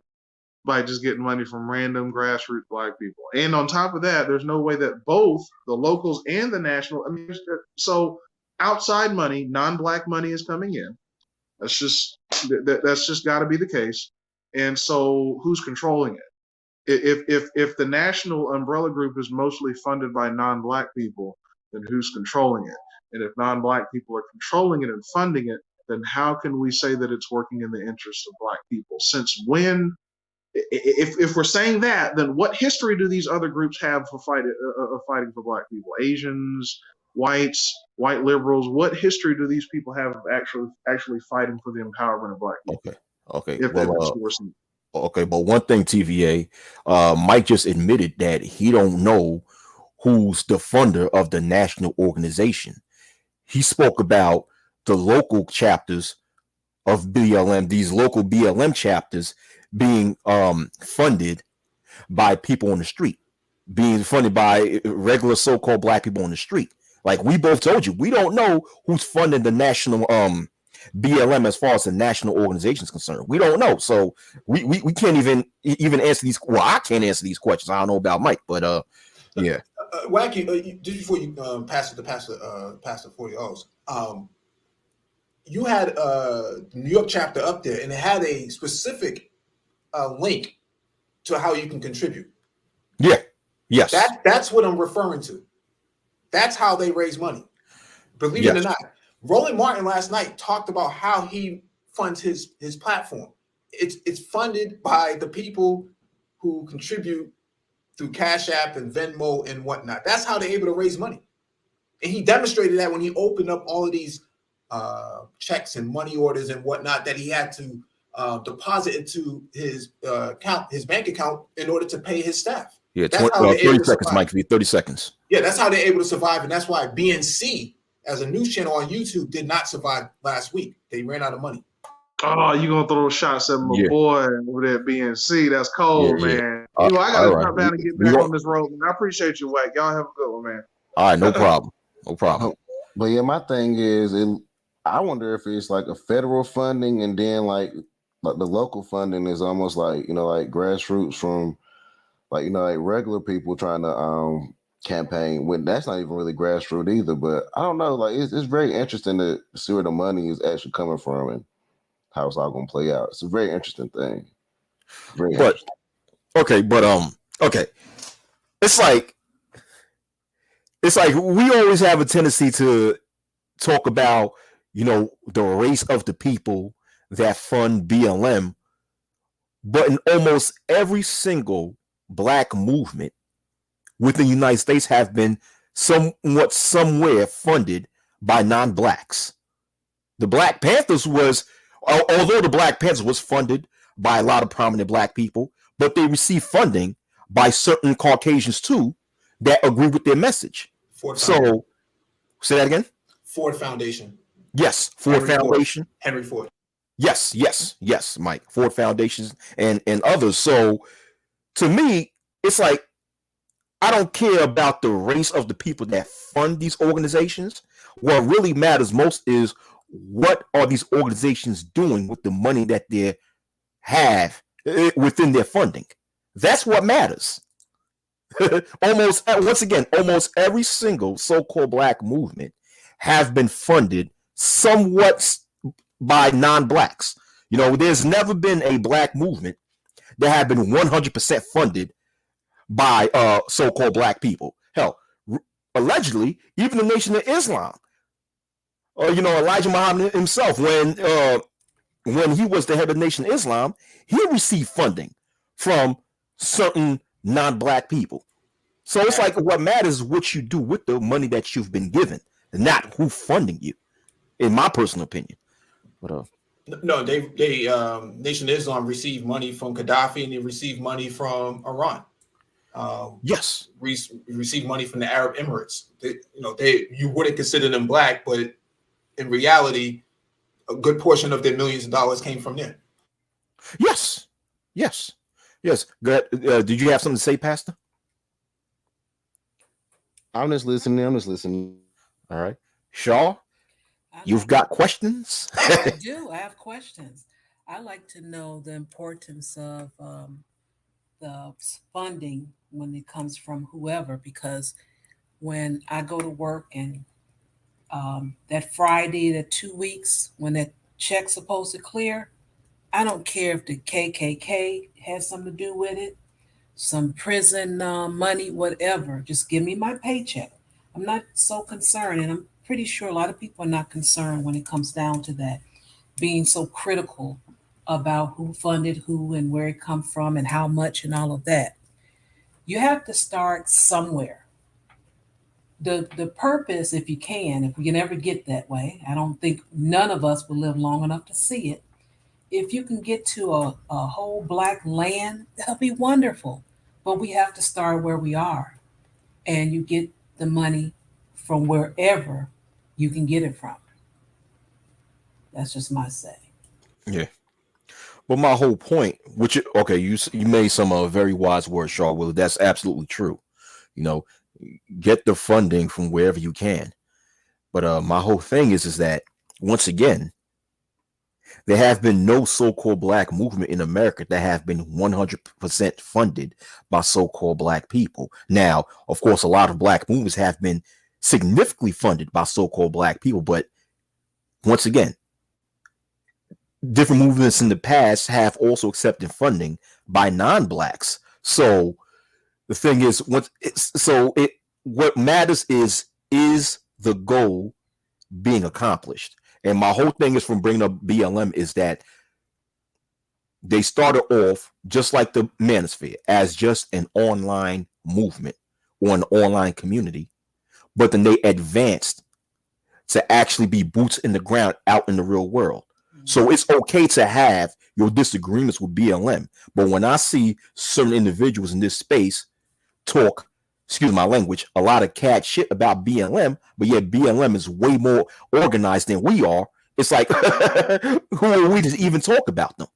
by just getting money from random grassroots Black people. And on top of that, there's no way that both the locals and the national, so outside money, non-Black money is coming in. That's just got to be the case. And so who's controlling it? If the national umbrella group is mostly funded by non-Black people, then who's controlling it? And if non-Black people are controlling it and funding it, then how can we say that it's working in the interests of Black people? Since when? If we're saying that, then what history do these other groups have for fighting for Black people? Asians, whites, white liberals. What history do these people have of actually fighting for the empowerment of Black people? Okay. Okay, but one thing, TVA, Mike just admitted that he don't know who's the funder of the national organization. He spoke about the local chapters of BLM, these local BLM chapters being funded by people on the street, being funded by regular so-called Black people on the street. Like we both told you, we don't know who's funding the national BLM as far as the national organization is concerned. We don't know. So we can't even answer these. Well, I can't answer these questions. I don't know about Mike, but yeah. Wacky, just before you pass it to Pastor 40 O's, you had the New York chapter up there, and it had a specific link to how you can contribute. Yeah. Yes. That's what I'm referring to. That's how they raise money. Believe it or not. Roland Martin last night talked about how he funds his platform. It's funded by the people who contribute through Cash App and Venmo and whatnot. That's how they're able to raise money. And he demonstrated that when he opened up all of these checks and money orders and whatnot that he had to deposit into his bank account in order to pay his staff. Yeah, 30 seconds, Mike. 30 seconds. Yeah, that's how they're able to survive. And that's why BNC, as a news channel on YouTube, did not survive last week. They ran out of money. Oh, you gonna throw shots at my boy over there at BNC? That's cold, man. I gotta drop down and get back on this road, man. I appreciate you, Wack. Y'all have a good one, man. All right, no problem. No problem. But yeah, my thing is, I wonder if it's like a federal funding and then like the local funding is almost like, like grassroots from like, like regular people trying to campaign when that's not even really grassroots either. But I don't know, like it's very interesting to see where the money is actually coming from and how it's all gonna play out. It's a very interesting thing. Very But interesting. okay, but okay. It's like we always have a tendency to talk about, the race of the people that fund BLM, but in almost every single black movement within the United States have been somewhere funded by non-blacks. The Black Panthers although the Black Panthers was funded by a lot of prominent black people, but they received funding by certain Caucasians too that agree with their message. Ford Foundation. So, say that again. Ford Foundation. Yes, Ford Foundation. Henry Ford. Yes, Mike. Ford Foundations and others. So, to me, it's like I don't care about the race of the people that fund these organizations. What really matters most is what are these organizations doing with the money that they have within their funding. That's what matters. Almost every single so-called black movement have been funded somewhat by non-blacks. There's never been a black movement that have been 100% funded by so-called black people. Hell, allegedly, even the Nation of Islam, Elijah Muhammad himself, when he was the head of the Nation of Islam, he received funding from certain non-black people. So it's like what matters is what you do with the money that you've been given, not who funding you, in my personal opinion. But no, they Nation of Islam received money from Gaddafi and they received money from Iran. Yes, received money from the Arab Emirates. You wouldn't consider them black, but in reality, a good portion of their millions of dollars came from them. Yes. Good. Did you have something to say, Pastor? I'm just listening. All right, Shaw, you've got questions? I do. I have questions. I like to know the importance of the funding when it comes from whoever, because when I go to work and that Friday, that 2 weeks when that check's supposed to clear, I don't care if the KKK has something to do with it, some prison money, whatever. Just give me my paycheck. I'm not so concerned, and I'm pretty sure a lot of people are not concerned when it comes down to that, being so critical about who funded who and where it come from and how much and all of that. You have to start somewhere. The purpose, if you can ever get that way, I don't think none of us will live long enough to see it. If you can get to a whole black land, that'll be wonderful. But we have to start where we are, and you get the money from wherever you can get it from. That's just my say. Yeah. But my whole point, you made some very wise words, Shaw. Well, that's absolutely true. Get the funding from wherever you can. But my whole thing is that once again, there have been no so-called black movement in America that have been 100% funded by so-called black people. Now, of course, a lot of black movements have been significantly funded by so-called black people. But once again, different movements in the past have also accepted funding by non-blacks. So the thing is, what matters is the goal being accomplished. And my whole thing is from bringing up BLM is that they started off just like the Manosphere as just an online movement or an online community, but then they advanced to actually be boots in the ground out in the real world. So it's okay to have your disagreements with BLM, but when I see certain individuals in this space talk, excuse my language, a lot of cat shit about BLM, but yet BLM is way more organized than we are, it's like, who are we to even talk about them?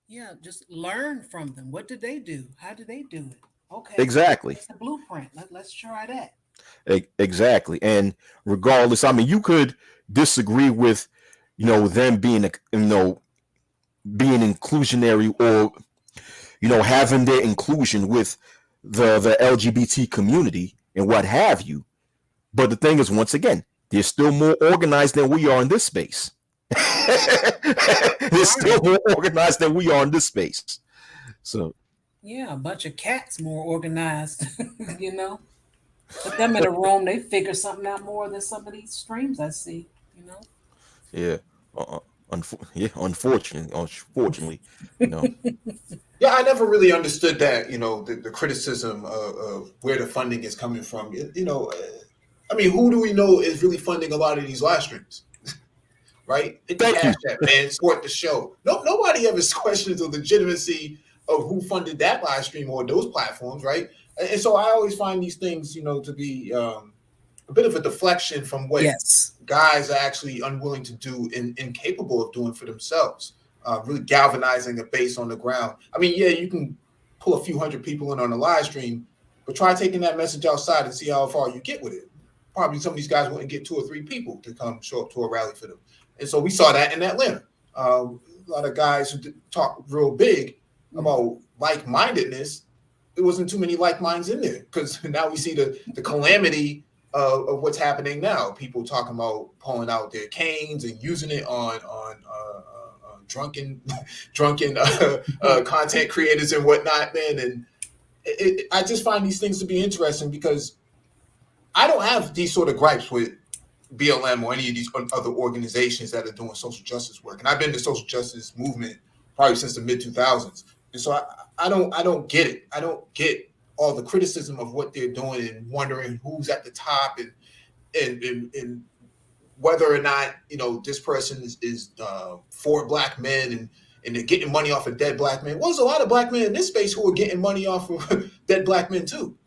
Yeah, just learn from them. What did they do? How did they do it? Okay. Exactly. That's the blueprint. Let's try that. Exactly. And regardless, I mean, you could disagree with, them being, being inclusionary, or, having their inclusion with the LGBT community and what have you. But the thing is, once again, they're still more organized than we are in this space. They're still more organized than we are in this space. So Yeah, a bunch of cats more organized, you know. Put them in a room, they figure something out more than some of these streams I see, you know. yeah, unfortunately, you know, Yeah, I never really understood that, the criticism of where the funding is coming from. I mean, who do we know is really funding a lot of these live streams? Right? Hit the Thank you. cash app, man. Support the show. No, nobody ever questions the legitimacy of who funded that live stream or those platforms, right? And so I always find these things, to be a bit of a deflection from what Yes. guys are actually unwilling to do and incapable of doing for themselves. Really galvanizing a base on the ground. I mean, yeah, you can pull a few hundred people in on a live stream, but try taking that message outside and see how far you get with it. Probably some of these guys wouldn't get 2 or 3 people to come show up to a rally for them. And so we saw that in Atlanta. A lot of guys who talk real big about like-mindedness. There wasn't too many like minds in there, because now we see the calamity of what's happening now. People talking about pulling out their canes and using it on drunken content creators and whatnot, man. And I just find these things to be interesting, because I don't have these sort of gripes with BLM or any of these other organizations that are doing social justice work. And I've been in the social justice movement probably since the mid 2000s. And so I don't get it. I don't get all the criticism of what they're doing and wondering who's at the top and whether or not, this person is for black men and they're getting money off of dead black men. Well, there's a lot of black men in this space who are getting money off of dead black men too.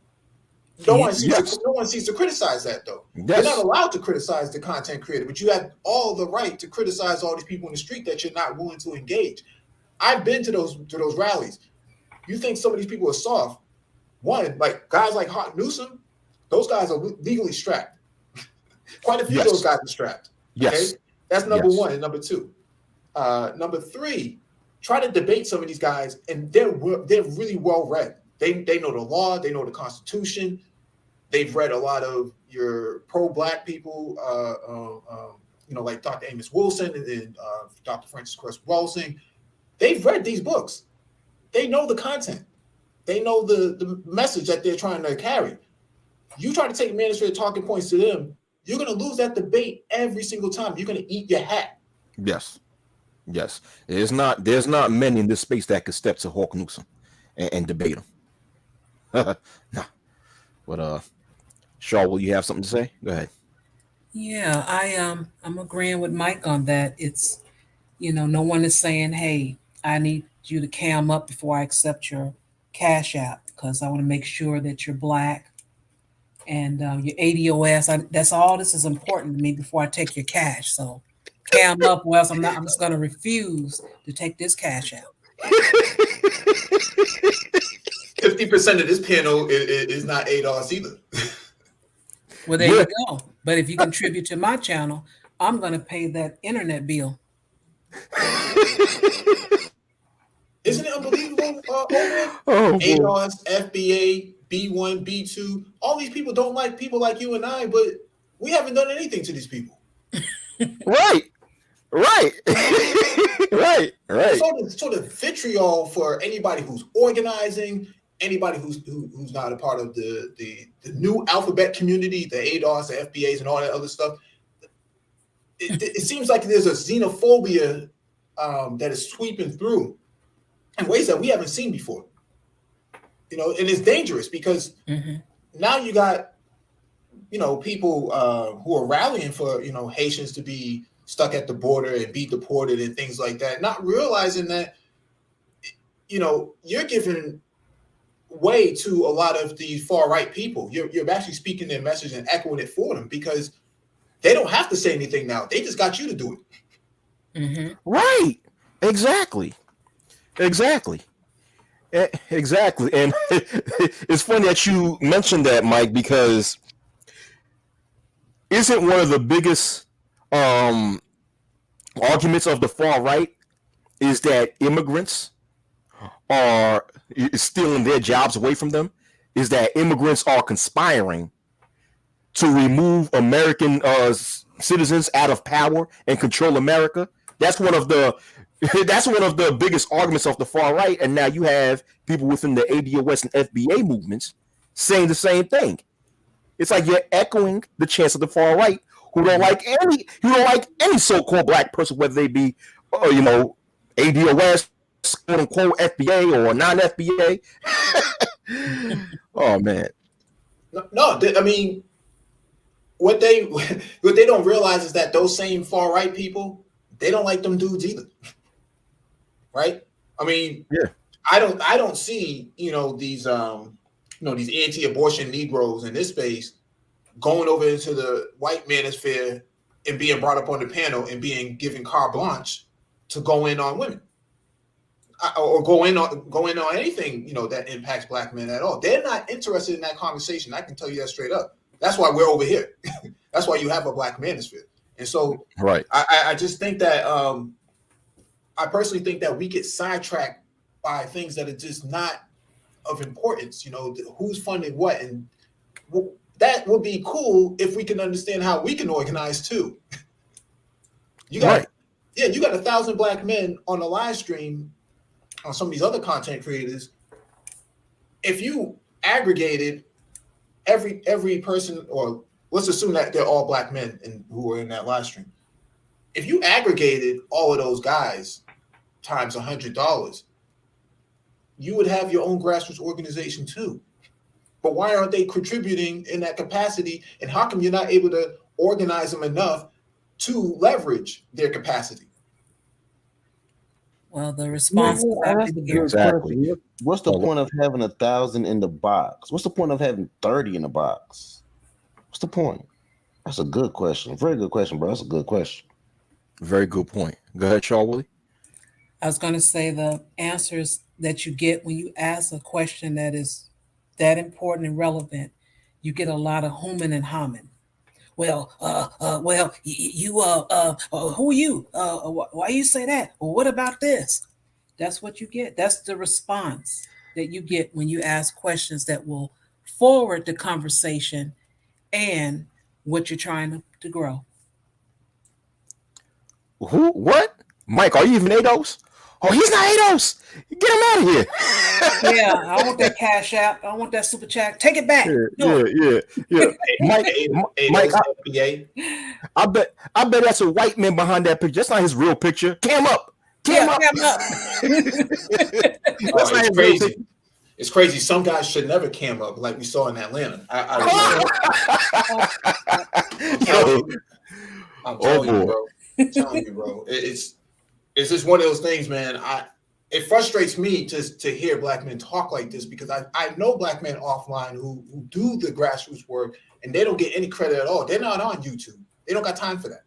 No one seems to criticize that, though. Yes. You're not allowed to criticize the content creator, but you have all the right to criticize all these people in the street that you're not willing to engage. I've been to those rallies. You think some of these people are soft? One, like guys like Hawk Newsom, those guys are legally strapped. Quite a few of those guys are strapped. Yes. Okay? That's number one. And number two. Number three, try to debate some of these guys, and they're really well read. They know the law, they know the Constitution. They've read a lot of your pro-black people, like Dr. Amos Wilson and Dr. Francis Cress Welsing. They've read these books. They know the content. They know the message that they're trying to carry. You try to take administrative talking points to them, you're going to lose that debate every single time. You're going to eat your hat. Yes. There's not many in this space that could step to Hawk Newsom and debate him. No. But Shaw, will you have something to say? Go ahead. Yeah, I'm agreeing with Mike on that. It's, no one is saying, hey, I need you to cam up before I accept your Cash App, because I want to make sure that you're black and your ADOS. That's all this is important to me before I take your cash. So cam up, or else I'm just going to refuse to take this Cash App. 50% of this panel is not ADOS either. Well, there you go. But if you contribute to my channel, I'm going to pay that internet bill. Isn't it unbelievable? ADOS, FBA, B1, B2, all these people don't like people like you and I, but we haven't done anything to these people. Right. Sort of vitriol for anybody who's organizing, anybody who's not a part of the new alphabet community, the ADOS, the FBAs, and all that other stuff. It seems like there's a xenophobia that is sweeping through in ways that we haven't seen before. And it's dangerous, because now you got, people who are rallying for, Haitians to be stuck at the border and be deported and things like that, not realizing that, you're giving way to a lot of these far right people. You're actually speaking their message and echoing it for them, because they don't have to say anything now. They just got you to do it. Right. Exactly. And it's funny that you mentioned that, Mike, because isn't one of the biggest arguments of the far right is that immigrants are stealing their jobs away from them? Is that immigrants are conspiring to remove American citizens out of power and control America? That's one of the biggest arguments of the far right. And now you have people within the ADOS and FBA movements saying the same thing. It's like you're echoing the chants of the far right, who don't like any so-called black person, whether they be ADOS, quote unquote FBA or non-FBA. Oh man. No, I mean, what they don't realize is that those same far right people, they don't like them dudes either, right? I mean, yeah, I don't see these anti-abortion Negroes in this space going over into the white manosphere and being brought up on the panel and being given carte blanche to go in on women or go in on anything that impacts black men at all. They're not interested in that conversation. I can tell you that straight up. That's why we're over here. That's why you have a black manosphere. And so, right. I just think that I personally think that we get sidetracked by things that are just not of importance. Who's funding what, and that would be cool if we can understand how we can organize too. You got 1,000 black men on the live stream on some of these other content creators. If you aggregated every person, or let's assume that they're all black men who are in that live stream. If you aggregated all of those guys times $100, you would have your own grassroots organization too. But why aren't they contributing in that capacity? And how come you're not able to organize them enough to leverage their capacity? Well, the response is exactly. What's the point of having 1,000 in the box? What's the point of having 30 in the box? What's the point? That's a good question. Very good question, bro. That's a good question. Very good point. Go ahead, Charlie. I was going to say the answers that you get when you ask a question that is that important and relevant, you get a lot of humming and humming. Well, who are you? Why you say that? Well, what about this? That's what you get. That's the response that you get when you ask questions that will forward the conversation and what you're trying to grow. Who? What? Mike, are you even ADOS? Oh, he's not ADOS. Get him out of here. Yeah, I want that cash app. I want that super chat. Take it back. Yeah. Mike, I bet that's a white man behind that picture. That's not his real picture. Cam up. Cam up. It's crazy. It's crazy. Some guys should never cam up, like we saw in Atlanta. I'm telling you, bro. It's just one of those things, man. It frustrates me to hear black men talk like this, because I know black men offline who do the grassroots work, and they don't get any credit at all. They're not on YouTube. They don't got time for that.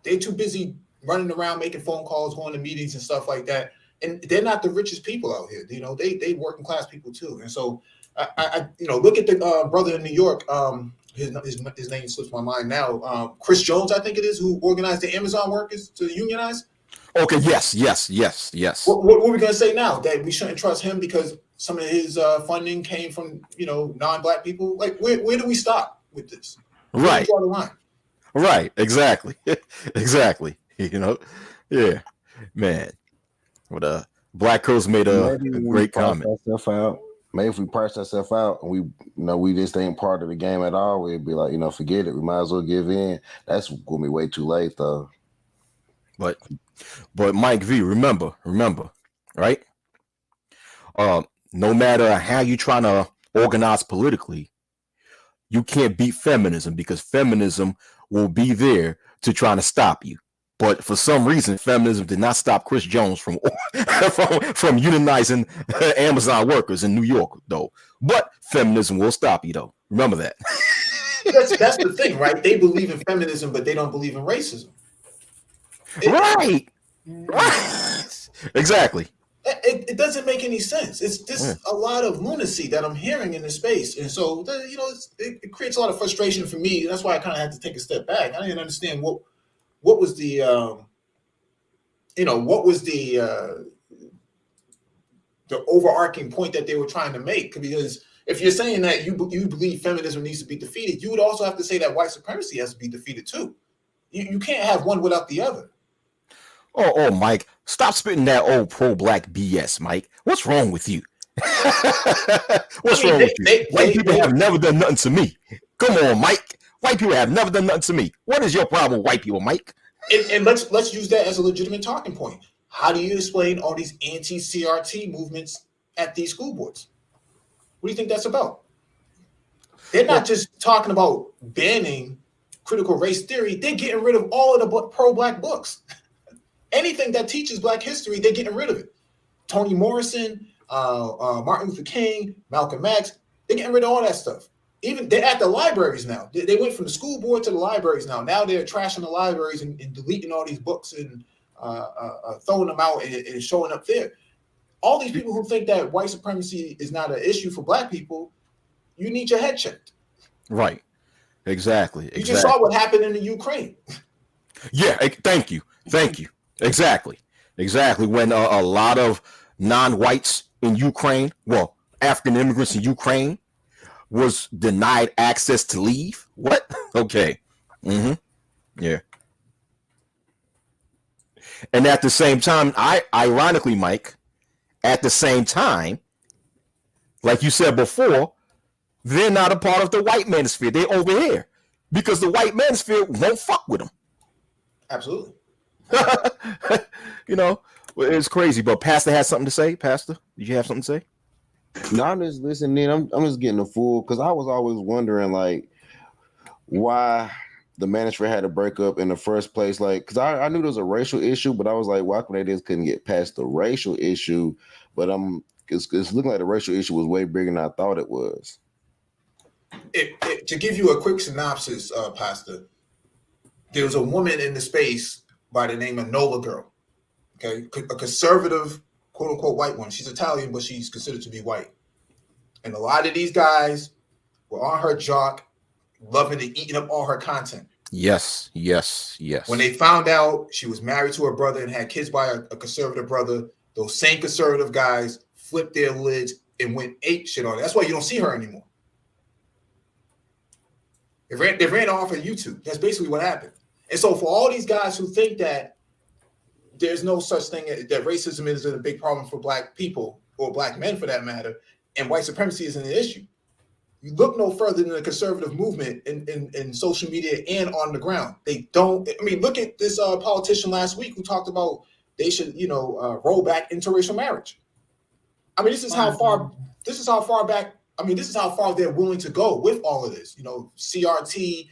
They're too busy running around making phone calls, going to meetings and stuff like that. And they're not the richest people out here. They working class people too. And so I look at the brother in New York. His name slips my mind now. Chris Jones, I think it is, who organized the Amazon workers to unionize. Okay. Yes. What are we gonna say now? That we shouldn't trust him because some of his funding came from non-black people? Like, where do we stop with this? Right. Draw the line. Right. Exactly. Yeah, man. But Black Girls made a great comment. Maybe if we parse ourselves out and we just ain't part of the game at all, we'd be like, forget it. We might as well give in. That's gonna be way too late though. But Mike V, remember, right? No matter how you trying to organize politically, you can't beat feminism, because feminism will be there to try to stop you. But for some reason, feminism did not stop Chris Jones from unionizing Amazon workers in New York, though. But feminism will stop you, though. Remember that. That's the thing, right? They believe in feminism, but they don't believe in racism. Right. Exactly. It doesn't make any sense. It's just a lot of lunacy that I'm hearing in this space, and so it creates a lot of frustration for me. That's why I kind of had to take a step back. I didn't understand what was the what was the overarching point that they were trying to make. Because if you're saying that you believe feminism needs to be defeated, you would also have to say that white supremacy has to be defeated too. You can't have one without the other. Oh, Mike, stop spitting that old pro-black BS, Mike. What's wrong with you? What's wrong with you? White people have never done nothing to me. Come on, Mike. White people have never done nothing to me. What is your problem with white people, Mike? And let's use that as a legitimate talking point. How do you explain all these anti-CRT movements at these school boards? What do you think that's about? They're not just talking about banning critical race theory. They're getting rid of all of the pro-black books. Anything that teaches Black history, they're getting rid of it. Toni Morrison, Martin Luther King, Malcolm X, they're getting rid of all that stuff. Even they're at the libraries now. They went from the school board to the libraries now. Now they're trashing the libraries and deleting all these books and throwing them out and showing up there. All these people who think that white supremacy is not an issue for Black people, you need your head checked. Right. Exactly. You just saw what happened in the Ukraine. Yeah. Thank you. Exactly. When a lot of non-whites in Ukraine, African immigrants in Ukraine, was denied access to leave. What? Okay. Yeah. And at the same time, ironically, Mike, at the same time, like you said before, they're not a part of the white manosphere. They're over here because the white manosphere won't fuck with them. Absolutely. It's crazy. But Pastor has something to say. Pastor, did you have something to say? No, I'm just listening. I'm just getting a fool because I was always wondering like why the manosphere had to break up in the first place. Like, because I knew there was a racial issue, but I was like, why they just couldn't get past the racial issue? But it's looking like the racial issue was way bigger than I thought it was. To give you a quick synopsis, Pastor, there was a woman in the space by the name of Nola Girl, okay, a conservative, quote unquote, white woman. She's Italian, but she's considered to be white. And a lot of these guys were on her jock, loving and eating up all her content. Yes. When they found out she was married to her brother and had kids by a conservative brother, those same conservative guys flipped their lids and went ape shit on it. That's why you don't see her anymore. They ran off of YouTube. That's basically what happened. And so for all these guys who think that there's no such thing, that racism isn't a big problem for Black people or Black men for that matter, and white supremacy isn't an issue, you look no further than the conservative movement in social media and on the ground. They don't. I mean, look at this politician last week who talked about they should, roll back interracial marriage. I mean, this is how far back. I mean, this is how far they're willing to go with all of this. CRT,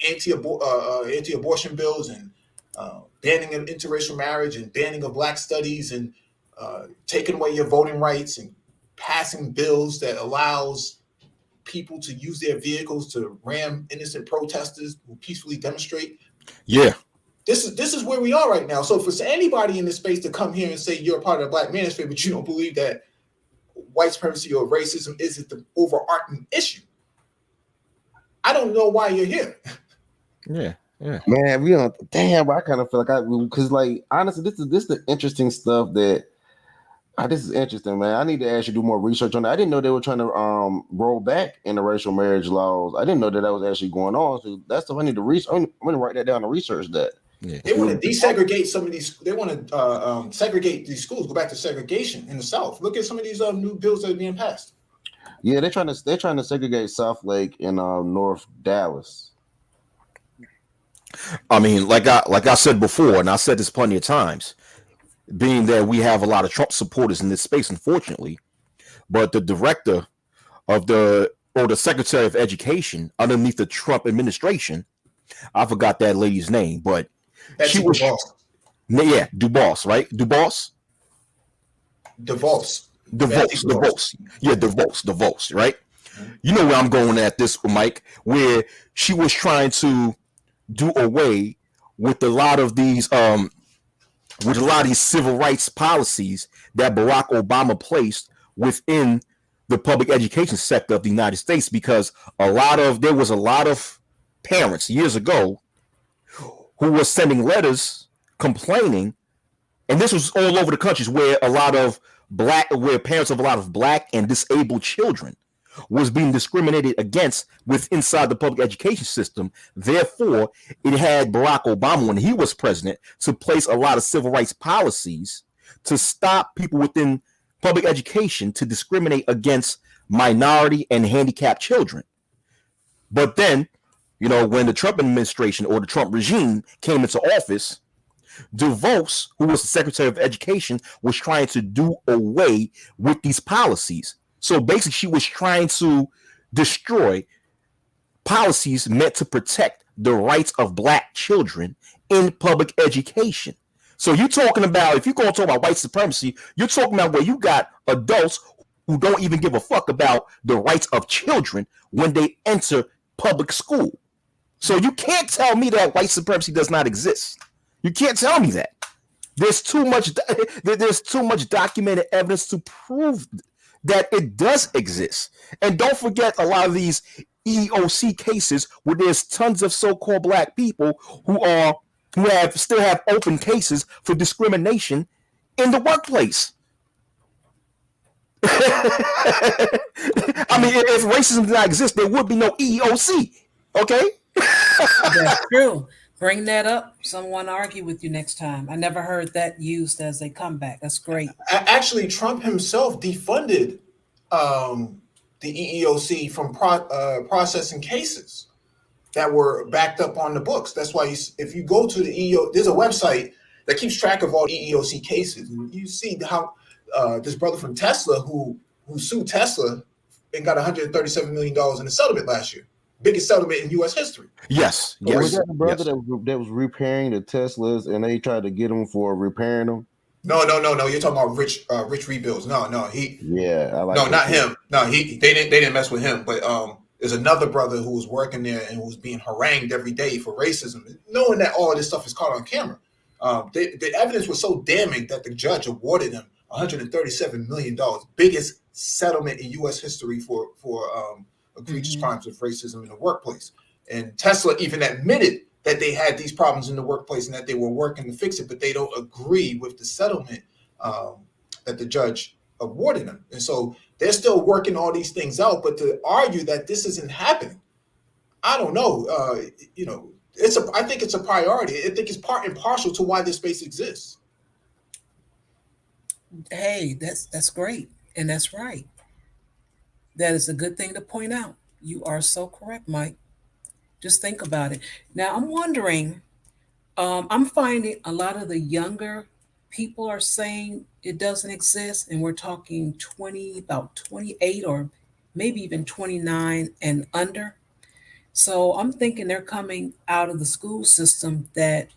anti-abortion bills, and banning of interracial marriage, and banning of Black studies, and taking away your voting rights, and passing bills that allows people to use their vehicles to ram innocent protesters who peacefully demonstrate. Yeah. This is where we are right now. So for anybody in this space to come here and say you're a part of the Black manosphere, but you don't believe that white supremacy or racism isn't the overarching issue, I don't know why you're here. Yeah. Man, we don't. Damn, I kind of feel like because like honestly, this is the interesting stuff that. This is interesting, man. I need to actually do more research on that. I didn't know they were trying to roll back interracial marriage laws. I didn't know that was actually going on. So that's stuff I need to research. I'm going to write that down and research that. Yeah. They want to desegregate some of these. They want to segregate these schools. Go back to segregation in the South. Look at some of these new bills that are being passed. Yeah, they're trying to segregate South Lake and North Dallas. I mean, like I said before, and I said this plenty of times, being that we have a lot of Trump supporters in this space, unfortunately, but the director of the Secretary of Education underneath the Trump administration, I forgot that lady's name, but she was DeVos. Yeah, DeVos, right? DeVos. Yeah, DeVos, right? Mm-hmm. You know where I'm going at this, Mike, where she was trying to do away with a lot of these with a lot of these civil rights policies that Barack Obama placed within the public education sector of the United States, because there was a lot of parents years ago who were sending letters complaining, and this was all over the countries where where parents of a lot of black and disabled children was being discriminated against inside the public education system. Therefore, it had Barack Obama, when he was president, to place a lot of civil rights policies to stop people within public education to discriminate against minority and handicapped children. But then, when the Trump administration or the Trump regime came into office, DeVos, who was the Secretary of Education, was trying to do away with these policies. So basically, she was trying to destroy policies meant to protect the rights of black children in public education. So you're talking about, if you're going to talk about white supremacy, you're talking about where you got adults who don't even give a fuck about the rights of children when they enter public school. So you can't tell me that white supremacy does not exist. You can't tell me that. There's too much documented evidence to prove that it does exist. And don't forget a lot of these EEOC cases where there's tons of so-called black people who still have open cases for discrimination in the workplace. I mean, if racism did not exist, there would be no EEOC. Okay? That's true. Bring that up. Someone argue with you next time. I never heard that used as a comeback. That's great. Actually, Trump himself defunded the EEOC from processing cases that were backed up on the books. That's why if you go to the EEOC, there's a website that keeps track of all EEOC cases. And you see how this brother from Tesla who sued Tesla and got $137 million in a settlement last year. Biggest settlement in U.S. history. Yes. Was that the brother that was repairing the Teslas and they tried to get him for repairing them? No. You're talking about Rich Rebuilds. No. Yeah, I like. No, not him. No, they didn't mess with him. But there's another brother who was working there and was being harangued every day for racism, knowing that all of this stuff is caught on camera. The evidence was so damning that the judge awarded him $137 million, biggest settlement in U.S. history for egregious crimes of racism in the workplace. And Tesla even admitted that they had these problems in the workplace and that they were working to fix it, but they don't agree with the settlement that the judge awarded them. And so they're still working all these things out, but to argue that this isn't happening, I don't know. I think it's a priority. I think it's part and parcel to why this space exists. Hey, that's great. And that's right. That is a good thing to point out. You are so correct, Mike. Just think about it. Now, I'm wondering, I'm finding a lot of the younger people are saying it doesn't exist. And we're talking about 28 or maybe even 29 and under. So I'm thinking they're coming out of the school system that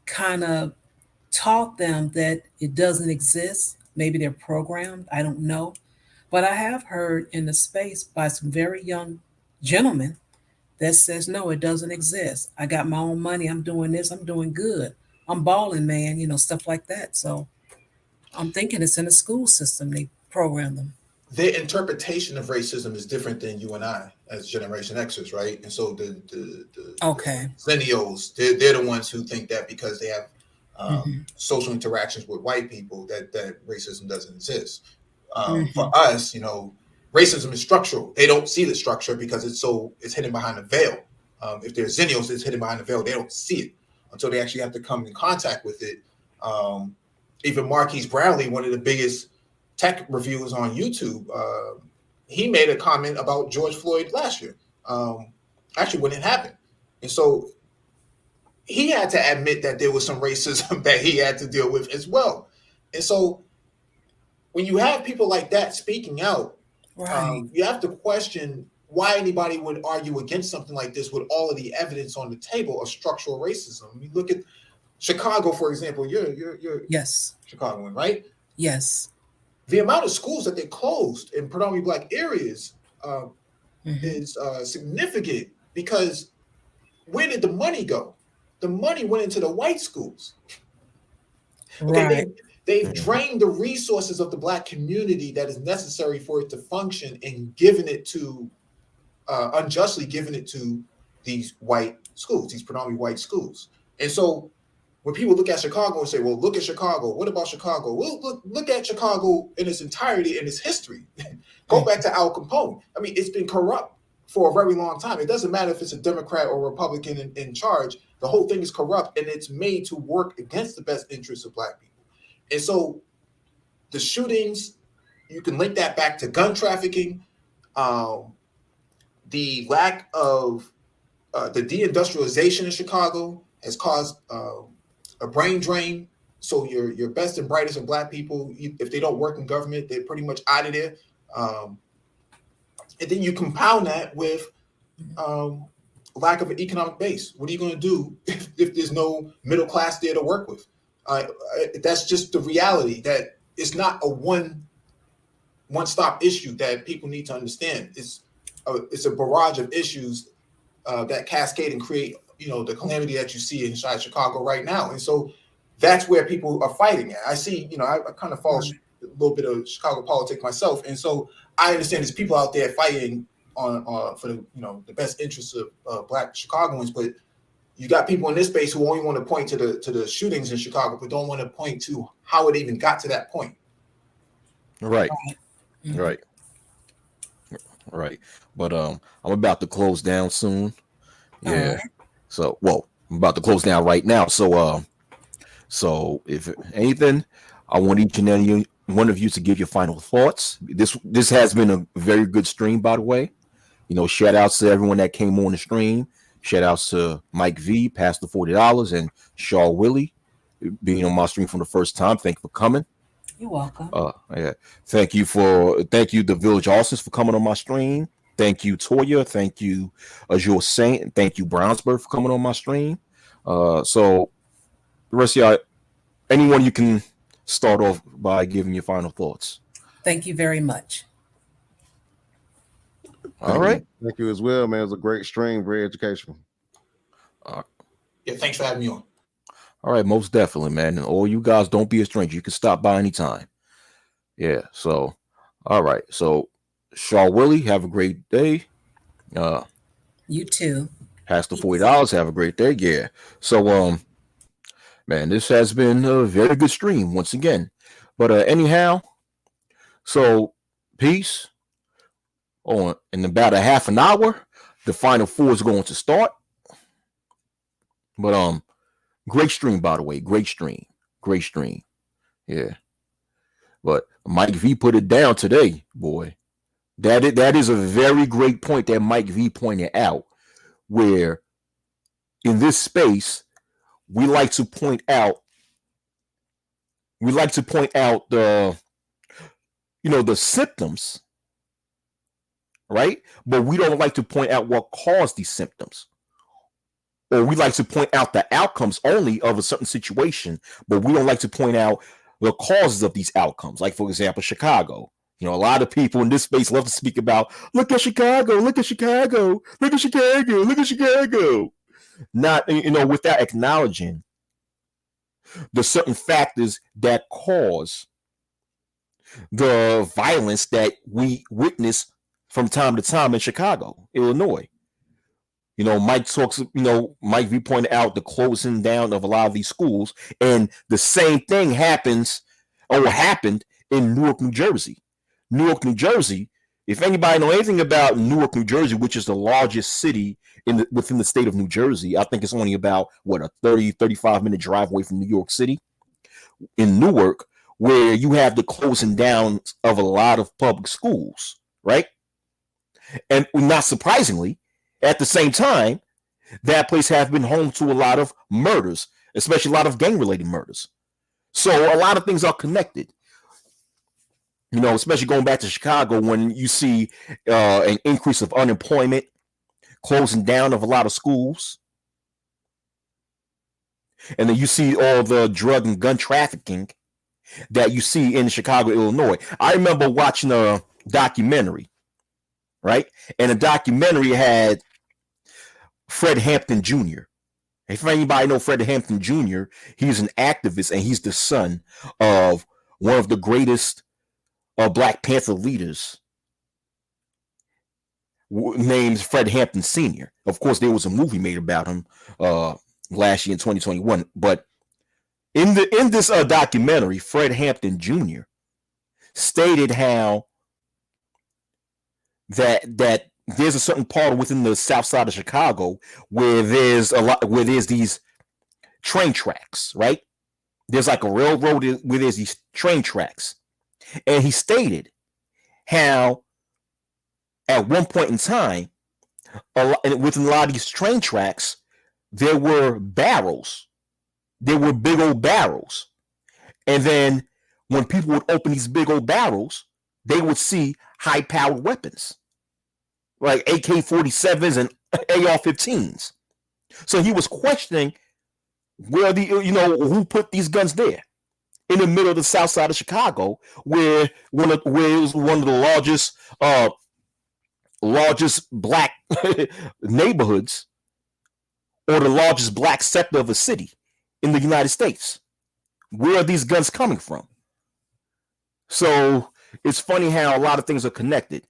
kind of taught them that it doesn't exist. Maybe they're programmed. I don't know. But I have heard in the space by some very young gentlemen that says, no, it doesn't exist. I got my own money. I'm doing this. I'm doing good. I'm balling, man, stuff like that. So I'm thinking it's in the school system. They program them. Their interpretation of racism is different than you and I as Generation Xers, right? And so the millennials, they're the ones who think that because they have social interactions with white people that racism doesn't exist. For us, racism is structural. They don't see the structure because it's hidden behind a veil. If there's Zennials, it's hidden behind a veil. They don't see it until they actually have to come in contact with it. Even Marquise Brownlee, one of the biggest tech reviewers on YouTube, he made a comment about George Floyd last year, actually when it happened. And so he had to admit that there was some racism that he had to deal with as well. And so when you have people like that speaking out, right. You have to question why anybody would argue against something like this with all of the evidence on the table of structural racism. I mean, look at Chicago, for example. You're yes, Chicagoan, right? Yes. The amount of schools that they closed in predominantly black areas is significant, because where did the money go? The money went into the white schools. Okay, Right. they've drained the resources of the black community that is necessary for it to function and given it to unjustly given it to these white schools, these predominantly white schools. And so when people look at Chicago and say, well, look at Chicago, what about Chicago? Well, look at Chicago in its entirety, in its history. Go back to Al Capone. I mean, it's been corrupt for a very long time. It doesn't matter if it's a Democrat or Republican in charge. The whole thing is corrupt, and it's made to work against the best interests of black people. And so the shootings, you can link that back to gun trafficking, the lack of the deindustrialization in Chicago has caused a brain drain. So your best and brightest of black people, if they don't work in government, they're pretty much out of there. And then you compound that with lack of an economic base. What are you going to do if there's no middle class there to work with? That's just the reality, that it's not a one-stop issue that people need to understand. It's a barrage of issues that cascade and create, the calamity that you see inside Chicago right now. And so that's where people are fighting at. I see, I kind of follow a little bit of Chicago politics myself. And so I understand there's people out there fighting on for the best interests of black Chicagoans, but you got people in this space who only want to point to the shootings in Chicago, but don't want to point to how it even got to that point. Right. Right. But I'm about to close down soon. Yeah. So, I'm about to close down right now. So if anything, I want each and every one of you to give your final thoughts. This has been a very good stream, by the way. Shout outs to everyone that came on the stream. Shout outs to Mike V, Pastor $40, and Shaw Willie being on my stream for the first time. Thank you for coming. You're welcome. Yeah. Thank you the Village Austins for coming on my stream. Thank you, Toya. Thank you, Azure Saint. And thank you, Brownsburg, for coming on my stream. So the rest of y'all, anyone, you can start off by giving your final thoughts. Thank you very much. All right. Thank you as well, man. It was a great stream, very educational. Yeah, thanks for having me on. All right, most definitely, man. And all you guys, don't be a stranger. You can stop by anytime. Yeah. So, all right. So, Shaw Willie, have a great day. You too. Pastor $40, have a great day. Yeah. So, man, this has been a very good stream once again. But anyhow, so peace. In about a half an hour, the Final Four is going to start. But great stream, by the way. Great stream. Yeah. But Mike V put it down today, boy. That is a very great point that Mike V pointed out, where in this space we like to point out the symptoms, right? But we don't like to point out what caused these symptoms. Or we like to point out the outcomes only of a certain situation, but we don't like to point out the causes of these outcomes. Like, for example, Chicago. A lot of people in this space love to speak about, look at Chicago, look at Chicago, look at Chicago, look at Chicago. Not, without acknowledging the certain factors that cause the violence that we witness from time to time in Chicago, Illinois. Mike V pointed out the closing down of a lot of these schools, and the same thing happened in Newark, New Jersey. Newark, New Jersey, if anybody know anything about Newark, New Jersey, which is the largest city within the state of New Jersey, I think it's only about, a 35-minute drive away from New York City. In Newark, where you have the closing down of a lot of public schools, right? And not surprisingly, at the same time, that place has been home to a lot of murders, especially a lot of gang-related murders. So a lot of things are connected. Especially going back to Chicago, when you see an increase of unemployment, closing down of a lot of schools, and then you see all the drug and gun trafficking that you see in Chicago, Illinois. I remember watching a documentary, right? And the documentary had Fred Hampton Jr., If anybody know Fred Hampton Jr., he's an activist and he's the son of one of the greatest Black Panther leaders named Fred Hampton Sr. Of course, there was a movie made about him last year in 2021. But in this documentary, Fred Hampton Jr. stated how that there's a certain part within the south side of Chicago where there's these train tracks, right? There's like a railroad where there's these train tracks. And he stated how at one point in time, within a lot of these train tracks, there were barrels. There were big old barrels. And then when people would open these big old barrels, they would see high-powered weapons, like AK-47s and AR-15s. So he was questioning where who put these guns there in the middle of the south side of Chicago, where it was one of the largest Black neighborhoods, or the largest Black sector of a city in the United States. Where are these guns coming from? So it's funny how a lot of things are connected.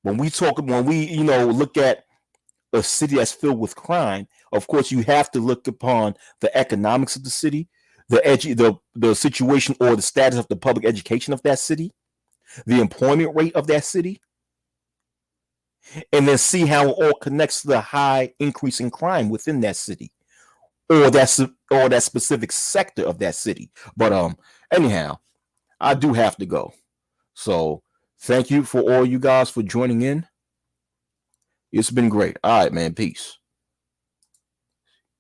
When we look at a city that's filled with crime, of course you have to look upon the economics of the city, the situation or the status of the public education of that city, the employment rate of that city, and then see how it all connects to the high increase in crime within that city or that specific sector of that city. But anyhow, I do have to go. So thank you for all you guys for joining in. It's been great. All right, man. Peace.